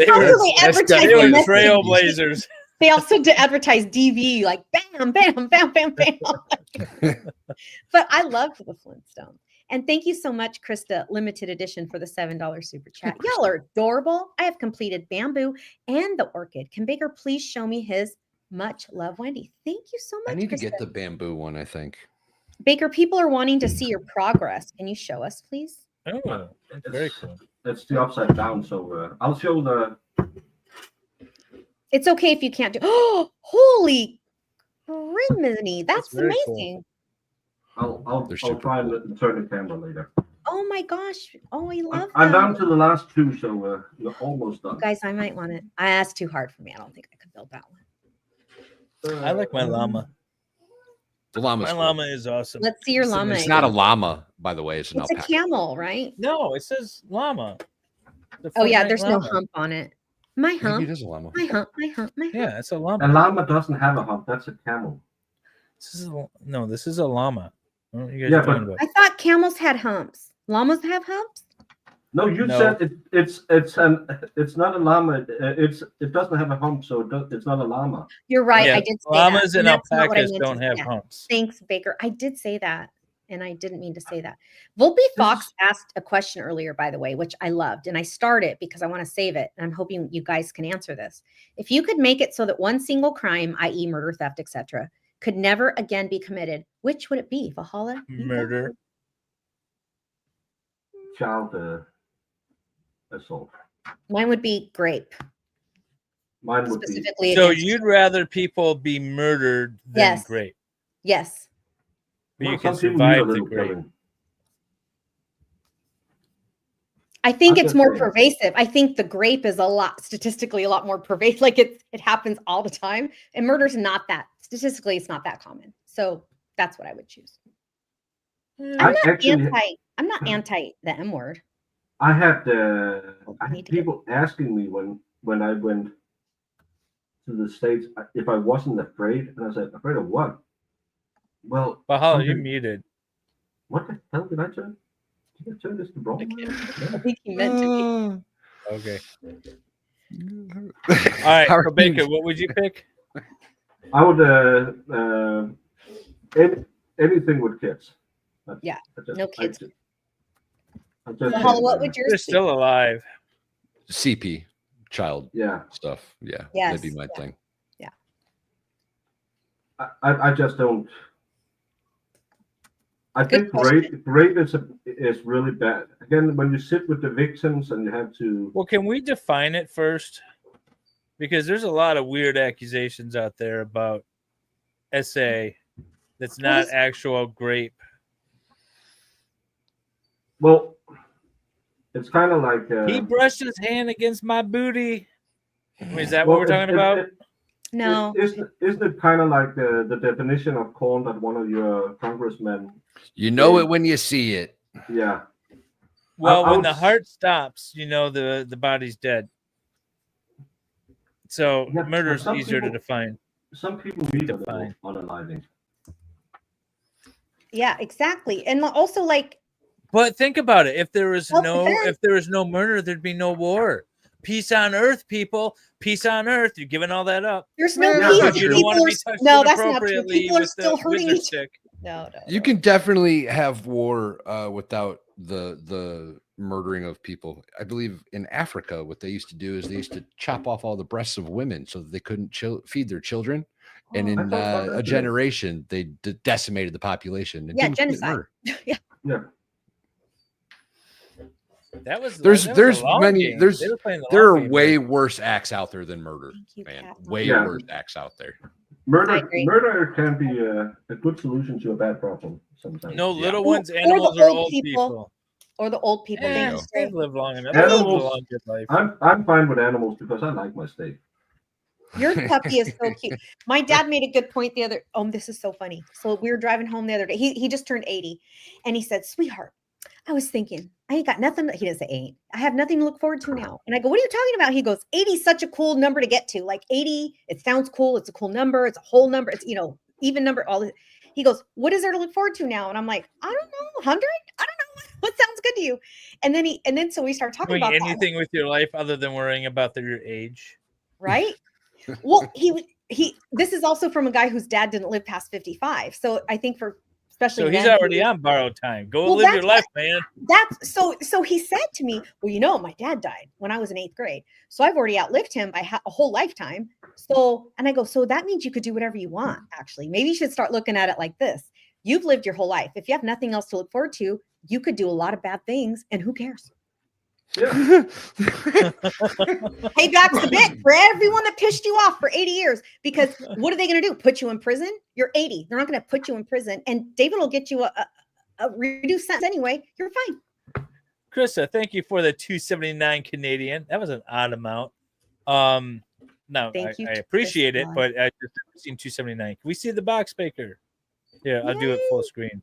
How do they advertise they were the message? trailblazers. They also did advertise DV, like bam, bam, bam, bam, bam. But I loved the Flintstones. And thank you so much, Krista, limited edition for the $7 super chat. Y'all are adorable. I have completed Bamboo and the Orchid. Can Baker please show me his? Much love, Wendy. Thank you so much. I need to Krista. get the bamboo one, I think. Baker, people are wanting to see your progress. Can you show us, please? Oh, that's very cool. It's the upside down, so I'll show the. It's okay if you can't do. Oh, holy criminy! That's very cool. amazing. I'll try and turn the camera later. Oh my gosh! Oh, I love. I'm them. down to the last two, so we're almost done. Guys, I might want it. That's too hard for me. I don't think I could build that one. I like my llama. The llama's My cool. llama is awesome. Let's see your llama. It's not a again. llama, by the way. It's an It's a alpaca. camel, right? No, it says llama. The Oh yeah, Fortnite there's llama. no hump on it. My Maybe hump. it is a llama. My hump. My hump. My hump. Yeah, it's a A llama. llama doesn't have a hump. That's a camel. This is a llama. What are you guys Yeah, talking but- about? I thought camels had humps. Llamas have humps? No, you No. said it's not a llama. It doesn't have a hump, so it's not a llama. You're right. Yeah, I did say llamas that. and that's not what I alpacas meant to don't say. have Yeah. humps. Thanks, Baker. I did say that, and I didn't mean to say that. Volpe Fox asked a question earlier, by the way, which I loved, and I started it because I want to save it, and I'm hoping you guys can answer this. If you could make it so that one single crime, i.e., murder, theft, etc., could never again be committed, which would it be? Valhalla? Murder. Child assault. Mine would be grape. Mine would Specifically. So against- you'd rather people be murdered than Yes. grape, Yes. but Well, you can some people survive need a the little grape. killing. I think I'm it's just more saying. pervasive. I think the grape is statistically a lot more pervasive. Like it happens all the time. And murder's not that. Statistically, it's not that common. So that's what I would choose. I'm not anti the M word. I had need to people asking me when I went to the States if I wasn't afraid, and I said, afraid of what? Well, Valhalla, you something- muted. What the hell did I turn? Did I turn this to brawl? I think he meant to be. Okay. All right, so Baker, what would you pick? I would anything with kids. Yeah, just- no I kids. just- I just Valhalla, think, what would yours They're be? still alive. CP, child Yeah, stuff. Yeah, Yes, that'd be my yeah. thing. I just don't. I Good think rape is really bad. Again, when you sit with the victims and you have to. Well, can we define it first? Because there's a lot of weird accusations out there about SA that's not is- actual grape. Well, it's kind of like. He brushed his hand against my booty. I mean, is that well, what we're talking about? No. Isn't it kind of like the definition of corn that one of your congressmen? You know it when you see it. Yeah. Well, I when would the s- heart stops, you know the body's dead. So Yeah, but murder's some easier to people- define. Some people need a Define. little unaliving. Yeah, exactly. And also, like, But think about it. If there was Self-defense. no murder, there'd be no war. Peace on Earth, people. Peace on Earth. You're giving all that up. There's no Yeah, peace. that's You true. don't want to be People are- touched no, that's not true. inappropriately People are with still the hurting wizard each. stick. No. You can definitely have war without the murdering of people. I believe in Africa, what they used to do is they used to chop off all the breasts of women so that they couldn't feed their children. And in I thought about that a today. generation, they decimated the population. And Yeah, didn't commit genocide. murder. Yeah. That was There's that was a long many game. there's They were playing the there long are game way there. worse acts out there than murder, Thank you, man. Kat. Way Yeah. worse acts out there. I Murder agree. can be a good solution to a bad problem sometimes. No little Or- ones, or the animals, or old old people. people. Or the old people. Yeah, Thank you. they've lived long enough. They've lived a Animals. long, good life. I'm fine with animals because I like my steak. Your puppy is so cute. My dad made a good point the other. Oh, this is so funny. So we were driving home the other day. He just turned 80, and he said, "Sweetheart, I was thinking I ain't got nothing." He didn't say ain't. I have nothing to look forward to now. And I go, "What are you talking about?" He goes, "80 is such a cool number to get to. Like 80, it sounds cool. It's a cool number. It's a whole number. It's even number. All this." He goes, "What is there to look forward to now?" And I'm like, "I don't know, 100. I don't know what sounds good to you." And then so we start talking Doing about that. anything with your life other than worrying about your age. Right? Well, he this is also from a guy whose dad didn't live past 55. So I think for especially So he's men who- already on borrowed time. Go Well, live your that's life, man. That's so he said to me, "Well, my dad died when I was in 8th grade. So I've already outlived him by a whole lifetime." So, and I go, "So that means you could do whatever you want, actually. Maybe you should start looking at it like this. You've lived your whole life. If you have nothing else to look forward to, you could do a lot of bad things, and who cares?" Yeah. Payback's the bit for everyone that pissed you off for 80 years. Because what are they going to do? Put you in prison? You're 80. They're not going to put you in prison. And David will get you a reduced sentence anyway. You're fine. Krista, thank you for the 279 Canadian. That was an odd amount. No, Thank you, I appreciate it, Krista. but I just haven't seen 279. Can we see the box baker? Yeah, I'll do it full screen.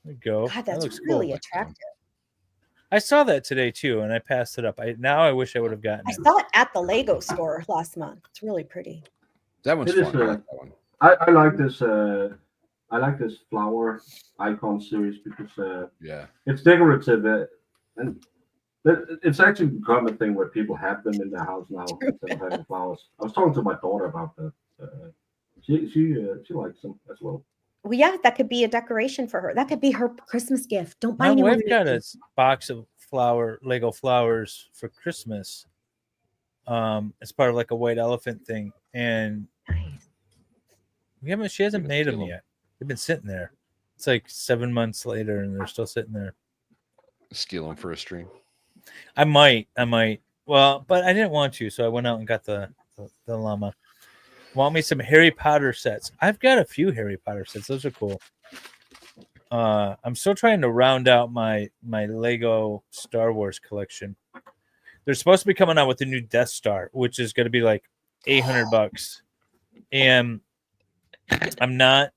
There we go. God, That that's looks really cool. attractive. I saw that today too, and I passed it up. I wish I would have gotten I it. saw it at the Lego store last month. It's really pretty. That one's It is, fun. I like that one. I like this. I like this flower icon series because Yeah. it's decorative and it's actually become a thing where people have them in their house now instead of having flowers. I was talking to my daughter about that. She likes them as well. Well, yeah, that could be a decoration for her. That could be her Christmas gift. Don't buy My anyone wife got anything. a box of Lego flowers for Christmas. It's part of like a white elephant thing, and she hasn't made them yet. They've been sitting there. It's like 7 months later, and they're still sitting there. Steal them for a stream. I might. Well, but I didn't want to, so I went out and got the llama. Want me some Harry Potter sets? I've got a few Harry Potter sets. Those are cool. I'm still trying to round out my Lego Star Wars collection. They're supposed to be coming out with the new Death Star, which is going to be like $800, and I'm not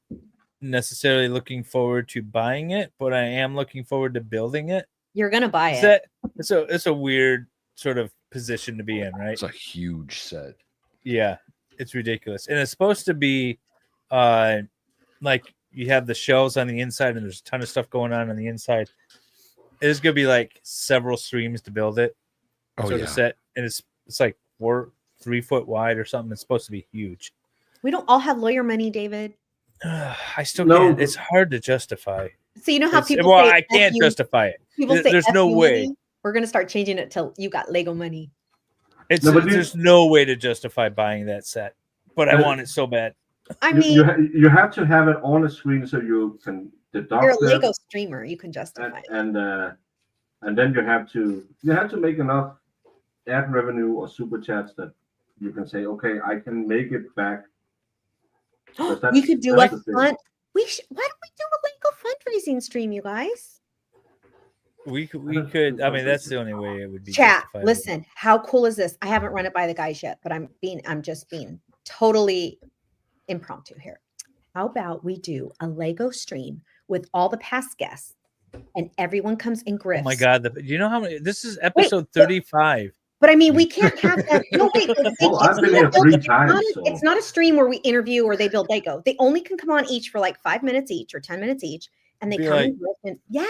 necessarily looking forward to buying it, but I am looking forward to building it. You're gonna buy it. It's a weird sort of position to be in, right? It's a huge set. Yeah, it's ridiculous, and it's supposed to be like you have the shelves on the inside, and there's a ton of stuff going on the inside. It's gonna be like several streams to build it. Sort of set, and it's like 3 foot wide or something. It's supposed to be huge. We don't all have lawyer money, David. I still can't. It's hard to justify. So you know how people well, say I can't F you- justify it. People say There's F no you way. money. We're gonna start changing it till you got Lego money. There's no way to justify buying that set, but I want it so bad. I mean, you have to have it on a screen so you can deduct you're a it, Lego streamer. You can justify it. and then you have to make enough ad revenue or super chats that you can say, okay, I can make it back. We could do a that's the thing. fun. Why don't we do a Lego fundraising stream, you guys? We could. I mean, that's the only way it would be. Chat, justifiable. listen, how cool is this? I haven't run it by the guys yet, but I'm just being totally impromptu here. How about we do a Lego stream with all the past guests and everyone comes in grifts? Oh my God! Do you know how many? This is episode 35. But I mean, we can't have that. No, wait. I've been here 3 times. It's not a stream where we interview or they build Lego. They only can come on each for like 5 minutes each or 10 minutes each. And they Be come like- in grifts and yeah.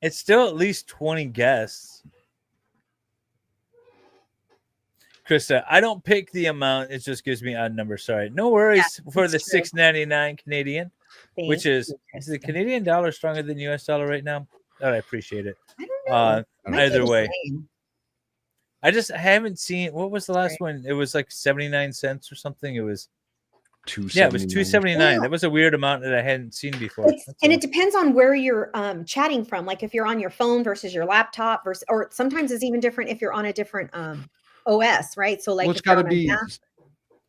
It's still at least 20 guests. Krista, I don't pick the amount. It just gives me odd numbers. Sorry. No worries for the $6.99 Canadian, which is the Canadian dollar stronger than US dollar right now? Oh, I appreciate it. I don't know. Either way. I haven't seen, what was the last one? It was like 79 cents or something. It was it was $2.79. Yeah. That was a weird amount that I hadn't seen before. And it depends on where you're chatting from. Like if you're on your phone versus your laptop versus, or sometimes it's even different if you're on a different OS, right? So like, Well, it's got to be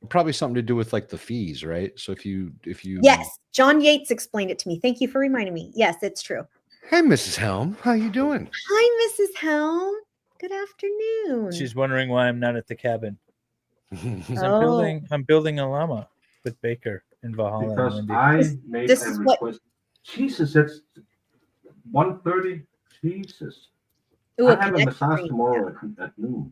probably something to do with like the fees, right? So if you yes, John Yates explained it to me. Thank you for reminding me. Yes, it's true. Hey, Mrs. Helm, how you doing? Hi, Mrs. Helm. Good afternoon. She's wondering why I'm not at the cabin. I'm building a llama with Baker in Valhalla. Because and Wendy. I made a request. Jesus, it's 1:30. Jesus. Ooh, I have a massage tomorrow at noon.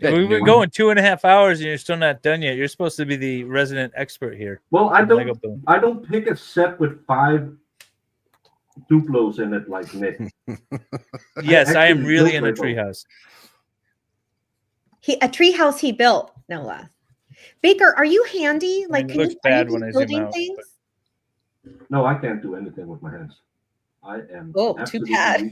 We've been going 2.5 hours and you're still not done yet. You're supposed to be the resident expert here. Well, I don't pick a set with 5 Duplos in it like Nick. Yes, I am really in a treehouse. A treehouse he built, no less. Baker, are you handy? Like, it looks bad when I zoom building out. things? No, I can't do anything with my hands. I am. Oh, too bad.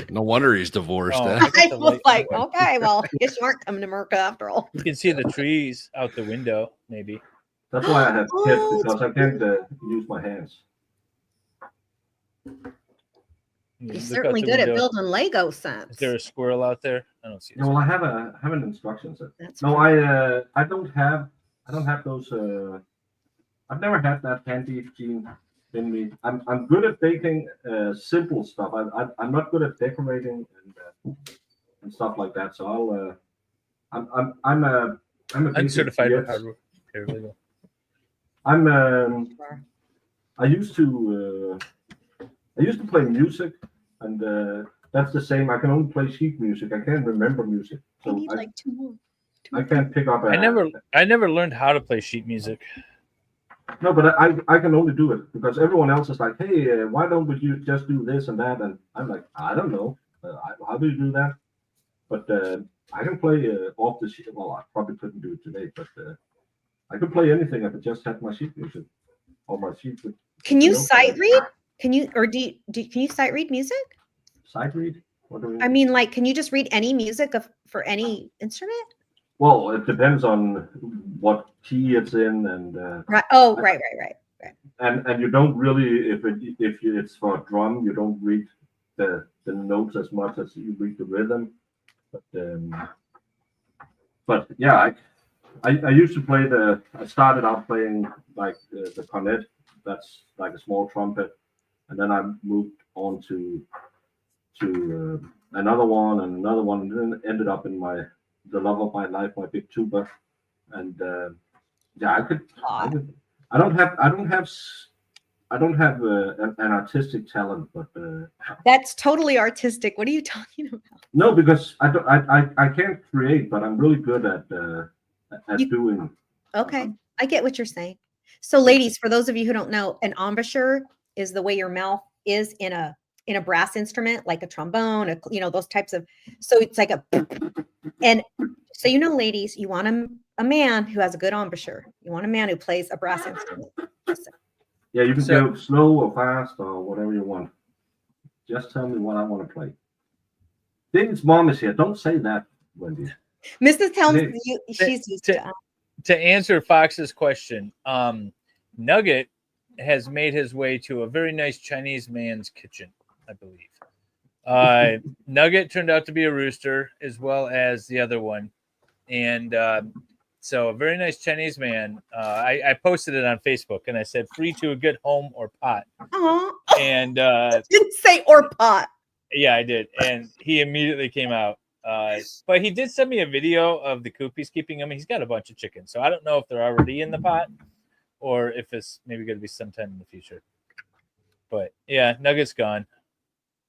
No wonder he's divorced. Oh, I was like, okay, well, I guess you aren't coming to America after all. You can see the trees out the window, maybe. That's why I have kids, because I can't use my hands. You're certainly good at building Lego sets. Is there a squirrel out there? I don't see it. Yeah, well, I have an instruction set. I don't have those. I've never had that handy gene in me. I'm good at baking simple stuff. I'm not good at decorating and stuff like that. So I'm a uncertified paralegal. I used to play music, and that's the same. I can only play sheet music. I can't remember music. So I need like 2 more. I can't pick up. I never learned how to play sheet music. No, but I can only do it because everyone else is like, hey, why don't you just do this and that? And I'm like, I don't know. How do you do that? But I can play off the sheet. Well, I probably couldn't do it today, but I could play anything if I just had my sheet music or my sheet. Can you sight read? Can you, or can you sight read music? Sight read? What do you mean? I mean, like, can you just read any music for any instrument? Well, it depends on what key it's in, and right. Oh, right. And you don't really, if it's for a drum, you don't read the notes as much as you read the rhythm. But yeah, I used to play I started out playing like the cornet. That's like a small trumpet, and then I moved on to another one, and then ended up in the love of my life, my big tuba, and yeah, I don't have an artistic talent, but that's totally artistic. What are you talking about? No, because I can't create, but I'm really good at doing. Okay, I get what you're saying. So, ladies, for those of you who don't know, an embouchure is the way your mouth is in a brass instrument, like a trombone, those types of. So it's like and so ladies, you want a man who has a good embouchure. You want a man who plays a brass instrument. Yeah, you can go slow or fast or whatever you want. Just tell me what I want to play. David's mom is here. Don't say that, Wendy. Mrs. Helms, she's used to answer Fox's question. Nugget has made his way to a very nice Chinese man's kitchen, I believe. Nugget turned out to be a rooster as well as the other one. And so a very nice Chinese man. I posted it on Facebook and I said, free to a good home or pot. Aww. And didn't say or pot. Yeah, I did. And he immediately came out. But he did send me a video of the coop he's keeping him. He's got a bunch of chickens. So I don't know if they're already in the pot or if it's maybe going to be sometime in the future. But yeah, Nugget's gone.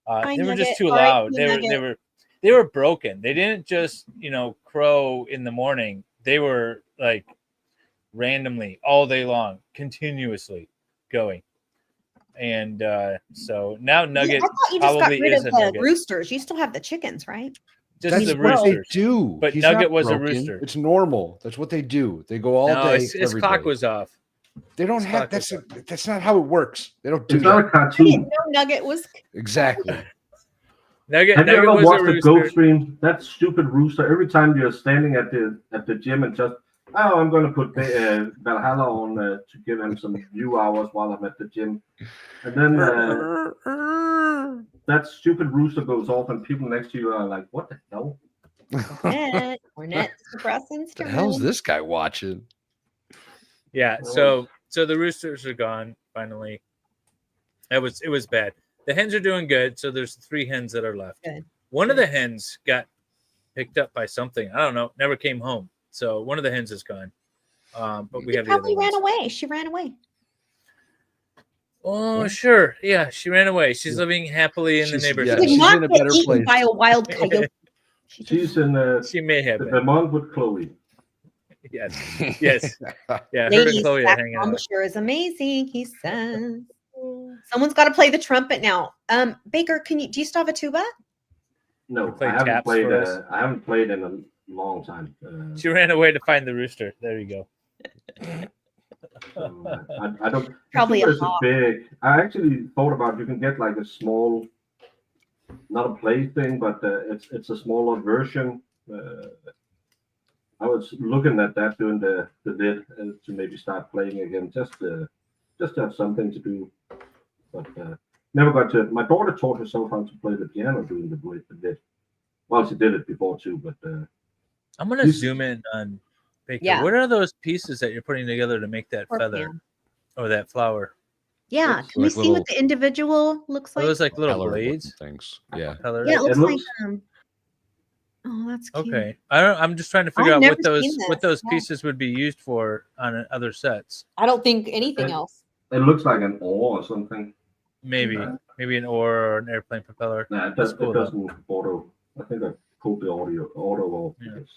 They were just too loud. They were broken. They didn't just, crow in the morning. They were like randomly all day long, continuously going. And so now Nugget I thought you just got rid of the roosters. You still have the chickens, right? Just That's the what they roosters. do. But He's Nugget not was a broken. rooster. It's normal. That's what they do. They go all No, day. his every clock day. was off. They don't his have. clock was That's not how it works. They don't do It's not a that. I didn't cartoon. know Nugget was. Exactly. Nugget, Have you Nugget ever was a watched the rooster. goat stream? That stupid rooster. Every time you're standing at the gym and just, oh, I'm going to put Valhalla on to give him some view hours while I'm at the gym, and then that stupid rooster goes off, and people next to you are like, "What the hell?" Cornet suppress The instrument. hell's this guy watching? Yeah, so the roosters are gone finally. It was bad. The hens are doing good, so there's 3 hens that are left. Good. One of the hens got picked up by something. I don't know, never came home. So one of the hens is gone. But we She have the other probably ran ones. away. She ran away. Oh, sure. Yeah, she ran away. She's living happily in the neighborhood. She did not get eaten by a wild coyote. She's in She may have the been. Vermont with Chloe. Yes. Yes. Yeah, her and Ladies, Chloe are Zach hanging out. Bombasher is amazing. He says. Someone's got to play the trumpet now. Baker, do you still have a tuba? No, play I haven't taps played. for us? I haven't played in a long time. She ran away to find the rooster. There you go. I don't. Probably It's a hawk. big. I actually thought about you can get like a small, not a play thing, but it's a smaller version. I was looking at that during the vid to maybe start playing again, just to have something to do. But never got to it. My daughter taught herself how to play the piano during the vid. Well, she did it before too, but I'm gonna zoom in on Baker. Yeah. What are those pieces that you're putting together to make that Or feather pan. or that flower? Yeah. Can we like see little- what the individual looks Are like? those like little Propeller blades? things. Yeah. Propeller? Yeah, it looks like. looks- Oh, that's cute. Okay. I'm just trying to figure I've out never what seen those this. Yeah. pieces would be used for on other sets. I don't think anything else. it looks like an oar or something. Maybe an oar or an airplane propeller. Nah, it, That's does, cool, it though. doesn't auto. I think I pulled the auto off. Yeah. because-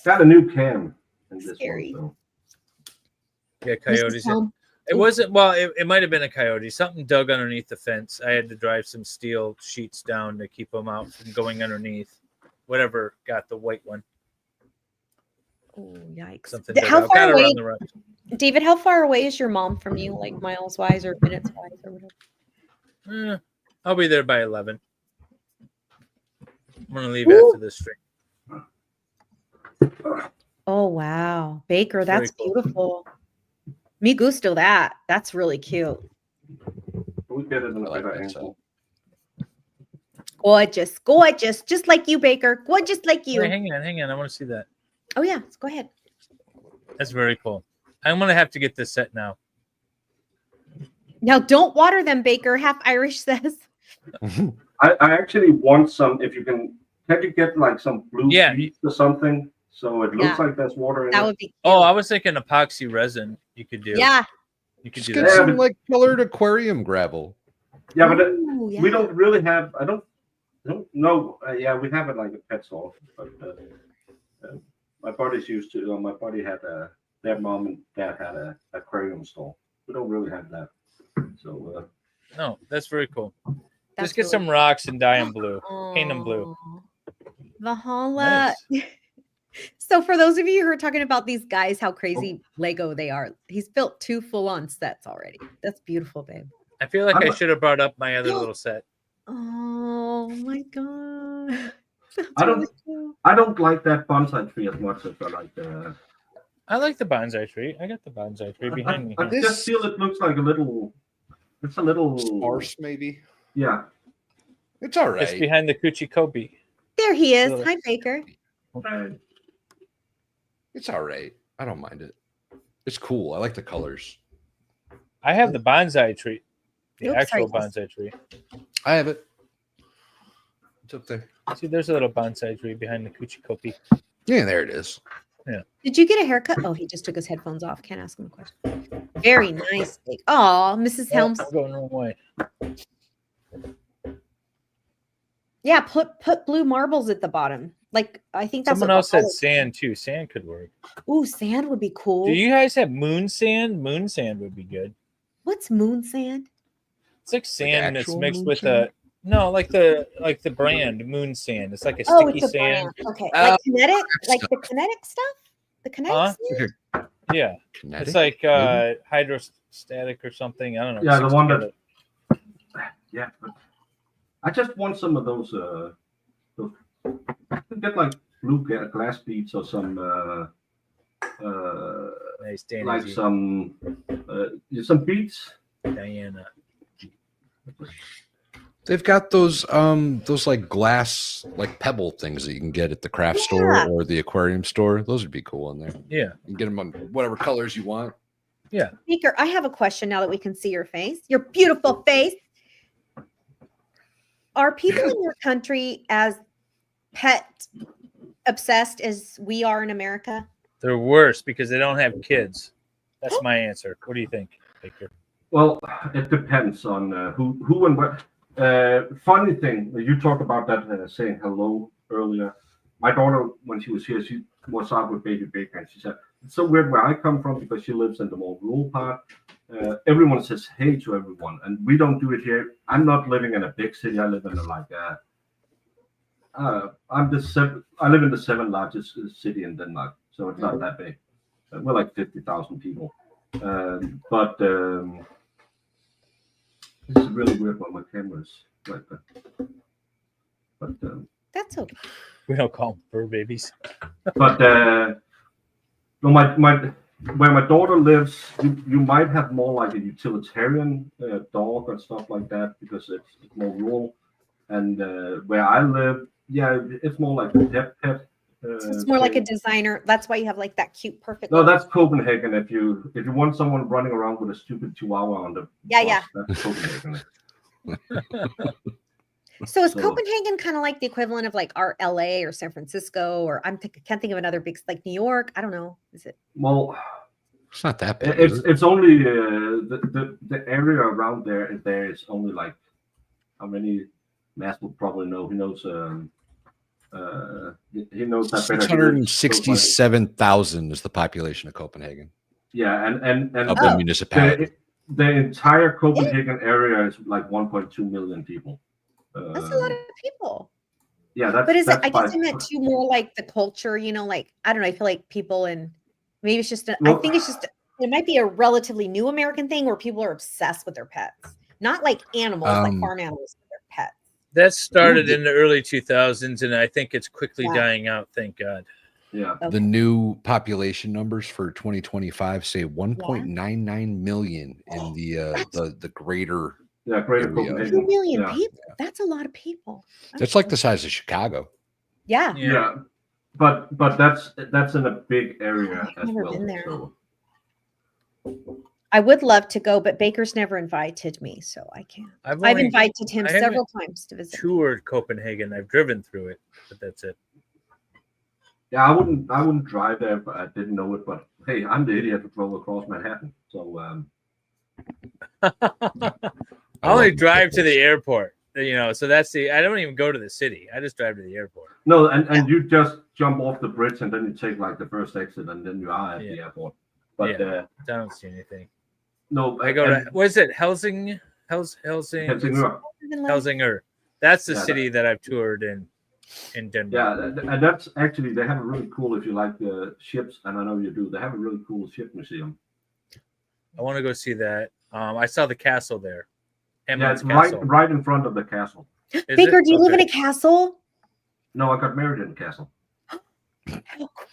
Got a new cam in this Scary. one. Yeah, Mrs. coyotes. Helm. It wasn't well. It might have been a coyote. Something dug underneath the fence. I had to drive some steel sheets down to keep them out from going underneath. Whatever got the white one. Oh, yikes. Something. How dug out. far Got her away, on the run. David? How far away is your mom from you, like miles wise or minutes wise or whatever? I'll be there by 11. I'm gonna leave Ooh. after this stream. Oh wow, Baker, that's Very cool. beautiful. Me gusto that. That's really cute. We get it in a I like better that angle. Gorgeous, gorgeous, just like you, Baker. Gorgeous like you. Wait, hang on. I want to see that. Oh yeah, go ahead. That's very cool. I'm gonna have to get this set now. Now don't water them, Baker. Half Irish says. I actually want some. If you can you get like some blue Yeah. sheets or something? So it looks Yeah. like there's water in That it. would be. Oh, I was thinking epoxy resin. You could do. Yeah. You could Just do get that. Yeah, some but- like colored aquarium gravel. Yeah, but Ooh, yeah. we don't really have. I don't know. Yeah, we have it like a pet store, but my buddies used to. My buddy had their mom and dad had a aquarium store. We don't really have that. So No, that's very cool. That's Just get really some rocks and dye them blue. Paint them blue. Aw. Valhalla. So for those of you who are talking about these guys, how crazy Lego they are, he's built 2 full-on sets already. That's beautiful, babe. I feel like I'm I a- should have brought up my other little set. Oh my god. I don't like that bonsai tree as much as I like the. I like the bonsai tree. I got the bonsai tree behind me. I here. just feel it looks like a little. It's a little Sparse, maybe. Yeah. It's all It's right. behind the Coochie Kobe. There he is. Little- Hi, Baker. It's all right. I don't mind it. It's cool. I like the colors. I have the bonsai tree. The Oops, actual sorry. bonsai tree. I have it. It's up there. See, there's a little bonsai tree behind the Coochie Kobe. Yeah, there it is. Did you get a haircut? Oh, he just took his headphones off. Can't ask him a question. Very nice. Oh, Mrs. Helms. I'm going the wrong way. Yeah, put blue marbles at the bottom. Like I think that's Someone what else said Valhalla- sand too. Sand could work. Ooh, sand would be cool. Do you guys have moon sand? Moon sand would be good. What's moon sand? It's like sand that's actual mixed moon with sand? No, like the brand Moon Sand. It's like a Oh, sticky it's a sand. brand. Okay, like kinetic, like the kinetic stuff. The kinetic. Huh? sand? Yeah, Kinetic, it's like maybe? hydrostatic or something. I don't know. Yeah, the sticks one together. that. Yeah, but I just want some of those. Get like blue glass beads or some. Nice, Danny like G. some beads. Diana. They've got those like glass like pebble things that you can get at the craft store or the aquarium store. Those would be cool in there. Yeah, you can get them on whatever colors you want. Yeah. Speaker, I have a question now that we can see your face, your beautiful face. Are people in your country as pet obsessed as we are in America? They're worse because they don't have kids. That's my answer. What do you think, Baker? Well, it depends on who and what. Funny thing, you talked about that saying hello earlier. My daughter, when she was here, she was out with baby Baker, and she said, "It's so weird where I come from because she lives in the more rural part. Everyone says hey to everyone, and we don't do it here. I'm not living in a big city. I live in I live in the 7th largest city in Denmark, so it's not that big. We're like 50,000 people, but." This is really weird when my camera's like that. But that's okay. We don't call them fur babies. But no, where my daughter lives, you might have more like a utilitarian dog or stuff like that because it's more rural. And where I live, yeah, it's more like a pet. So it's more like a designer. That's why you have like that cute, perfect. No, that's Copenhagen. If you want someone running around with a stupid chihuahua on the bus, that's Copenhagen. So is Copenhagen kind of like the equivalent of like our LA or San Francisco, or can't think of another big like New York? I don't know. Is it? Well, it's not that big. It's only the area around there. There is only like how many? Matt will probably know. He knows. He knows that better. 667,000 is the population of Copenhagen. Yeah, and of the municipality. The entire Copenhagen area is like 1.2 million people. That's a lot of people. Yeah, that's. But is that's it? I guess I meant too more like the culture. You know, like I don't know. I feel like people in maybe it's just. I think it's just. It might be a relatively new American thing where people are obsessed with their pets, not like animals, like farm animals, but their pets. That started in the early 2000s, and I think it's quickly dying out. Thank God. Yeah. The new population numbers for 2025 say 1.99 million in the greater. Yeah, greater Copenhagen. 2 million people. That's a lot of people. That's like the size of Chicago. Yeah. Yeah. But that's in a big area I've as never well. been there. So. I would love to go, but Baker's never invited me, so I can't. I've invited him several times to visit. Toured Copenhagen. I've driven through it, but that's it. Yeah, I wouldn't drive there, but I didn't know it. But hey, I'm the idiot who drove across Manhattan. So I only drive to the airport. You know, so that's I don't even go to the city. I just drive to the airport. No, and you just jump off the bridge and then you take like the first exit and then you are at the airport. But I don't see anything. No, I go to what is it? Helsingør. That's the city that I've toured in Denmark. Yeah, and that's actually they have a really cool. If you like the ships, and I know you do, they have a really cool ship museum. I want to go see that. I saw the castle there. Yeah, it's right in front of the castle. Baker, do you live in a castle? No, I got married in a castle. How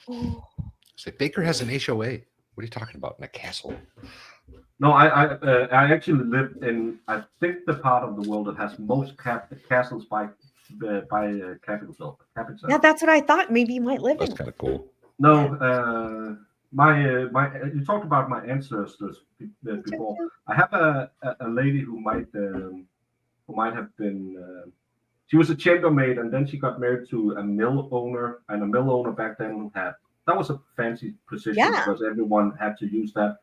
cool. So Baker has an HOA. What are you talking about in a castle? No, I actually live in I think the part of the world that has most castles by capital. Yeah, that's what I thought. Maybe you might live in. That's kind of cool. No, my you talked about my ancestors before. I have a lady who might have been. She was a chambermaid, and then she got married to a mill owner, and a mill owner back then that was a fancy position because everyone had to use that.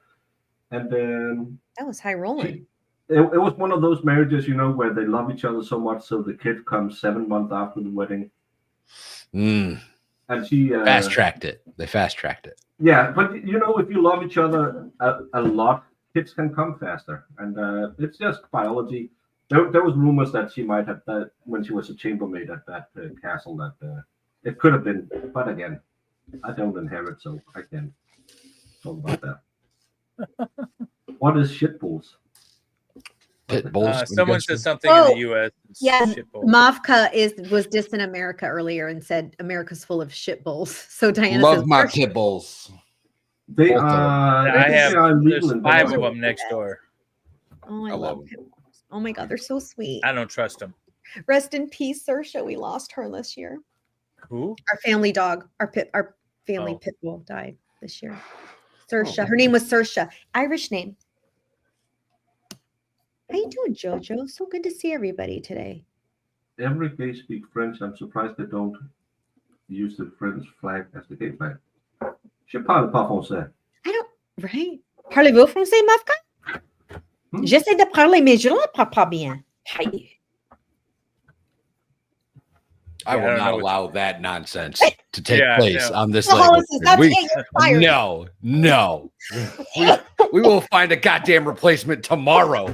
And that was high rolling. It was one of those marriages, you know, where they love each other so much, so the kid comes 7 months after the wedding. And she fast tracked it. They fast tracked it. Yeah, but you know, if you love each other a lot, kids can come faster, and it's just biology. There was rumors that she might have that when she was a chambermaid at that castle. That it could have been, but again, I don't inherit, so I can't talk about that. What is shitballs? Pit bulls. Someone said something in the U.S. Yeah, Shitball. Mavka was dissing America earlier and said America's full of shitballs. So Diana Love says, my "We're pit bulls. They Both of them. are. I have. There's in 5 of Denmark. them next door. Oh, I I love love 'em. pit bulls. Oh my God, they're so sweet. I don't trust them. Rest in peace, Saoirse. We lost her this year. Who? Our family dog, our family Oh. pit bull died this year. Saoirse. Her name was Saoirse. Irish name. How you doing, Jojo? So good to see everybody today. Every gay speak French. I'm surprised they don't use the French flag as the gay flag. Je parle pas français. I don't. Right? Parlez-vous français, Mavka? J'essaie de parler, mais je ne parle pas bien. Hi. I Yeah, I will don't not know what- allow that nonsense to take Yeah, place no. on this Well, Lego listen, that's stream. it, you're fired. No. we will find a goddamn replacement tomorrow.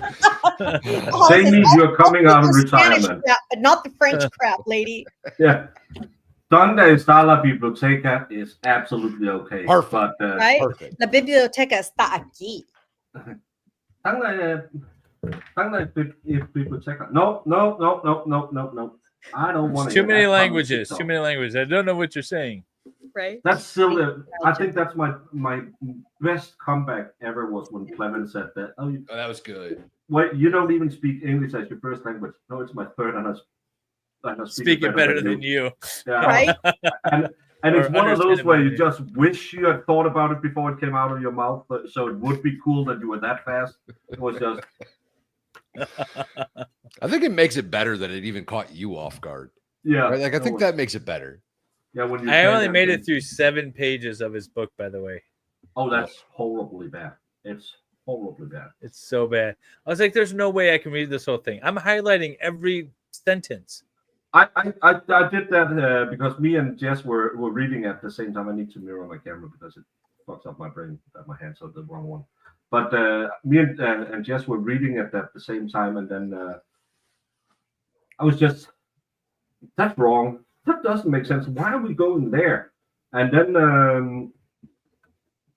Say me, you're coming out of Spanish retirement. crap, but not the French crap, lady. Yeah. Donde está la biblioteca is absolutely okay. Perfect. But, Right? Perfect. La biblioteca está aquí. biblioteca. No. I don't want It's to. too many languages. Too many languages. I don't know what you're saying. Right? That's silly. I think that's my best comeback ever was when Clement said that. Oh, that was good. Wait, you don't even speak English as your first language. No, it's my third, and I Speak it better than you. Yeah. Right? And it's Or one of those understand it where better you than just wish you had thought about it before it came out of your mouth, so it would be cool that you were that fast. It was just. I think it makes it better that it even caught you off guard. Yeah. Right? Like I think that makes it better. Yeah. When you I say only that made thing- it through 7 pages of his book, by the way. Oh, that's horribly bad. It's horribly bad. It's so bad. I was like, there's no way I can read this whole thing. I'm highlighting every sentence. I did that because me and Jess were reading at the same time. I need to mirror my camera because it fucks up my brain that my hands are the wrong one. But me and Jess were reading it at the same time, and then I was just, that's wrong. That doesn't make sense. Why are we going there? And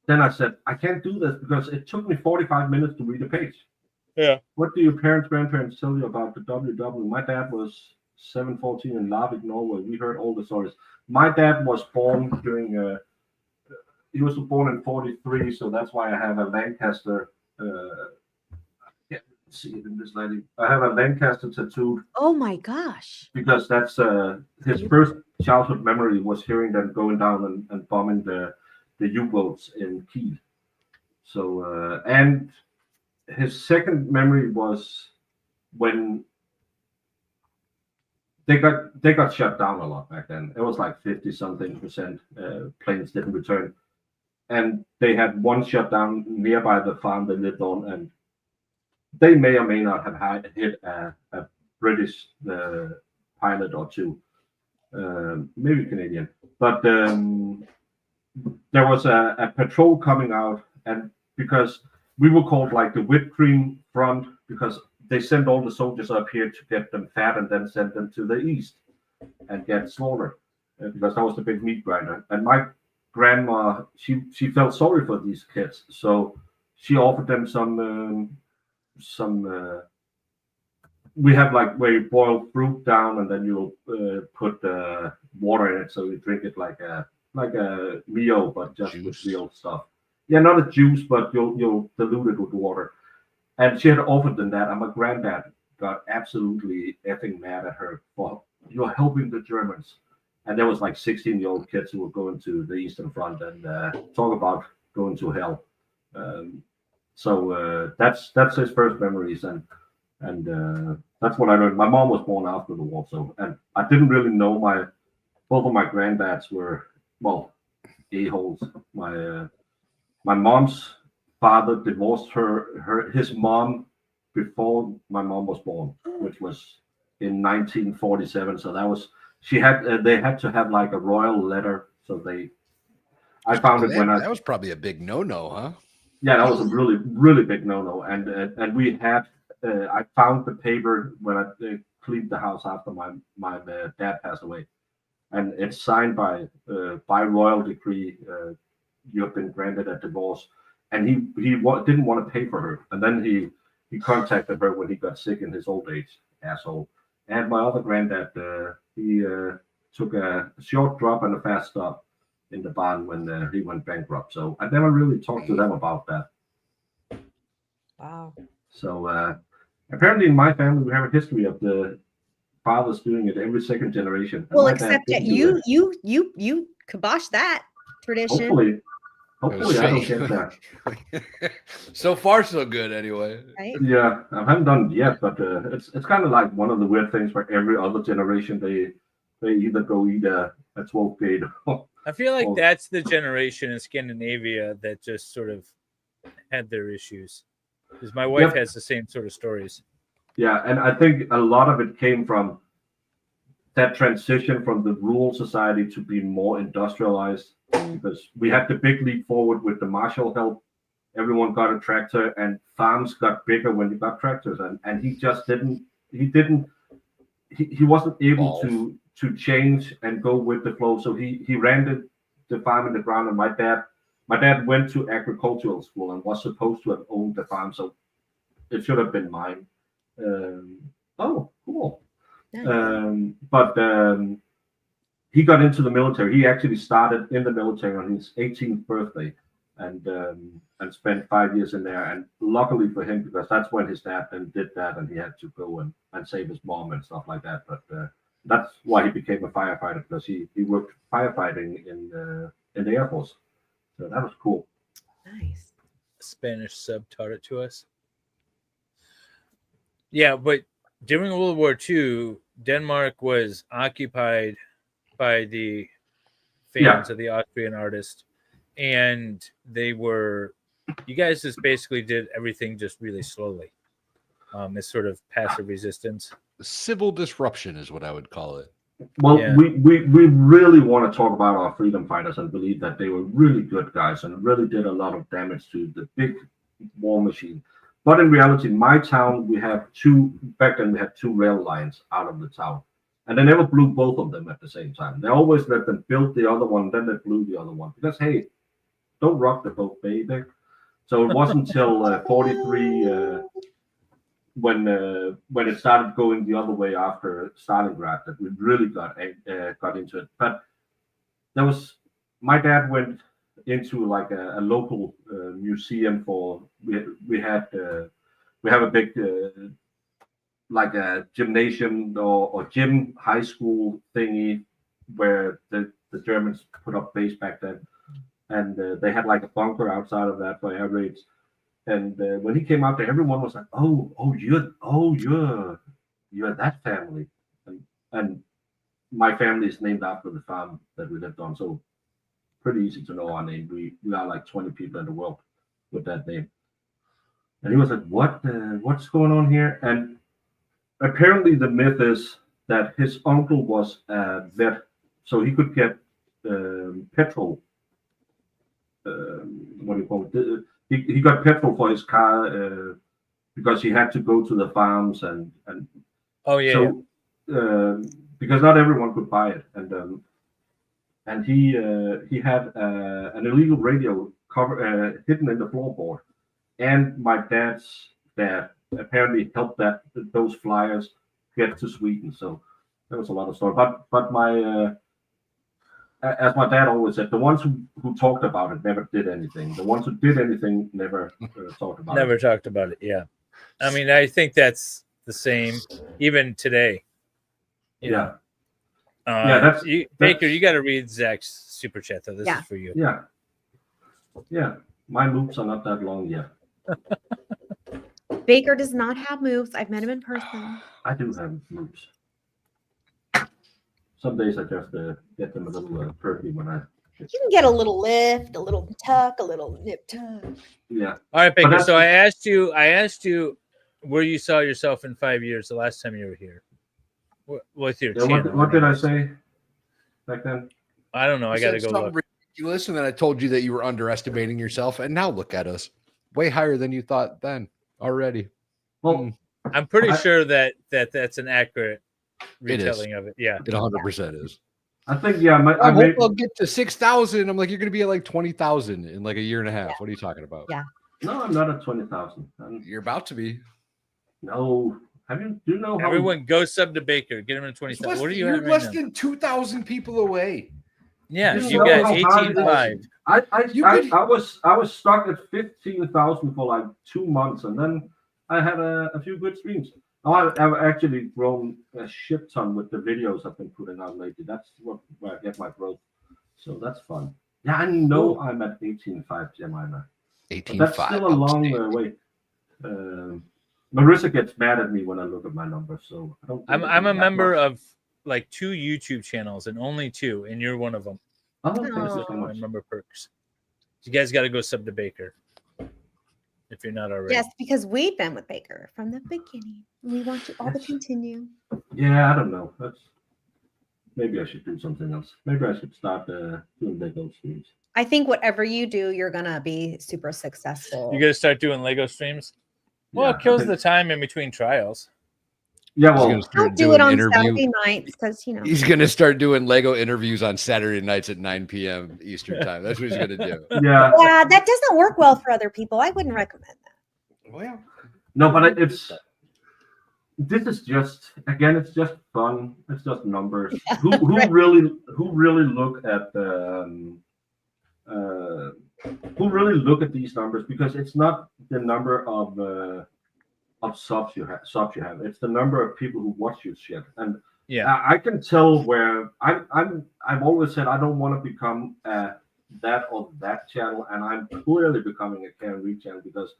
then I said, I can't do this because it took me 45 minutes to read a page. Yeah. What do your grandparents tell you about the WW? My dad was 714 in Larvik, Norway. We heard all the stories. My dad was born during, he was born in 43, so that's why I have a Lancaster, see it in this lady. I have a Lancaster tattooed Oh my gosh. because that's his first childhood memory was hearing them going down and bombing the U-boats in Kiel. So and his second memory was when they got shut down a lot back then. It was like 50-something% planes didn't return, and they had one shut down nearby the farm they lived on, and they may or may not have hit a British pilot or two, maybe Canadian. But there was a patrol coming out, and because we were called like the whipped cream front, because they sent all the soldiers up here to get them fat and then send them to the east and get slaughtered, because that was the big meat grinder. And my grandma, she felt sorry for these kids, so she offered them some we have like where you boil fruit down and then you'll put water in it, so you drink it like a Mio, but just with real stuff. Yeah, not a juice, but you'll dilute it with water. And she had offered them that, and my granddad got absolutely effing mad at her for, you're helping the Germans. And there was like 16-year-old kids who were going to the Eastern Front, and talk about going to hell. So that's his first memories, and that's what I learned. My mom was born after the war, so, and I didn't really know both of my granddads were, well, a-holes. My mom's father divorced his mom before my mom was born, which was in 1947. So that was, they had to have like a royal letter. So I found it when that was probably a big no-no, huh? Yeah, that was a really, really big no-no. And we had I found the paper when I cleaned the house after my dad passed away, and it's signed by royal decree. You have been granted a divorce, and he didn't want to pay for her, and then he contacted her when he got sick in his old age, asshole. And my other granddad, he took a short drop and a fast stop in the barn when he went bankrupt. So I never really talked to them about that. Wow. So apparently in my family we have a history of the fathers doing it every second generation. And Well, my dad except that didn't do it. you kibosh that tradition. Hopefully I don't get that. So far, so good. Anyway. Right? Yeah, I haven't done it yet, but it's kind of like one of the weird things where every other generation they either go eat a 12 gate. I feel like that's the generation in Scandinavia that just sort of had their issues. Because my wife has the same sort of stories. Yeah, and I think a lot of it came from that transition from the rural society to be more industrialized, because we had the big leap forward with the Marshall help. Everyone got a tractor, and farms got bigger when you got tractors, and he just didn't. He wasn't able to change and go with the flow. So he ran the farm in the ground, and my dad went to agricultural school and was supposed to have owned the farm, so it should have been mine. Oh, cool. Nice. But he got into the military. He actually started in the military on his 18th birthday, and spent 5 years in there. And luckily for him, because that's when his dad then did that, and he had to go and save his mom and stuff like that. But that's why he became a firefighter, because he worked firefighting in the Air Force. So that was cool. Nice. Spanish sub taught it to us. Yeah, but during World War II, Denmark was occupied by the fans of the Austrian artist, and you guys just basically did everything just really slowly. As sort of passive resistance. Civil disruption is what I would call it. Well, we really want to talk about our freedom fighters and believe that they were really good guys and really did a lot of damage to the big war machine. But in reality, my town, back then we had two rail lines out of the town. And they never blew both of them at the same time. They always let them build the other one, then they blew the other one. Because, hey, don't rock the boat, baby. So it wasn't until 43... when it started going the other way after Stalingrad that we really got into it. But my dad went into like a local museum we have a big like a gymnasium or gym high school thingy where the Germans put up base back then, and they had like a bunker outside of that for air raids. And when he came out there, everyone was like, "Oh, you're that family," and my family is named after the farm that we lived on, so pretty easy to know our name. We are like 20 people in the world with that name. And he was like, "What's going on here?" And apparently, the myth is that his uncle was a vet, so he could get petrol. What do you call it? He got petrol for his car because he had to go to the farms and because not everyone could buy it, and he had an illegal radio cover hidden in the floorboard, and my dad's dad apparently helped those flyers get to Sweden. So there was a lot of story, but my as my dad always said, the ones who talked about it never did anything. The ones who did anything never talked about it. Never talked about it, yeah. I mean, I think that's the same even today. Yeah. Baker, you got to read Zach's super chat, though. This is for you. Yeah. Yeah. My moves are not that long yet. Baker does not have moves. I've met him in person. I do have moves. Some days I just get them a little perky when I. You can get a little lift, a little tuck, a little nip tuck. Yeah. All right, Baker. So I asked you where you saw yourself in 5 years the last time you were here. With your channel. What did I say back then? I don't know. I got to go look. Ridiculous, and then I told you that you were underestimating yourself, and now look at us, way higher than you thought then already. Well, I'm pretty sure that's an accurate It is. retelling of it. Yeah, It 100% is. I think I hope I'll get to 6,000. I'm like, you're gonna be at like 20,000 in like a year and a half. What are you talking about? Yeah. No, I'm not at 20,000. You're about to be. No. Do you know how everyone go sub to Baker? Get him in 20,000. What are you You're at right less now? than 2,000 people away. Yeah, Do you know got how hard it is? 18.5. I was stuck at 15,000 for like 2 months, and then I had a few good streams. I've actually grown a shit ton with the videos I've been putting out lately. That's where I get my growth. So that's fun. Yeah, I know I'm at 18.5, Jemima. 18.5. That's still a long way. Marissa gets mad at me when I look at my numbers, so I don't. I'm a member of like 2 YouTube channels and only 2, and you're one of them. Oh, thank you Those so are my much. member perks. You guys got to go sub to Baker if you're not already. Yes, because we've been with Baker from the beginning. We want you all to continue. Yeah, I don't know. Maybe I should do something else. Maybe I should start doing Lego streams. I think whatever you do, you're gonna be super successful. You got to start doing Lego streams. Well, Yeah, it kills I think- the time in between trials. Yeah, He's well, gonna start Don't do doing it on interview- Saturday nights because He's gonna start doing Lego interviews on Saturday nights at 9 p.m. Eastern time. That's what he's gonna do. yeah. Yeah, that doesn't work well for other people. I wouldn't recommend that. Well, No, but this is just it's just fun. It's just numbers. Who really look at these numbers, because it's not the number of subs you have. It's the number of people who watch your shit. And Yeah, I can tell where I've always said I don't want to become that or that channel, and I'm clearly becoming a Can Read channel because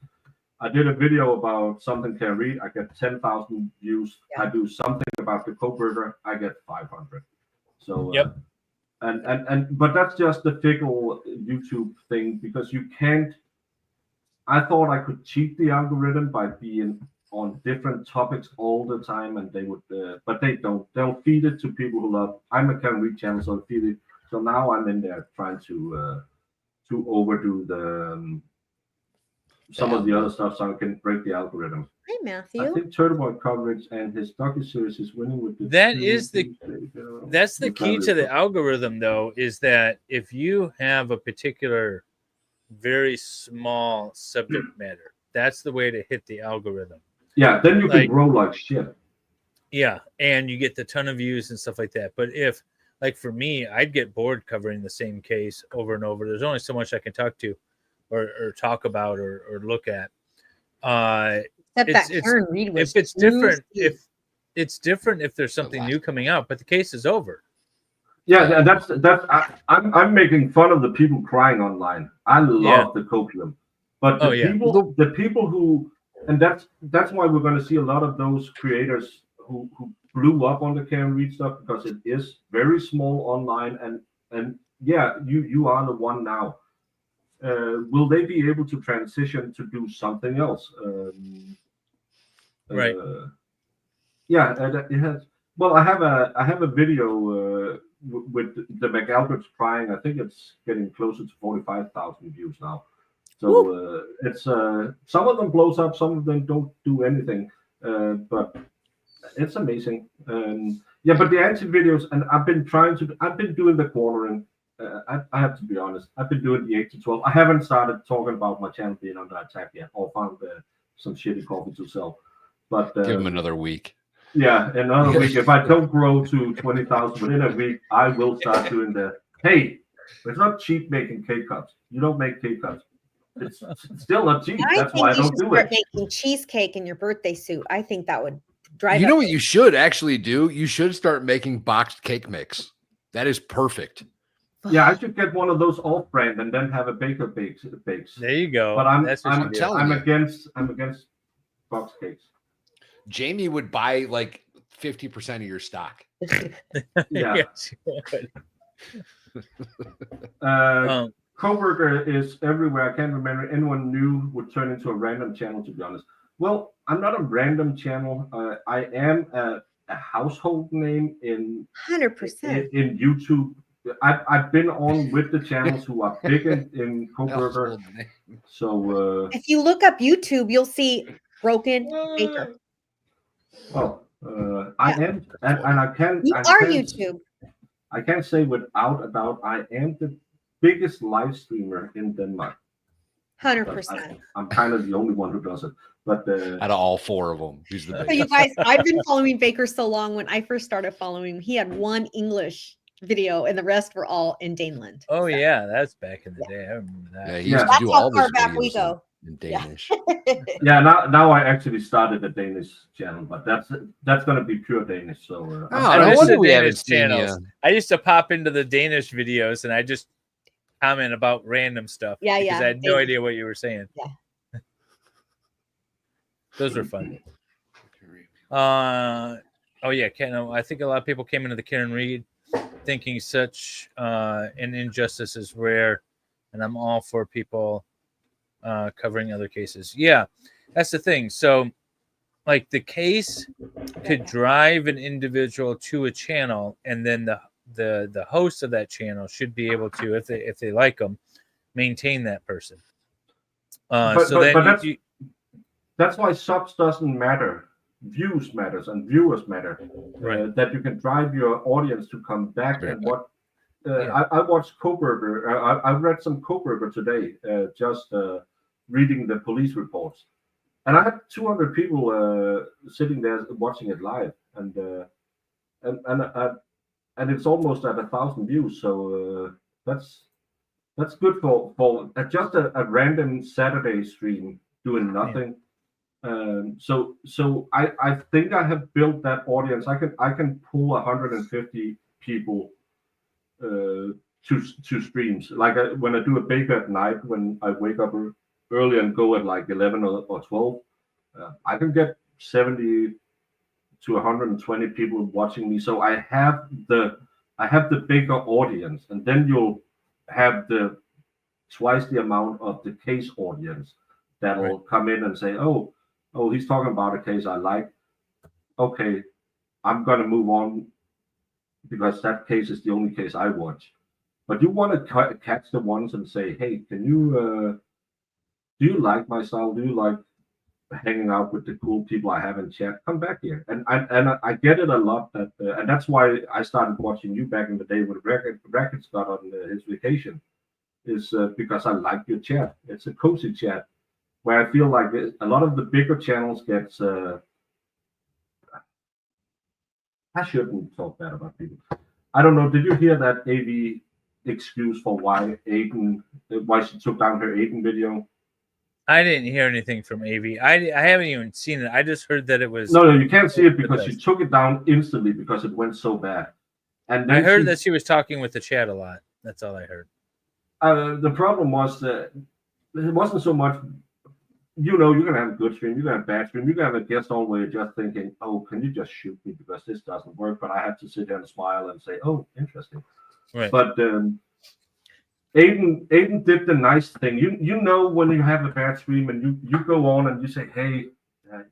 I did a video about something Can Read, I get 10,000 views. Yeah. I do something about the co-burger, I get 500. So Yep. But that's just the fickle YouTube thing, because you can't. I thought I could cheat the algorithm by being on different topics all the time, and they would, but they don't. They'll feed it to people who love. I'm a Can Read channel, so feed it. So now I'm in there trying to overdo some of the other stuff, so I can break the algorithm. Hi, I Matthew. think Turtleboy coverage and his docu-series is winning with the. That's the key to the algorithm, though, is that if you have a particular very small subject matter, that's the way to hit the algorithm. Yeah, then you can grow like shit. Yeah, and you get the ton of views and stuff like that. But if, like for me, I'd get bored covering the same case over and over. There's only so much I can talk to or talk about or look at. Except that Karen Reed was if it's different, juicy. if it's different if there's something new coming out, but the case is over. Yeah, that's I'm making fun of the people crying online. I love the copium, but the people who, and that's why we're going to see a lot of those creators who blew up on the Can Read stuff, because it is very small online, and yeah, you are the one now. Will they be able to transition to do something else? Right. Yeah, it has. Well, I have a video with the McAlberts crying. I think it's getting closer to 45,000 views now. So it's some of them blows up, some of them don't do anything, but it's amazing. Yeah, but the anti videos, and I've been doing the quartering. I have to be honest. I've been doing the 8 to 12. I haven't started talking about my channel being under attack yet, or found some shitty coffee to sell. But give him another week. Yeah, another week. If I don't grow to 20,000 within a week, I will start doing hey, it's not cheap making cake cups. You don't make cake cups. It's still not cheap. That's why I don't do it. Making cheesecake in your birthday suit. I think that would drive. You know what you should actually do? You should start making boxed cake mix. That is perfect. Yeah, I should get one of those off-brand and then have a baker bakes. There you go. But I'm telling you. against box cakes. Jamie would buy like 50% of your stock. Yeah. Yes, you would. Coworker is everywhere. I can't remember anyone new would turn into a random channel, to be honest. Well, I'm not a random channel. I am a household name in 100% in YouTube. I've been on with the channels who are big in Coburger. So if you look up YouTube, you'll see Broken Baker. Well, I am, and I can. You I are can, YouTube. I can say without a doubt, I am the biggest live streamer in Denmark. 100%. I'm kind of the only one who does it. But out of all four of them, he's the So you biggest. guys, I've been following Baker so long. When I first started following him, he had one English video and the rest were all in Daneland. Oh yeah, that's back in the day. I remember that. Yeah, he used to do all those videos in Danish. yeah, now I actually started a Danish channel, but that's going to be pure Danish. So no wonder we haven't seen you. I used to pop into the Danish videos and I just comment about random stuff. Yeah, because yeah. I had no idea what you were saying. Yeah. Those were fun. Oh yeah, I think a lot of people came into the Karen Reed thinking such an injustice is rare, and I'm all for people covering other cases. Yeah, that's the thing. So, like, the case could drive an individual to a channel, and then the host of that channel should be able to, if they like them, maintain that person. That's why subs doesn't matter. Views matters and viewers matter. Right. That you can drive your audience to come back and what. I watched Coburger. I read some Coburger today, just reading the police reports, and I had 200 people sitting there watching it live, and it's almost at 1,000 views. So that's good for just a random Saturday stream doing nothing. So I think I have built that audience. I can pull 150 people to streams. Like when I do a bake at night, when I wake up early and go at like 11 or 12, I can get 70 to 120 people watching me. So I have the bigger audience, and then you'll have the twice the amount of the case audience that'll come in and say, oh, he's talking about a case I like. Okay, I'm gonna move on because that case is the only case I watch. But you want to catch the ones and say, hey, can you do you like my style? Do you like hanging out with the cool people I have in chat? Come back here. And I get it a lot that and that's why I started watching you back in the day when Rackets got on his vacation, is because I like your chat. It's a cozy chat where I feel like a lot of the bigger channels gets I shouldn't talk bad about people. I don't know. Did you hear that AV excuse for why she took down her Aiden video? I didn't hear anything from AV. I haven't even seen it. I just heard that it was. No, you can't see it because she took it down instantly because it went so bad. And I heard that she was talking with the chat a lot. That's all I heard. The problem was that it wasn't so much. You're gonna have a good stream, you're gonna have a bad stream, you're gonna have a guest on where you're just thinking, oh, can you just shoot me because this doesn't work? But I have to sit there and smile and say, oh, interesting. Right. But Aiden did the nice thing. You know when you have a bad stream and you go on and you say, hey,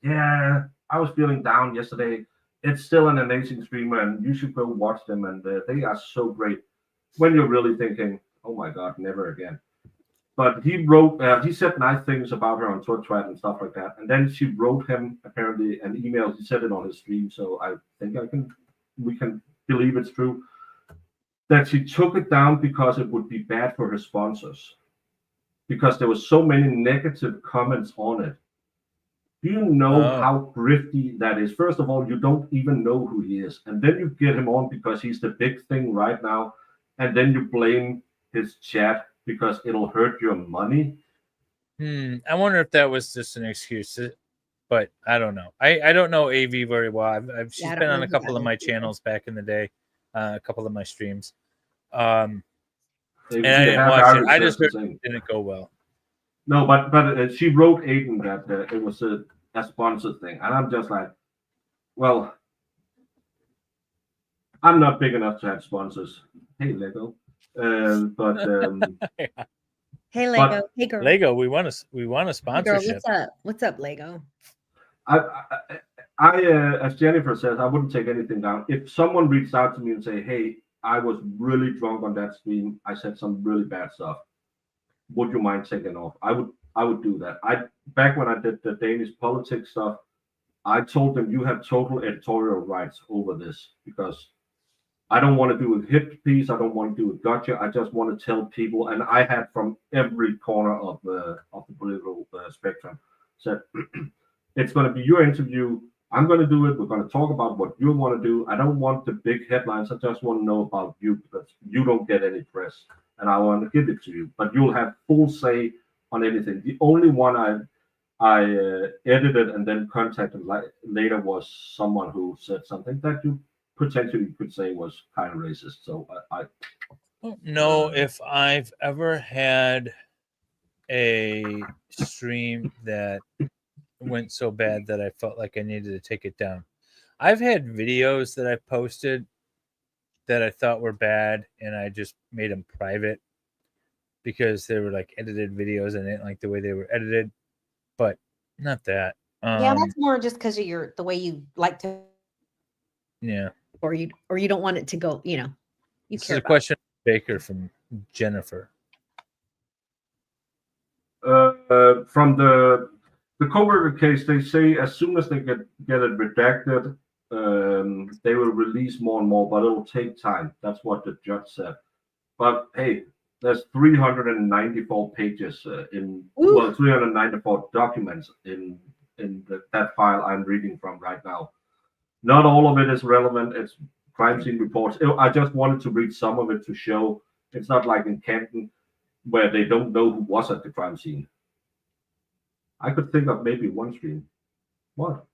yeah, I was feeling down yesterday. It's still an amazing streamer and you should go watch them and they are so great. When you're really thinking, oh my God, never again. But he wrote, he said nice things about her on Twitch and stuff like that. And then she wrote him apparently an email. He said it on his stream, so I think we can believe it's true. That she took it down because it would be bad for her sponsors, because there was so many negative comments on it. Do you know how grifty that is? First of all, you don't even know who he is, and then you get him on because he's the big thing right now, and then you blame his chat because it'll hurt your money. I wonder if that was just an excuse, but I don't know. I don't know AV very well. She's been on a couple of my channels back in the day, a couple of my streams. And I didn't watch it. I just heard it didn't go well. No, but she wrote Aiden that it was a sponsor thing, and I'm just like, well, I'm not big enough to have sponsors. Hey, Lego. But hey, Lego. Hey, girl. Lego, we want a sponsorship. Girl, what's up, Lego? I as Jennifer says, I wouldn't take anything down. If someone reached out to me and say, hey, I was really drunk on that stream, I said some really bad stuff, would you mind taking off? I would do that. Back when I did the Danish politics stuff, I told them you have total editorial rights over this because I don't want to do a hit piece. I don't want to do a gotcha. I just want to tell people, and I had from every corner of the political spectrum said, it's going to be your interview. I'm going to do it. We're going to talk about what you want to do. I don't want the big headlines. I just want to know about you because you don't get any press, and I want to give it to you. But you'll have full say on anything. The only one I edited and then contacted later was someone who said something that you potentially could say was kind of racist. So I don't know if I've ever had a stream that went so bad that I felt like I needed to take it down. I've had videos that I posted that I thought were bad, and I just made them private because they were like edited videos and I didn't like the way they were edited. But not that. Yeah, that's more just because of the way you like to. Yeah. Or you don't want it to go. You know. You This care is a about question Baker from Jennifer. from the coworker case, they say as soon as they get it redacted, they will release more and more, but it'll take time. That's what the judge said. But hey, there's 394 pages 394 documents in that file I'm reading from right now. Not all of it is relevant. It's crime scene reports. I just wanted to read some of it to show it's not like in Canton where they don't know who was at the crime scene. I could think of maybe one stream. What?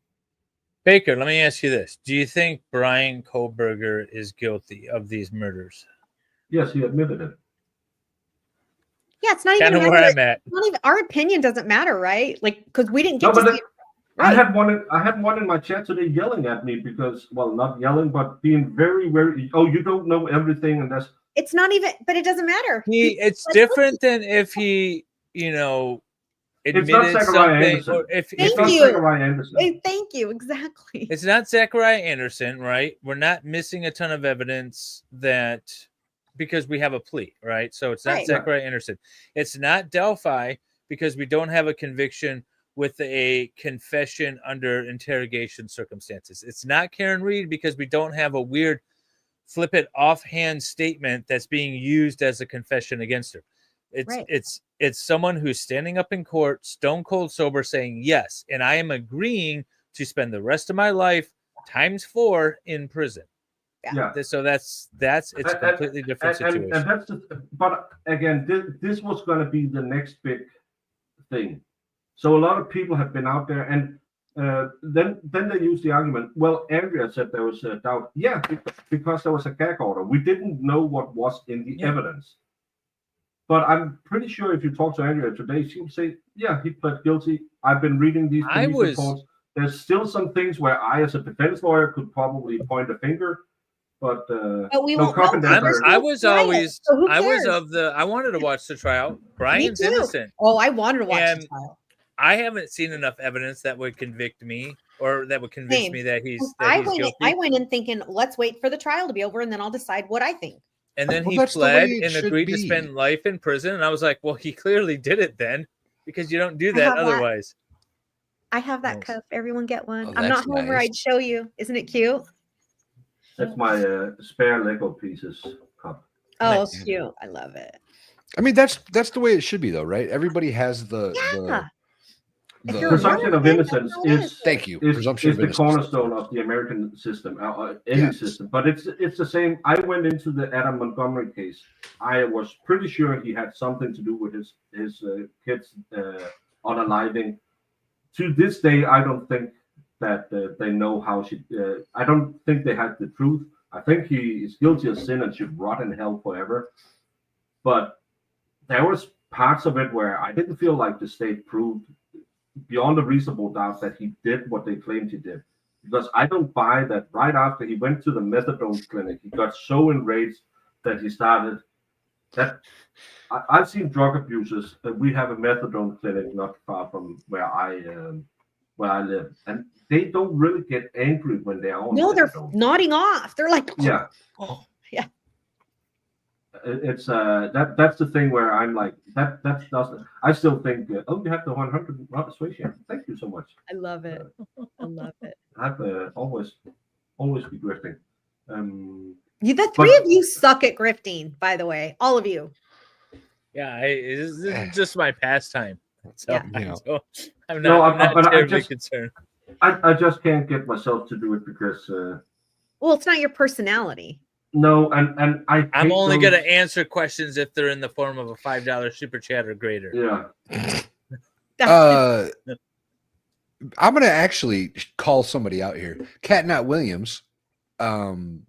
Baker, let me ask you this. Do you think Brian Kohlberger is guilty of these murders? Yes, he admitted it. Yeah, it's not Kind even of where I'm at. Not even our opinion doesn't matter, right? Like because we didn't get No, to but see it. I had one in my chat today yelling at me because, well, not yelling, but being very, very. Oh, you don't know everything, and that's. It's not even, but it doesn't matter. It's different than if he, admitted something, or if Zachariah Anderson. Thank you, exactly. It's not Zachariah Anderson, right? We're not missing a ton of evidence that because we have a plea, right? So it's not Right. Zachariah Anderson. It's not Delphi because we don't have a conviction with a confession under interrogation circumstances. It's not Karen Reed because we don't have a weird flippant offhand statement that's being used as a confession against her. It's someone who's standing up in court, stone cold sober, saying yes, and I am agreeing to spend the rest of my life times 4 in prison. Yeah. So it's a completely different situation. And that's but again, this was going to be the next big thing. So a lot of people have been out there, and then they use the argument. Well, Andrea said there was a doubt. Yeah, because there was a gag order. We didn't know what was in the evidence. But I'm pretty sure if you talk to Andrea today, she would say, "Yeah, he pled guilty. I've been reading these police reports. There's still some things where I, as a defense lawyer, could probably point a finger." But we no won't know. I was always So who I was cares? of the I wanted to watch the trial. Brian's Me too. innocent. Oh, I wanted to watch And the trial. I haven't seen enough evidence that would convict me or that would convince Same. me that he's I guilty. went in thinking, let's wait for the trial to be over, and then I'll decide what I think. And then Well, he that's the way pled it and should agreed to be. spend life in prison. And I was like, well, he clearly did it then because you don't do I that have that. otherwise. I have that Nice. cup. Everyone get one. Oh, I'm not that's Homer. nice. I'd show you. Isn't it cute? that's my spare Lego pieces cup. Oh, Nice. cute. I love it. I mean, that's the way it should be, though, right? Everybody has the If the you're Presumption of innocence is thank you. is Presumption of the innocence. cornerstone of the American system, any Yes. system. But it's the same. I went into the Adam Montgomery case. I was pretty sure he had something to do with his kids unaliving. To this day, I don't think that they know how she. I don't think they had the truth. I think he is guilty of sin and should rot in hell forever. But there was parts of it where I didn't feel like the state proved beyond a reasonable doubt that he did what they claimed he did. Because I don't buy that right after he went to the methadone clinic, he got so enraged that he started that. I've seen drug abusers. We have a methadone clinic not far from where I live, and they don't really get angry when they are on No, they're methadone. nodding off. They're like, Yeah. oh, yeah. it's that's the thing where I'm like that doesn't. I still think you have the 100 persuasion. Thank you so much. I love it. I love it. I've always be grifting. The three of you suck at grifting, by the way, all of you. Yeah, this is just my pastime. So Yeah. I'm not terribly concerned. I just can't get myself to do it because. Well, it's not your personality. No, and I'm only going to answer questions if they're in the form of a $5 super chat or greater. Yeah. I'm going to actually call somebody out here. Cat Nat Williams. When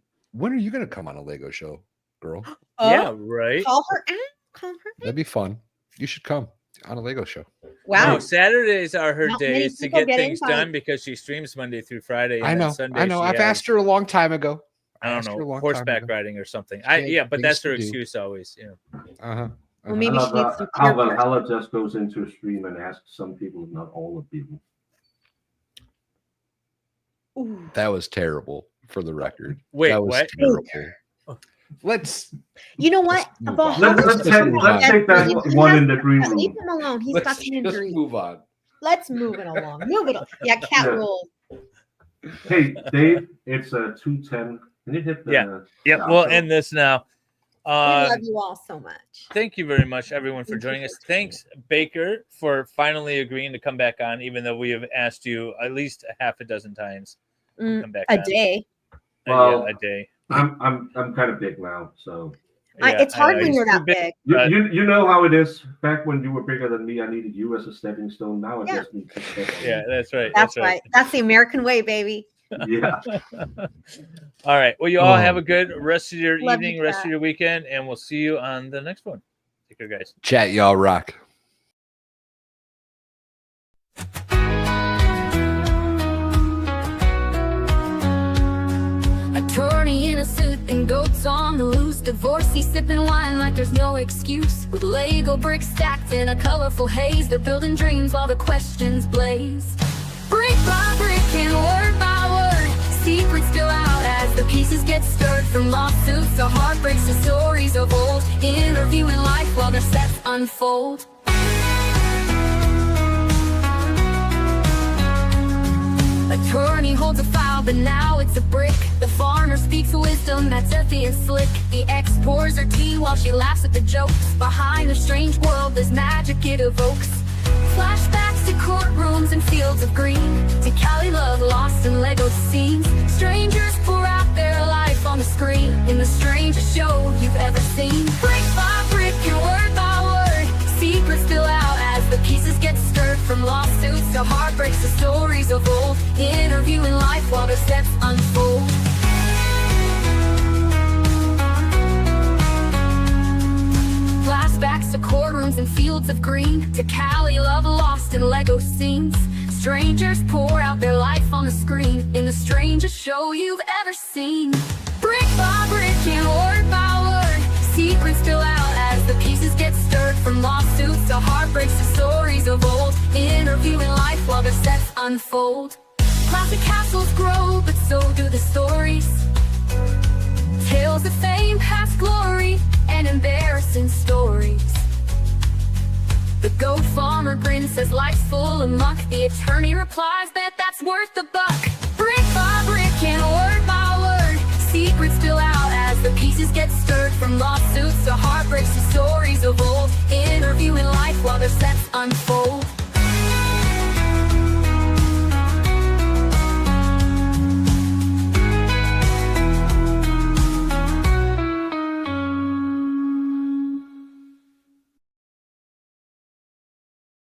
are you going to come on a Lego show, girl? Yeah, right. Call her out. Call her. That'd be fun. You should come on a Lego show. Wow. No, Saturdays are her Not many days to people get get things invited. done because she streams Monday through Friday. And I know. then Sunday I know. she I've has, asked her a long time ago. I don't asked her a know, long time horseback ago. riding or something. Yeah, But things that's her to do. excuse always. You know. Uh-huh. Well, maybe I she love needs some how peer Valhalla just goes into a stream and asks some people, not all the people. Ooh. That was terrible for the record. Wait, that was what? terrible. Let's You know what? move About on. Let's take that one in the green room. Leave him alone. He's got some just injury. move on. Let's move it along. Move it. Yeah, cat Yeah. rules. Hey, Dave, it's 2:10. Can you hit the? Yeah, we'll end this now. We love you all so much. Thank you very much, everyone, for joining us. Thanks, Baker, for finally agreeing to come back on, even though we have asked you at least a half a dozen times to come back A on. day. Well, Yeah, a day. I'm kind of big now, so. It's hard when you're that big. You know how it is. Back when you were bigger than me, I needed you as a stepping stone. Now I Yeah. just need to step on Yeah, that's right. That's right. That's the American way, baby. you. Yeah. All right. Well, you all have a good rest of your Love evening, you, rest Kat. of your weekend, and we'll see you on the next one. Take care, guys. Chat, y'all rock. Attorney in a suit and goats on the loose. Divorcee sipping wine like there's no excuse. With Lego bricks stacked in a colorful haze, they're building dreams while the questions blaze. Brick by brick and word by word, secrets spill out as the pieces get stirred. From lawsuits to heartbreaks to stories of old, interviewing life while their sets unfold. Attorney holds a file, but now it's a brick. The farmer speaks wisdom that's earthy and slick. The ex pours her tea while she laughs at the jokes. Behind the strange world, there's magic it evokes. Flashbacks to courtrooms and fields of green, to Cali love lost in Lego scenes. Strangers pour out their life on the screen, in the strangest show you've ever seen. Brick by brick and word by word, secrets spill out as the pieces get stirred. From lawsuits to heartbreaks to stories of old, interviewing life while their steps unfold. Flashbacks to courtrooms and fields of green, to Cali love lost in Lego scenes. Strangers pour out their life on the screen, in the strangest show you've ever seen. Brick by brick and word by word, secrets spill out as the pieces get stirred. From lawsuits to heartbreaks to stories of old, interviewing life while their sets unfold. Classic castles grow, but so do the stories. Tales of fame, past glory, and embarrassing stories. The goat farmer grins, says life's full of muck. The attorney replies, bet that's worth the buck. Brick by brick and word by word, secrets spill out as the pieces get stirred. From lawsuits to heartbreaks to stories